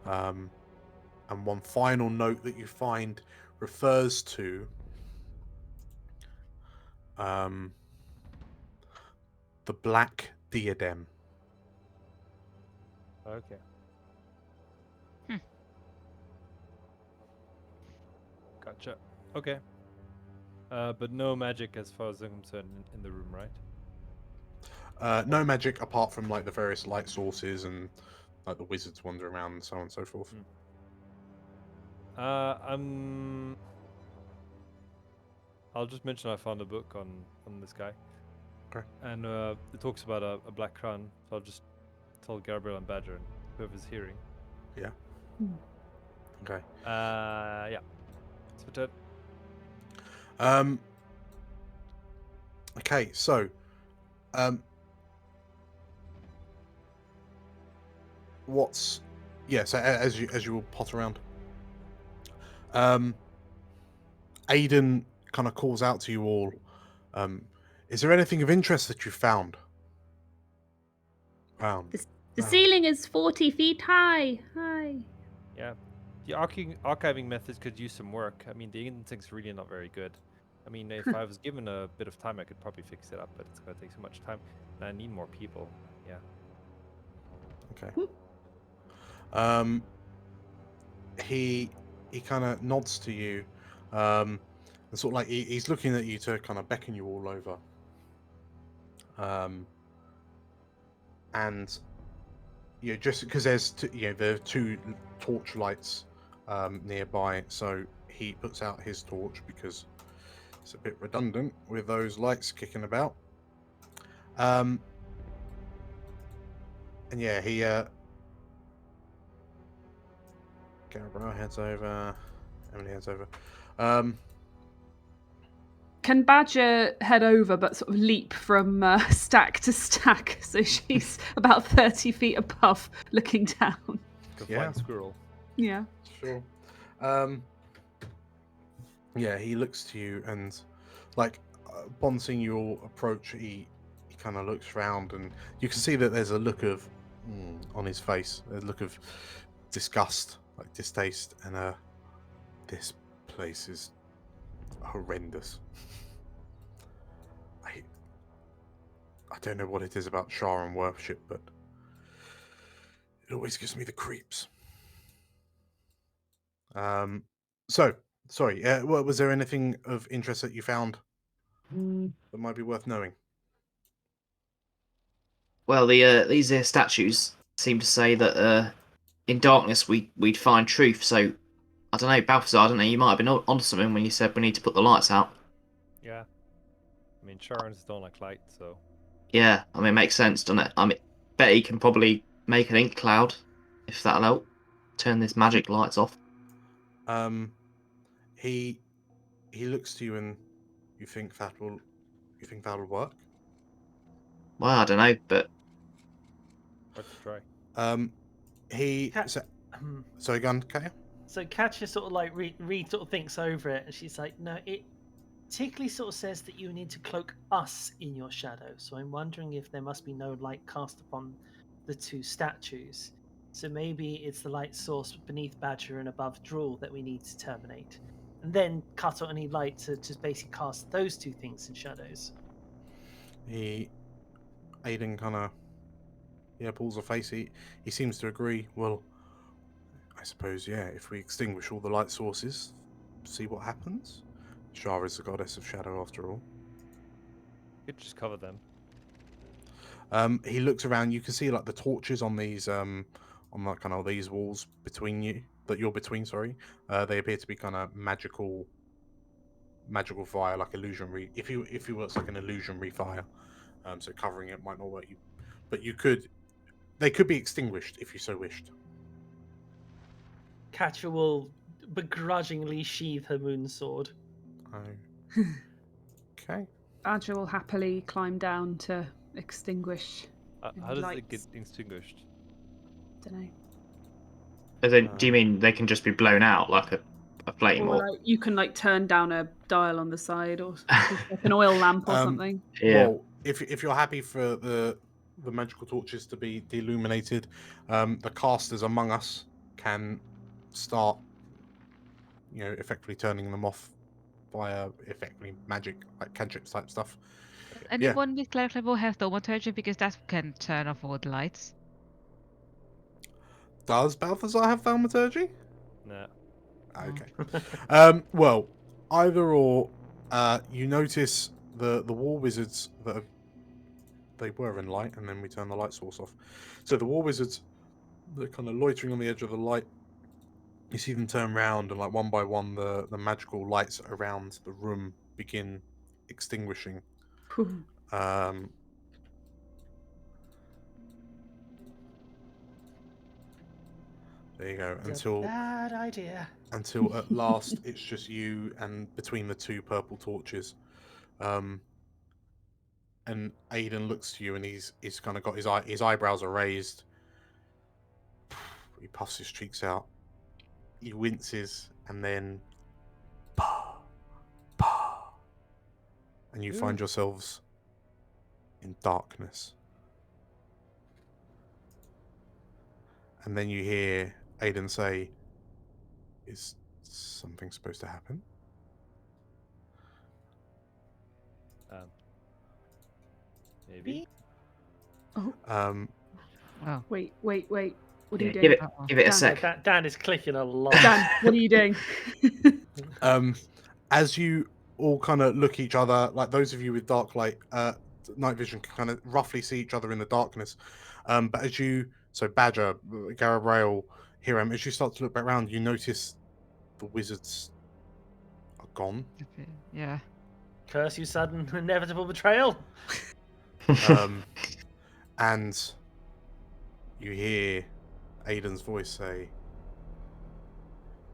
And one final note that you find refers to the black diadem. Okay. Gotcha. Okay. But no magic as far as I'm concerned in the room, right? No magic apart from like the various light sources and like the wizards wander around and so on and so forth. I'll just mention I found a book on this guy. Okay. And it talks about a black crown. So I'll just tell Gabriel and Badger and whoever's hearing. Yeah. Okay. Yeah. It's my turn. Okay, so so as you will pot around, Aiden kind of calls out to you all. Is there anything of interest that you found? The ceiling is 40 feet high. Yeah. The archiving methods could use some work. I mean, the internet's really not very good. I mean, if I was given a bit of time, I could probably fix it up, but it's going to take so much time, and I need more people. Yeah. Okay. He kind of nods to you, and sort of like he's looking at you to kind of beckon you all over. And just because there's there are two torch lights nearby, so he puts out his torch because it's a bit redundant with those lights kicking about. And yeah, he Gabriel heads over. Emily heads over. Can Badger head over but sort of leap from stack to stack so she's about 30 feet above looking down? The Yeah. flying squirrel. Yeah. Sure. Yeah, he looks to you and, like, upon seeing your approach, he kind of looks round and you can see that there's a look of on his face, a look of disgust, like distaste, and this place is horrendous. I don't know what it is about Shah and worship, but it always gives me the creeps. So, sorry, was there anything of interest that you found that might be worth knowing? Well, these statues seem to say that in darkness we'd find truth. So I don't know, Balthazar. I don't know. You might have been onto something when you said we need to put the lights out. Yeah. I mean, Sharons don't like light, so. Yeah, I mean, it makes sense, doesn't it? I mean, bet he can probably make an ink cloud if that'll help turn this magic lights off. He looks to you and you think that'll work? Well, I don't know, but Worth a try. Sorry, go on, Kaya. So Katya sort of like sort of thinks over it, and she's like, "No, it particularly sort of says that you need to cloak us in your shadow. So I'm wondering if there must be no light cast upon the two statues. So maybe it's the light source beneath Badger and above Drool that we need to terminate, and then cut out any light to just basically cast those two things in shadows." Aiden kind of pulls a face. He seems to agree. Well, I suppose, yeah, if we extinguish all the light sources, see what happens. Shah is the goddess of shadow after all. You could just cover them. He looks around. You can see like the torches on these on like kind of these walls between you that you're between. Sorry, they appear to be kind of magical fire, like illusionary. If you works like an illusionary fire, so covering it might not work. But they could be extinguished if you so wished. Katya will begrudgingly sheathe her moon sword. Oh. Okay. Badger will happily climb down to extinguish. How does it get extinguished? Don't know. As in, do you mean they can just be blown out like a flame? Or like you can like turn down a dial on the side, or like an oil lamp or something. Yeah. Well, if you're happy for the magical torches to be deilluminated, the casters among us can start, effectively turning them off via effectively magic, like cantrips type stuff. Anyone with cleric level have thaumaturgy, because that can turn off all the lights. Does Balthazar have thaumaturgy? No. Okay. Well, either or, you notice the war wizards that they were in light, and then we turn the light source off. So the war wizards, they're kind of loitering on the edge of the light. You see them turn round, and like one by one, the magical lights around the room begin extinguishing. There you go. Bad idea. Until at last it's just you and between the two purple torches. And Aiden looks to you and he's kind of got his eyebrows are raised. He puffs his cheeks out. He winces and then and you find yourselves in darkness. And then you hear Aiden say, "Is something supposed to happen?" Maybe. Oh. Oh. Wait. What are you doing? Give it a sec. Dan is clicking a lot. Dan, what are you doing? As you all kind of look at each other, like those of you with dark light, night vision can kind of roughly see each other in the darkness. But so Badger, Garabrail, Hiram, as you start to look back around, you notice the wizards are gone. Yeah. Curse you, sudden inevitable betrayal. And you hear Aiden's voice say,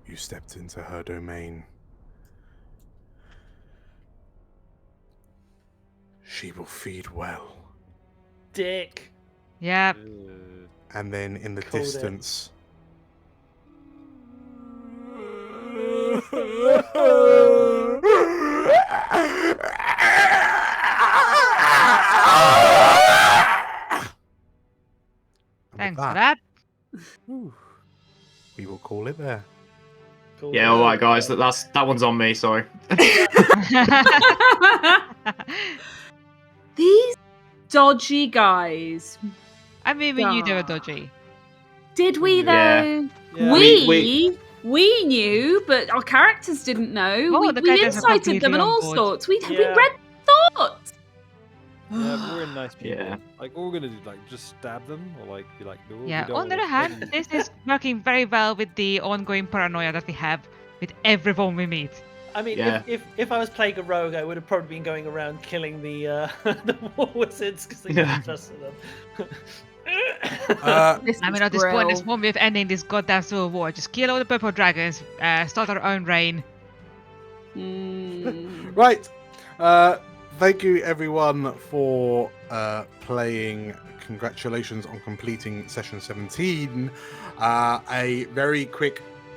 "You stepped into her domain. She will feed well. Dick. Yeah. And then in the Called it. distance. Thanks for that. We will call it there. Called Yeah, it. all right, guys. That one's on me. Sorry. These dodgy guys. I mean, we knew they were dodgy. Did we though? Yeah. Yeah. We knew, but our characters didn't know. Oh, the we characters are incited them completely and on all board. sorts. We Yeah. read thoughts. Yeah, we're nice people. Yeah. Like, what we're gonna do, like, just stab them, or like, be like, no. we Yeah, don't on the wanna other hand, offend this is working very well with the ongoing paranoia that we have with everyone we meet. I mean, Yeah. if I was playing a rogue, I would have probably been going around killing the the war wizards because they Yeah. didn't trust them. I mean, at this point, we have ending this goddamn civil war. Just kill all the purple dragons, start our own reign. Right. Thank you everyone for playing. Congratulations on completing session 17.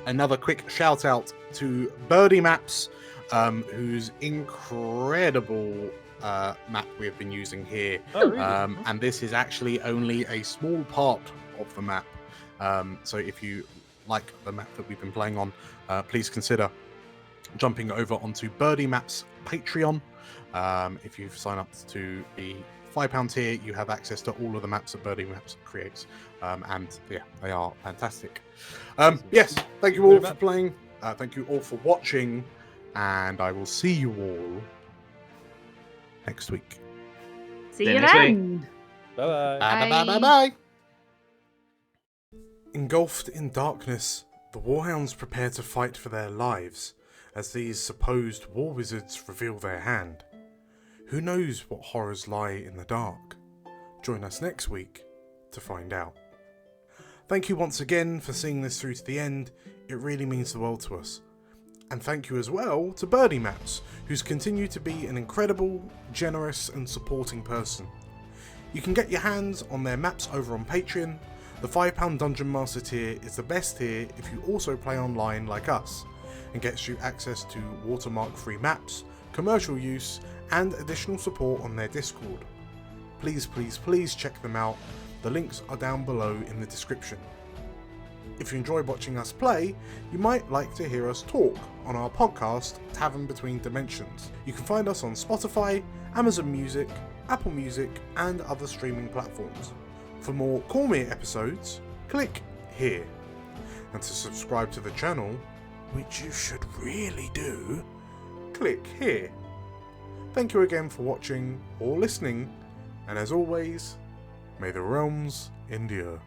Another quick shout out to Birdie Maps, whose incredible map we have been using here. Oh, really? And this is actually only a small part of the map. So if you like the map that we've been playing on, please consider jumping over onto Birdie Maps Patreon. If you sign up to the £5 tier, you have access to all of the maps that Birdie Maps creates. And yeah, they are fantastic. Yes, thank you all for playing. Thank you all for watching. And I will see you all next week. See Yeah, you next week. then. Bye-bye. Bye bye bye bye. Engulfed in darkness, the Warhounds prepare to fight for their lives as these supposed war wizards reveal their hand. Who knows what horrors lie in the dark? Join us next week to find out. Thank you once again for seeing this through to the end. It really means the world to us. And thank you as well to Birdie Maps, who's continued to be an incredible, generous and supporting person. You can get your hands on their maps over on Patreon. The £5 Dungeon Master tier is the best tier if you also play online like us, and gets you access to watermark-free maps, commercial use, and additional support on their Discord. Please, please, please check them out. The links are down below in the description. If you enjoy watching us play, you might like to hear us talk on our podcast, Tavern Between Dimensions. You can find us on Spotify, Amazon Music, Apple Music, and other streaming platforms. For more Cormyr episodes, click here. And to subscribe to the channel, which you should really do, click here. Thank you again for watching or listening, and as always, may the realms endure.